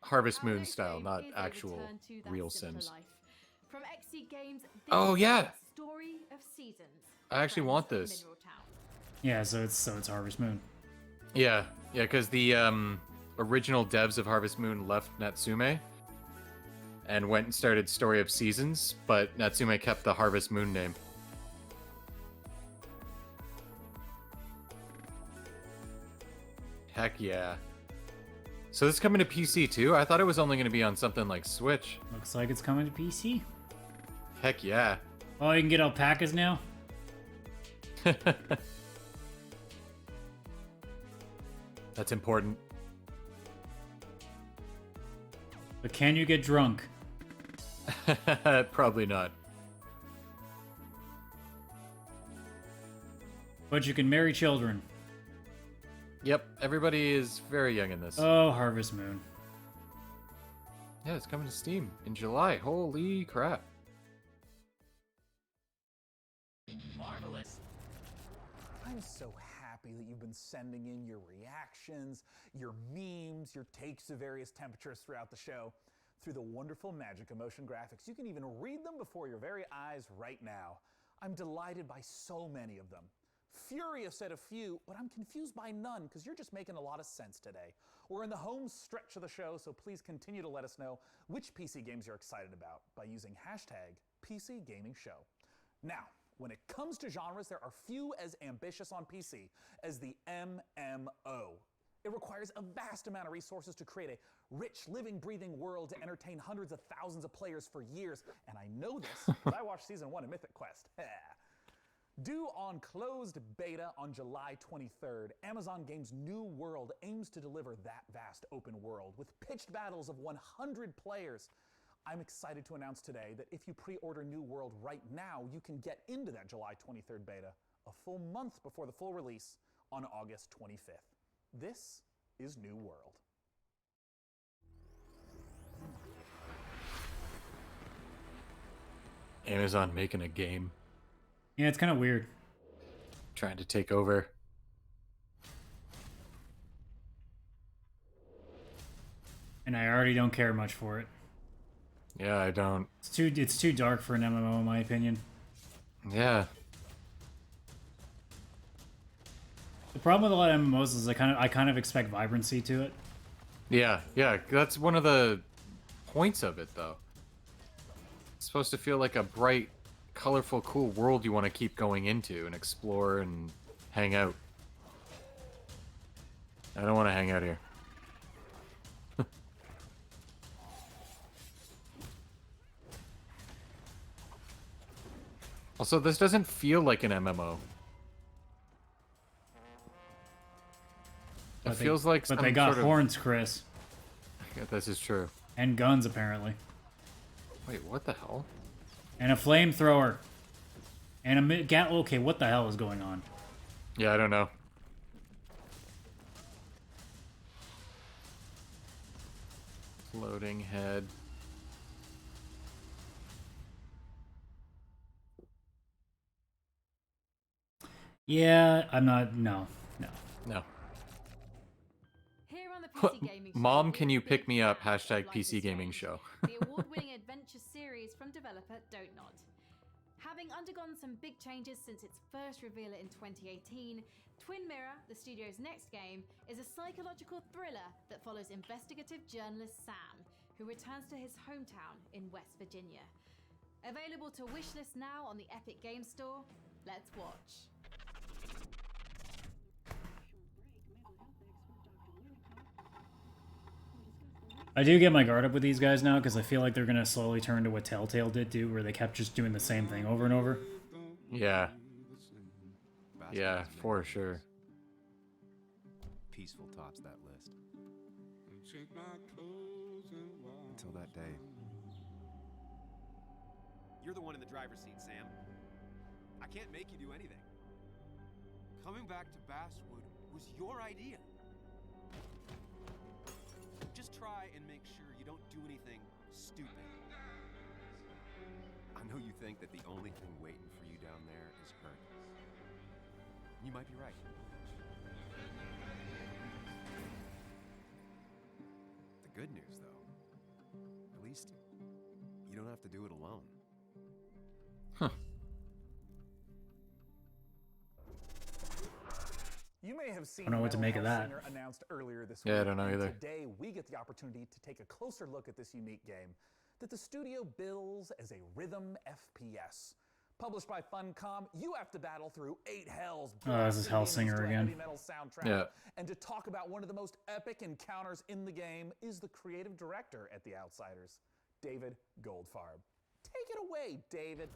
Harvest Moon style, not actual real sims. From XC Games, Oh yeah. Story of Seasons. I actually want this. Yeah, so it's Harvest Moon. Yeah, because the original devs of Harvest Moon left Natsume and went and started Story of Seasons, but Natsume kept the Harvest Moon name. Heck yeah. So this is coming to PC too? I thought it was only going to be on something like Switch. Looks like it's coming to PC. Heck yeah. Oh, you can get alpacas now? That's important. But can you get drunk? Probably not. But you can marry children. Yep, everybody is very young in this. Oh, Harvest Moon. Yeah, it's coming to Steam in July. Holy crap. Marvelous. I'm so happy that you've been sending in your reactions, your memes, your takes to various temperatures throughout the show. Through the wonderful magic of motion graphics, you can even read them before your very eyes right now. I'm delighted by so many of them. Furious at a few, but I'm confused by none because you're just making a lot of sense today. We're in the home stretch of the show, so please continue to let us know which PC games you're excited about by using hashtag #PCGamingShow. Now, when it comes to genres, there are few as ambitious on PC as the MMO. It requires a vast amount of resources to create a rich, living, breathing world to entertain hundreds of thousands of players for years, and I know this because I watched Season 1 of Mythic Quest. Due on closed beta on July 23rd, Amazon Games' New World aims to deliver that vast open world with pitched battles of 100 players. I'm excited to announce today that if you pre-order New World right now, you can get into that July 23rd beta a full month before the full release on August 25th. This is New World. Amazon making a game. Yeah, it's kind of weird. Trying to take over. And I already don't care much for it. Yeah, I don't. It's too dark for an MMO in my opinion. Yeah. The problem with a lot of MMOs is I kind of expect vibrancy to it. Yeah, that's one of the points of it though. It's supposed to feel like a bright, colorful, cool world you want to keep going into and explore and hang out. I don't want to hang out here. Also, this doesn't feel like an MMO. It feels like but some they got sort of... horns, Chris. Yeah, this is true. And guns, apparently. Wait, what the hell? And a flamethrower. And a okay, what the hell is going on? Yeah, I don't know. Floating head. Yeah, I'm not. No. Here on the PC Gaming Show, Mom, can you pick me up? Hashtag PC Gaming Show. the award-winning adventure series from developer Dontnod. Having undergone some big changes since its first reveal in 2018, Twin Mirror, the studio's next game, is a psychological thriller that follows investigative journalist Sam, who returns to his hometown in West Virginia. Available to wishlist now on the Epic Games Store. Let's watch. I do get my guard up with these guys now because I feel like they're gonna slowly turn to what Telltale did do, where they kept just doing the same thing over and over. Yeah. Yeah, for sure. Peaceful tops that list. Until that day. You're the one in the driver's seat, Sam. I can't make you do anything. Coming back to Basswood was your idea. Just try and make sure you don't do anything stupid. I know you think that the only thing waiting for you down there is hurt. You might be right. The good news, though, at least you don't have to do it alone. Huh. You may have seen I don't know what to make of that. Singer announced earlier this Yeah, week. I don't know and either. Today, we get the opportunity to take a closer look at this unique game that the studio bills as a rhythm FPS. Published by Funcom, you have to battle through 8 hells. Oh, this is Hellsinger to a again. heavy metal soundtrack. Yeah. And to talk about one of the most epic encounters in the game is the creative director at The Outsiders, David Goldfarb. Take it away, David.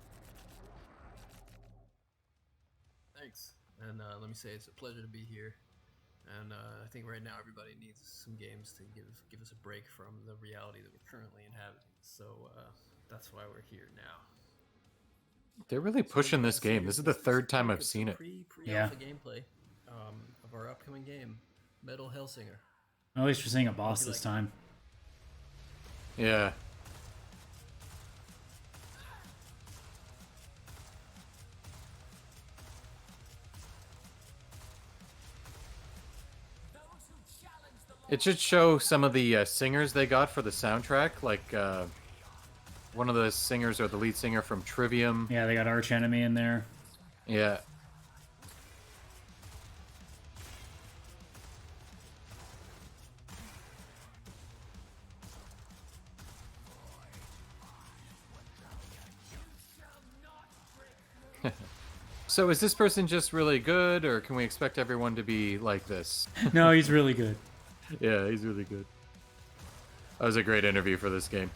Thanks. And let me say it's a pleasure to be here. And I think right now everybody needs some games to give us a break from the reality that we're currently inhabiting. So that's why we're here now. They're really pushing this game. This is the third time I've seen it. Pre-alpha gameplay of our upcoming game, Metal Hellsinger. At least we're seeing a boss this time. Yeah. It should show some of the singers they got for the soundtrack, like one of the singers or the lead singer from Trivium. Yeah, they got Arch Enemy in there. Yeah. So is this person just really good, or can we expect everyone to be like this? No, he's really good. Yeah, he's really good. That was a great interview for this game.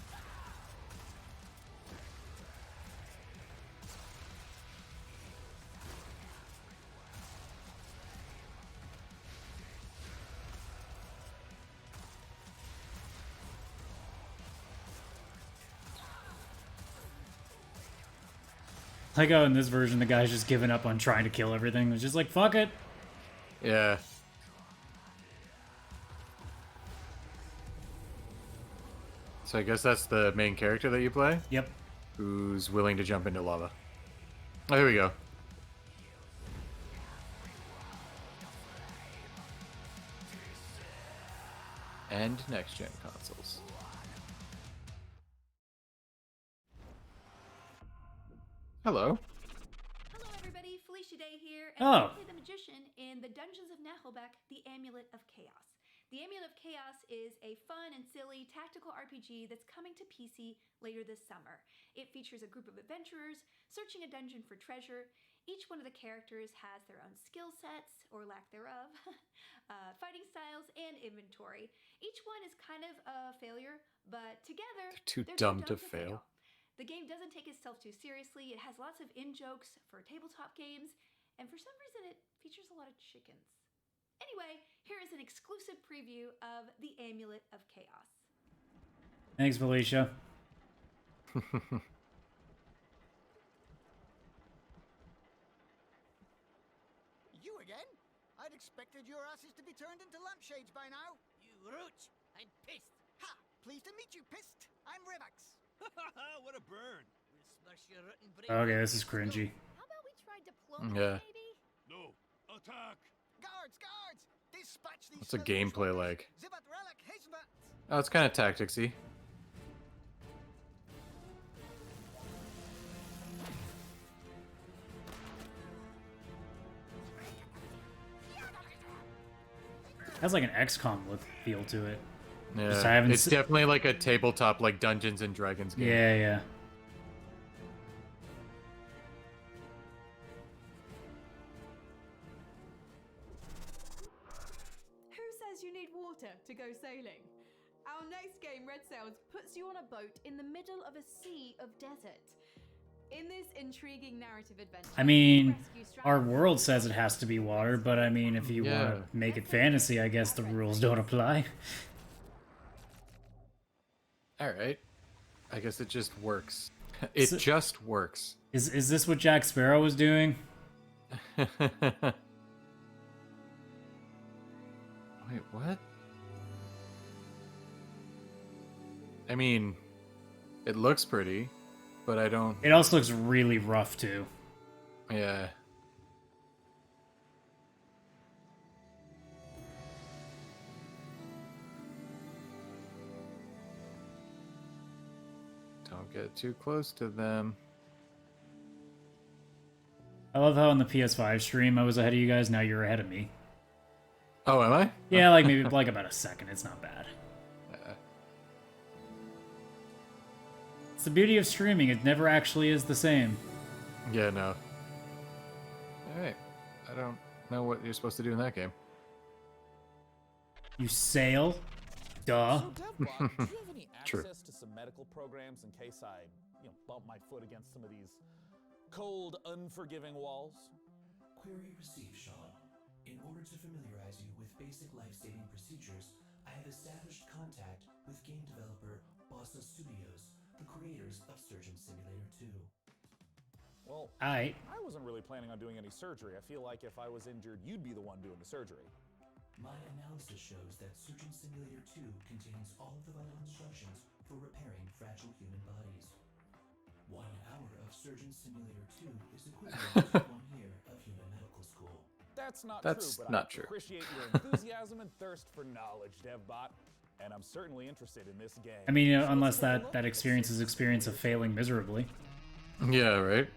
Like how in this version the guy's just giving up on trying to kill everything. It's just like, fuck it. Yeah. So I guess that's the main character that you play? Yep. Who's willing to jump into lava. Oh, here we go. And next-gen consoles. Hello Hello. everybody, Felicia Day here, and Oh. I play the magician in the Dungeons of Nahelbeck, The Amulet of Chaos. The Amulet of Chaos is a fun and silly tactical RPG that's coming to PC later this summer. It features a group of adventurers searching a dungeon for treasure. Each one of the characters has their own skill sets, or lack thereof, fighting styles, and inventory. Each one is kind of a failure, but together, Too they're dumb to fail. The game doesn't take itself too seriously. It has lots of in-jokes for tabletop games, and for some reason it features a lot of chickens. Anyway, here is an exclusive preview of The Amulet of Chaos. Thanks, Felicia. You again? I'd expected your asses to be turned into lampshades by now. You roach! I'm pissed. Ha! Pleased to meet you, pissed. I'm Revax. What a burn! We'll smash your rotten brain. Okay, this is cringy. How about we try diplomacy, Yeah. maybe? No, attack! Guards, guards! Dispatch these. What's a gameplay like? Zibat relic, Hazebat. Oh, it's kind of tacticsy. Has like an XCOM look feel to it. Yeah, Just I haven't it's definitely like a tabletop, like Dungeons and Dragons game. Yeah, yeah. Who says you need water to go sailing? Our next game, Red Sails, puts you on a boat in the middle of a sea of desert. In this intriguing narrative adventure, I mean, rescue our world says it has to be water, but I mean, if you Yeah. want to make it fantasy, I guess the rules don't apply. All right. I guess it just works. It So- just works. Is this what Jack Sparrow was doing? Wait, what? I mean, it looks pretty, but I don't... It also looks really rough too. Yeah. Don't get too close to them. I love how on the PS5 stream I was ahead of you guys. Now you're ahead of me. Oh, am I? Yeah, like maybe like about a second. It's not bad. It's the beauty of streaming. It never actually is the same. Yeah, no. Alright. I don't know what you're supposed to do in that game. You sail? Duh. So, Devbot, do you have any True. access to some medical programs in case I, bump my foot against some of these cold, unforgiving walls? Query received, Sean. In order to familiarize you with basic life-saving procedures, I have established contact with game developer Bossa Studios, the creators of Surgeon Simulator 2. Well, I wasn't really planning on doing any surgery. I feel like if I was injured, you'd be the one doing the surgery. My analysis shows that Surgeon Simulator 2 contains all of the vital instructions for repairing fragile human bodies. 1 hour of Surgeon Simulator 2 is equivalent to 1 year of human medical school. That's not That's true, but not I true. appreciate your enthusiasm and thirst for knowledge, Devbot. And I'm certainly interested in this game. I mean, unless that experience is experience of failing miserably. Yeah, right?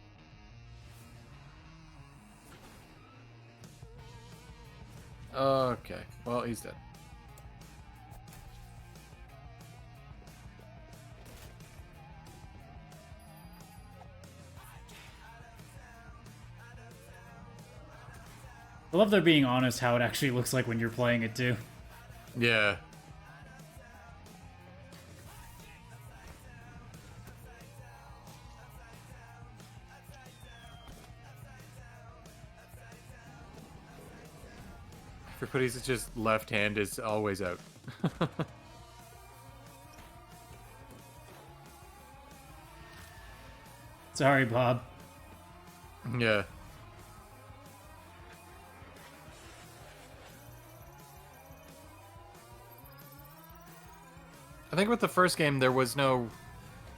Okay. Well, he's dead. I love they're being honest how it actually looks like when you're playing it too. Yeah. Everybody's just left hand is always out. Sorry, Bob. Yeah. I think with the first game there was no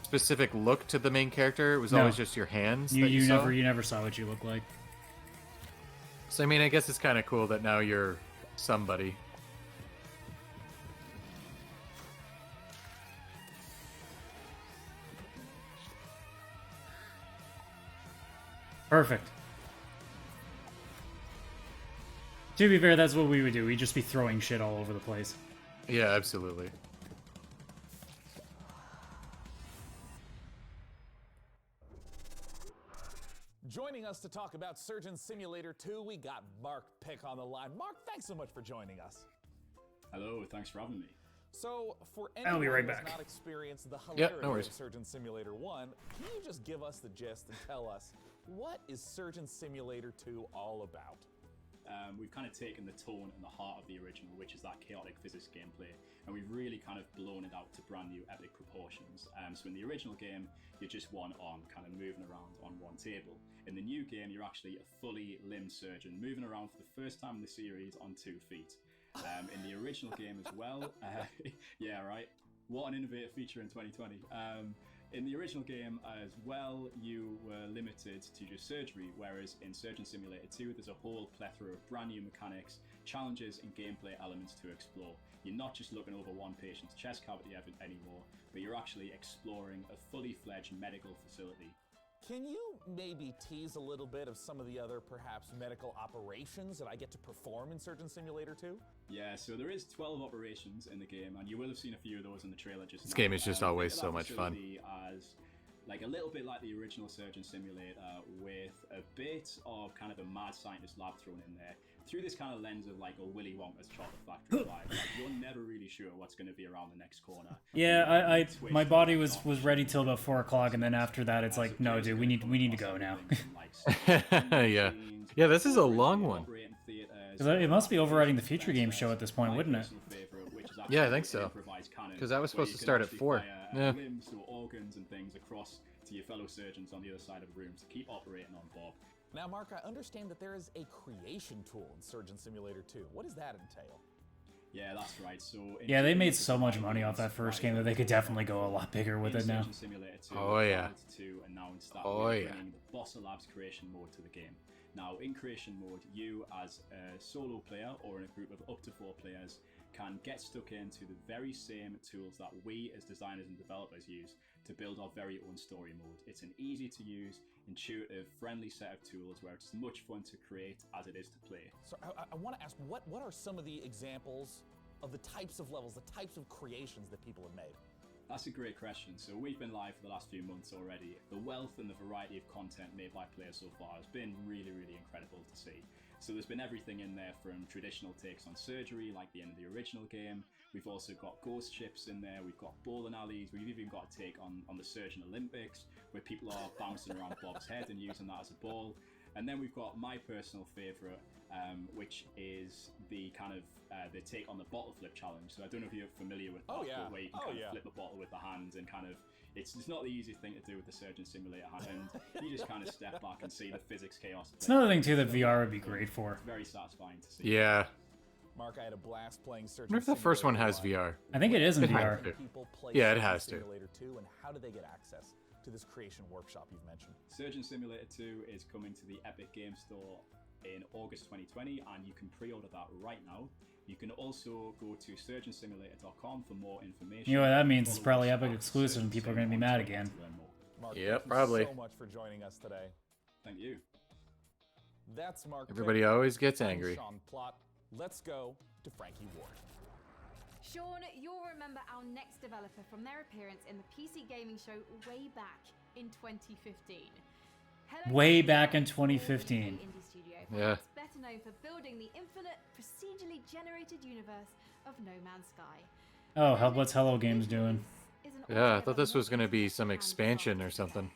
specific look to the main character. It was No. always just your hands. You that you saw. never saw what you look like. So I mean, I guess it's kind of cool that now you're somebody. Perfect. To be fair, that's what we would do. We'd just be throwing shit all over the place. Yeah, absolutely. Joining us to talk about Surgeon Simulator 2, we got Mark Pick on the line. Mark, thanks so much for joining us. Hello, thanks for having me. So, for I'll anyone be right who has back. not experienced the Yeah, hilarity no worries. of Surgeon Simulator 1, can you just give us the gist and tell us, what is Surgeon Simulator 2 all about? We've kind of taken the tone and the heart of the original, which is that chaotic physics gameplay, and we've really kind of blown it out to brand new epic proportions. So in the original game, you're just one arm kind of moving around on one table. In the new game, you're actually a fully limbed surgeon moving around for the first time in the series on 2 feet. In the original game as well, yeah, right. What an innovative feature in 2020. In the original game as well, you were limited to just surgery, whereas in Surgeon Simulator 2, there's a whole plethora of brand new mechanics, challenges, and gameplay elements to explore. You're not just looking over one patient's chest cavity anymore, but you're actually exploring a fully fledged medical facility. Can you maybe tease a little bit of some of the other, perhaps, medical operations that I get to perform in Surgeon Simulator 2? Yeah, so there is 12 operations in the game, and you will have seen a few of those in the trailer just This now. game is just always Think so of that much fun. facility As like a little bit like the original Surgeon Simulator, with a bit of kind of a mad scientist lab thrown in there, through this kind of lens of like a Willy Wonka's chocolate factory vibe. Like, you're never really sure what's going to be around the next corner. Yeah, my body was ready till about 4 o'clock, and then after that, it's like, no, dude, we need to go now. Yeah. Yeah, this is a long one. 'Cause it must be overriding the Future Game show at this point, wouldn't it? Yeah, I think so. Because that was supposed to start at 4. Yeah. Limbs or organs and things across to your fellow surgeons on the other side of the room to keep operating on Bob. Now, Mark, I understand that there is a creation tool in Surgeon Simulator 2. What does that entail? Yeah, that's right. So Yeah, they made so much money off that first game that they could definitely go a lot bigger with it now. Surgeon Simulator 2, Oh, yeah. Wild 2 announced that Oh, we're yeah. bringing the Bossa Labs creation mode to the game. Now, in creation mode, you as a solo player or in a group of up to 4 players can get stuck into the very same tools that we as designers and developers use to build our very own story mode. It's an easy to use, intuitive, friendly set of tools where it's as much fun to create as it is to play. So I want to ask, what are some of the examples of the types of levels, the types of creations that people have made? That's a great question. So we've been live for the last few months already. The wealth and the variety of content made by players so far has been really, really incredible to see. So there's been everything in there from traditional takes on surgery, like the end of the original game. We've also got ghost ships in there. We've got bowling alleys. We've even got a take on the Surgeon Olympics, where people are bouncing around Bob's head and using that as a ball. And then we've got my personal favourite, which is the kind of the take on the bottle flip challenge. So I don't know if you're familiar with that, but where you can kind of flip a bottle with the hand and kind of it's not the easiest thing to do with the Surgeon Simulator hand. You just kind of step back and see the physics chaos. It's another thing too that VR would be great for. Very satisfying to see. Yeah. Mark, I had a blast playing Surgeon I wonder if the first one has VR. I think it is in It VR. has to. People play Yeah, it Surgeon has to. Simulator 2, and how do they get access to this creation workshop you've mentioned? Surgeon Simulator 2 is coming to the Epic Game Store in August 2020, and you can pre-order that right now. You can also go to surgeonsimulator.com for more information. You know what that means? It's probably Epic exclusive and people are going to be mad again. Mark, Yep, thank probably. you so much for joining us today. Thank you. That's Mark. Everybody Pitt. always gets I'm angry. Sean Plott. Let's go to Frankie Ward. Sean, you'll remember our next developer from their appearance in the PC gaming show way back in 2015. Way back in 2015. Indie studio, Yeah. perhaps better known for building the infinite, procedurally generated universe of No Man's Sky. Oh, what's Hello Games doing? Yeah, I thought this was gonna be some expansion or something.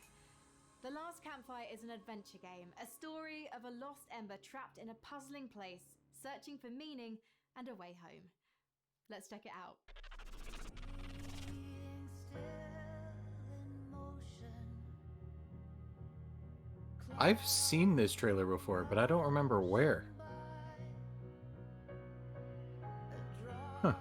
The Last Campfire is an adventure game, a story of a lost ember trapped in a puzzling place, searching for meaning and a way home. Let's check it out. I've seen this trailer before, but I don't remember where. Huh.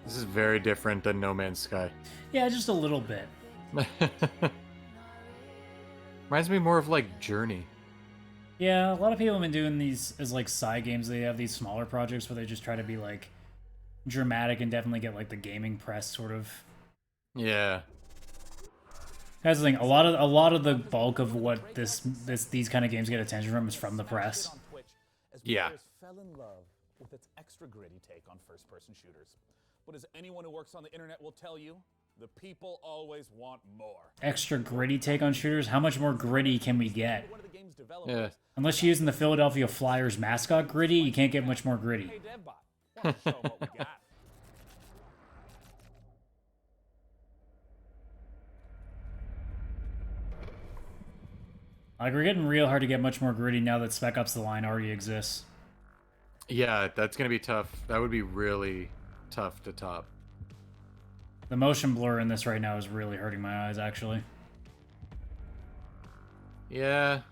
This is very different than No Man's Sky. Yeah, just a little bit. Reminds me more of like Journey. Yeah, a lot of people have been doing these as like side games. They have these smaller projects where they just try to be like dramatic and definitely get like the gaming press sort of. Yeah. That's the thing. A lot of the bulk of what these kind of games get attention from is from the press. Yeah. Players fell in love with its extra gritty take on first-person shooters. But as anyone who works on the internet will tell you, the people always want more. Extra gritty take on shooters. How much more gritty can we get? One of the game's Yeah. developers Unless you're using the Philadelphia Flyers mascot gritty, you can't get much more gritty. Hey, DevBot, why don't you show 'em what we got? Like, we're getting real hard to get much more gritty now that Spec Ops: The Line already exists. Yeah, that's gonna be tough. That would be really tough to top. The motion blur in this right now is really hurting my eyes, actually. Yeah.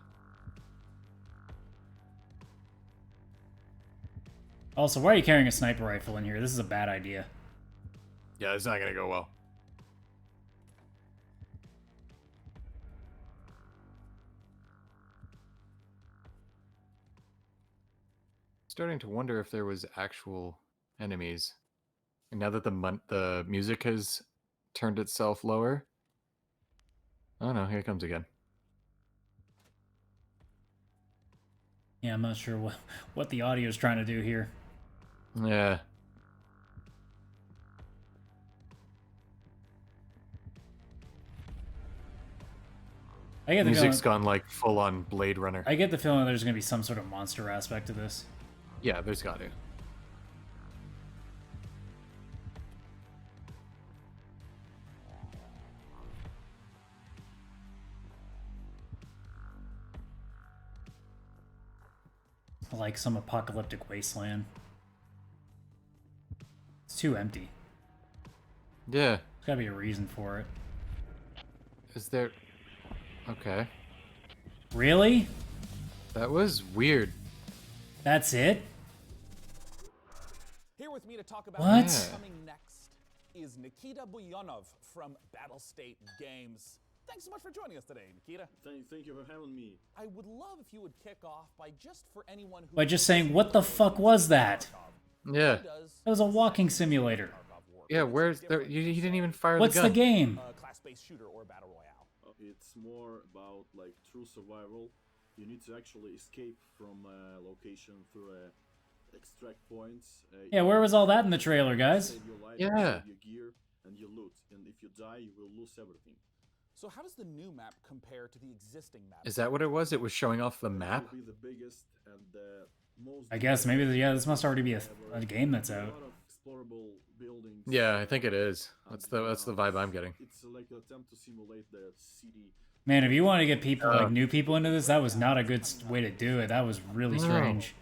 Also, why are you carrying a sniper rifle in here? This is a bad idea. Yeah, it's not gonna go well. Starting to wonder if there was actual enemies. And now that the music has turned itself lower. Oh no, here it comes again. Yeah, I'm not sure what the audio is trying to do here. Yeah. I get the Music's feeling, gone like full on Blade Runner. I get the feeling there's going to be some sort of monster aspect to this. Yeah, there's got to. Like some apocalyptic wasteland. It's too empty. Yeah. There's gotta be a reason for it. Is there... Okay. Really? That was weird. That's it? Here with me to talk about What? what's coming next is Nikita Buyanov from Battlestate Games. Thanks so much for joining us today, Nikita. Thank you for having me. I would love if you would kick off by just for anyone who... By just saying, what the fuck was that? Yeah. That was a walking simulator. Yeah, where's the... You didn't even fire What's the gun. the game? Class-based shooter or battle royale. It's more about like true survival. You need to actually escape from a location through extract points. Yeah, where was all that in the trailer, guys? Save your life, Yeah. save your gear, and you loot. And if you die, you will lose everything. So how does the new map compare to the existing map? Is that what it was? It was showing off the map? It will be the biggest and most. I guess maybe, yeah, this must already be a game that's A out. lot of explorable buildings. Yeah, I think it is. That's the vibe I'm getting. It's like an attempt to simulate the city. Man, if you want to get people, like new people into this, that was not a good way to do it. That was really No. strange.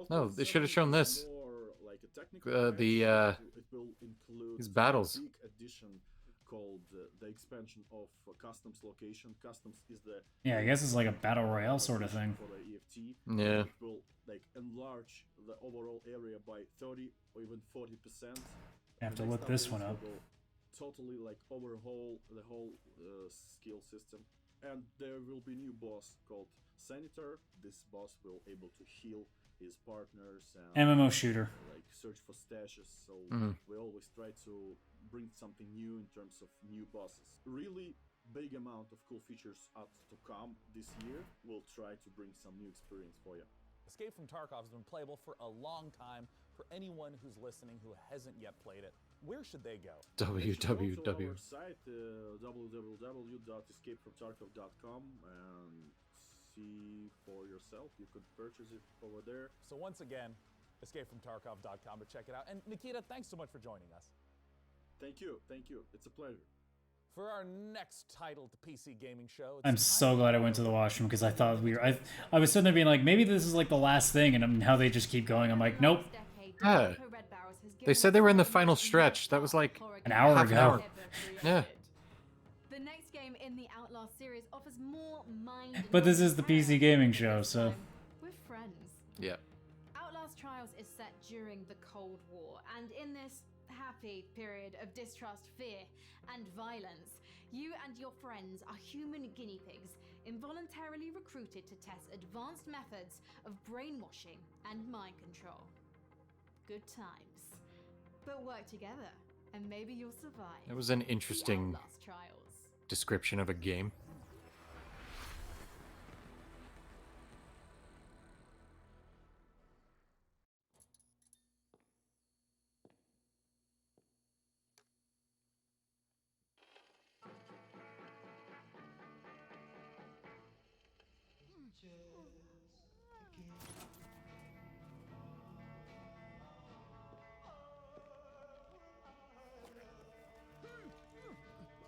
No, they should have shown this. These battles. Big addition called the expansion of customs location. Customs is the Yeah, I guess it's like a battle royale sort of thing. for the EFT. Yeah. It will like enlarge the overall area by 30 or even 40%. I have to The look next this updates one up. will Totally like overhaul the whole skill system, and there will be new boss called Senator. This boss will able to heal his partners and MMO shooter. like search for stashes. So Mhm. we always try to bring something new in terms of new bosses. Really big amount of cool features up to come this year. We'll try to bring some new experience for you. Escape from Tarkov has been playable for a long time. For anyone who's listening who hasn't yet played it, where should they go? They should go to www. our site www.escapefromtarkov.com and see for yourself. You could purchase it over there. So once again, escapefromtarkov.com to check it out. And Nikita, thanks so much for joining us. Thank you. It's a pleasure. For our next title to PC Gaming Show, I'm so glad I went to the washroom because I thought we were. I was sitting there being like, maybe this is like the last thing, and how they just keep going. I'm like, nope. Yeah. They said they were in the final stretch. That was like An hour half ago. an hour. Yeah. The next game in the Outlast series offers more mind. But this is the PC gaming show, so. We're friends. Yeah. Outlast Trials is set during the Cold War, and in this happy period of distrust, fear, and violence, you and your friends are human guinea pigs, involuntarily recruited to test advanced methods of brainwashing and mind control. Good times. But work together, and maybe you'll survive. It was an The interesting Outlast Trials. description of a game.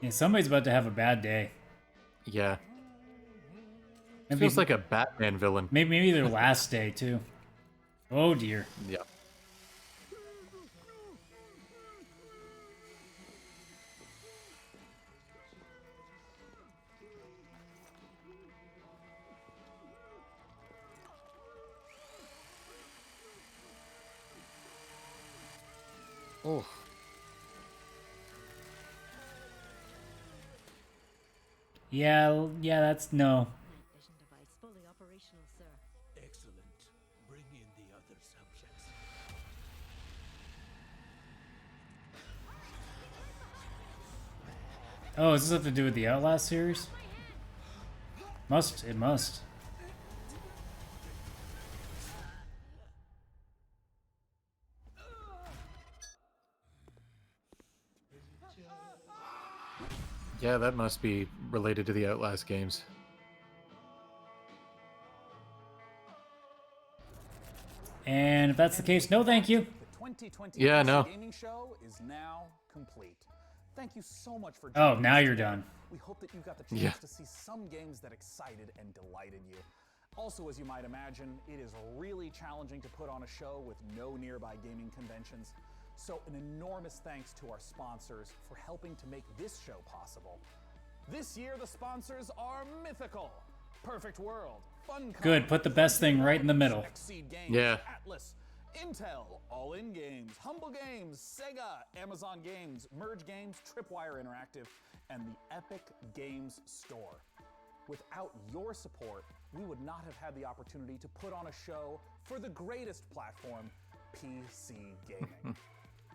Yeah, somebody's about to have a bad day. Yeah. It Maybe- feels like a Batman villain. Maybe their last day too. Oh dear. Yeah. Oh. Yeah, that's no. Vision device fully operational, sir. Excellent. Bring in the other subjects. Oh, does this have to do with the Outlast series? It must. Yeah, that must be related to the Outlast games. And if that's the case, no thank you. The 2020 Yeah, PC no. Gaming Show is now complete. Thank you so much for Oh, joining now us you're today. done. We hope that you got the chance Yeah. to see some games that excited and delighted you. Also, as you might imagine, it is really challenging to put on a show with no nearby gaming conventions. So an enormous thanks to our sponsors for helping to make this show possible. This year, the sponsors are Mythical, Perfect World, Funcom, Good, put the best thing right in the middle. Exceed Games, Yeah. Atlas, Intel, All In Games, Humble Games, Sega, Amazon Games, Merge Games, Tripwire Interactive, and the Epic Games Store. Without your support, we would not have had the opportunity to put on a show for the greatest platform, PC gaming.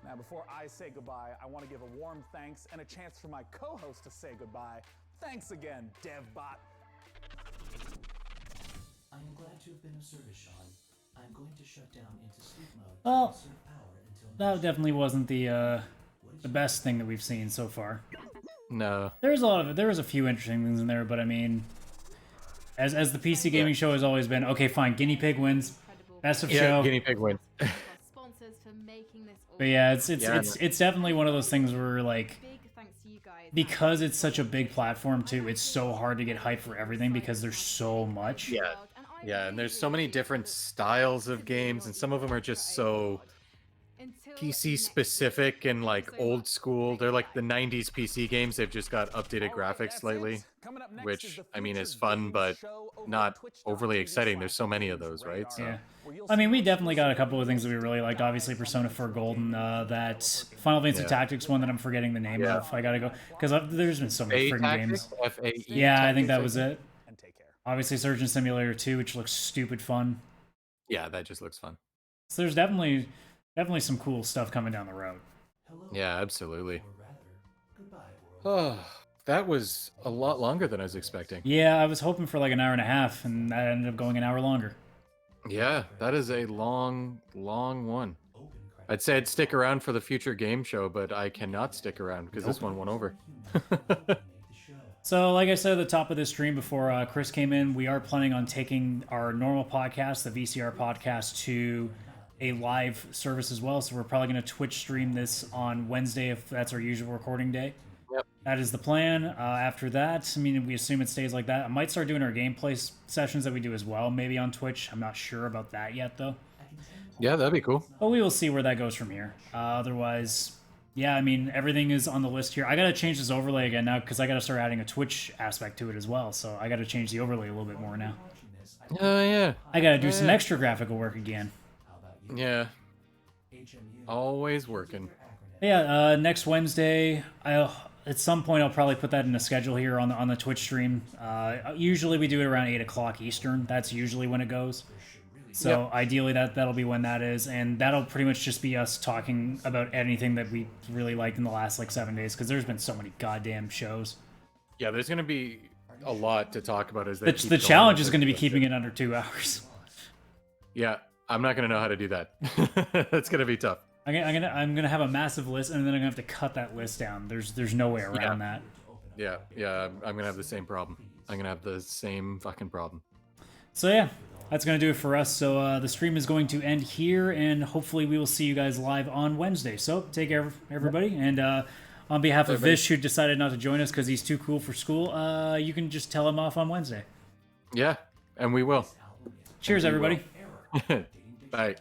Now, before I say goodbye, I want to give a warm thanks and a chance for my co-host to say goodbye. Thanks again, DevBot. I am glad to have been of service, Sean. I'm going to shut down into sleep mode Well, to conserve power until that definitely wasn't the best thing that we've seen so far. No. There was a few interesting things in there, but I mean, as the PC gaming show has always been, okay, fine, Guinea Pig wins, best of show. Guinea Pig wins. Sponsors for making this. But yeah, it's definitely one of those things where like, because it's such a big platform too, it's so hard to get hyped for everything because there's so much. Yeah. Yeah, and there's so many different styles of games, and some of them are just so PC specific and like old school. They're like the 90s PC games. They've just got updated graphics slightly, which I mean is fun, but not overly exciting. There's so many of those, right? So. Yeah. I mean, we definitely got a couple of things that we really liked. Obviously, Persona 4 Golden, that Final Fantasy Tactics one that I'm forgetting the name of. I gotta go because there's been so many freaking games. F-A-E Yeah, I think that was it. Obviously, Surgeon Simulator 2, which looks stupid fun. Yeah, that just looks fun. So there's definitely some cool stuff coming down the road. Yeah, absolutely. Oh, that was a lot longer than I was expecting. Yeah, I was hoping for like an hour and a half, and that ended up going an hour longer. Yeah, that is a long, long one. I'd say I'd stick around for the future game show, but I cannot stick around because this one went over. So, like I said at the top of this stream before Chris came in, we are planning on taking our normal podcast, the VCR podcast, to a live service as well. So we're probably going to Twitch stream this on Wednesday if that's our usual recording day. Yep. That is the plan. After that, I mean, we assume it stays like that. I might start doing our gameplay sessions that we do as well, maybe on Twitch. I'm not sure about that yet, though. Yeah, that'd be cool. But we will see where that goes from here. Otherwise, yeah, I mean, everything is on the list here. I got to change this overlay again now because I got to start adding a Twitch aspect to it as well. So I got to change the overlay a little bit more now. Oh, yeah. I got to do some extra graphical work again. Yeah. Always working. Yeah, next Wednesday, at some point I'll probably put that in a schedule here on the Twitch stream. Usually we do it around 8 o'clock Eastern. That's usually when it goes. So ideally that'll be when that is, and that'll pretty much just be us talking about anything that we really liked in the last like 7 days, because there's been so many goddamn shows. Yeah, there's gonna be a lot to talk about as they keep The going challenge with is going to be this keeping shit. it under 2 hours. Yeah, I'm not gonna know how to do that. That's gonna be tough. I'm gonna have a massive list, and then I'm gonna have to cut that list down. There's no way around that. Yeah, I'm gonna have the same problem. I'm gonna have the same fucking problem. So yeah, that's going to do it for us. So the stream is going to end here, and hopefully we will see you guys live on Wednesday. So take care, everybody. And on behalf of Vish, who decided not to join us because he's too cool for school, you can just tell him off on Wednesday. Yeah, and we will. Cheers, everybody. Bye.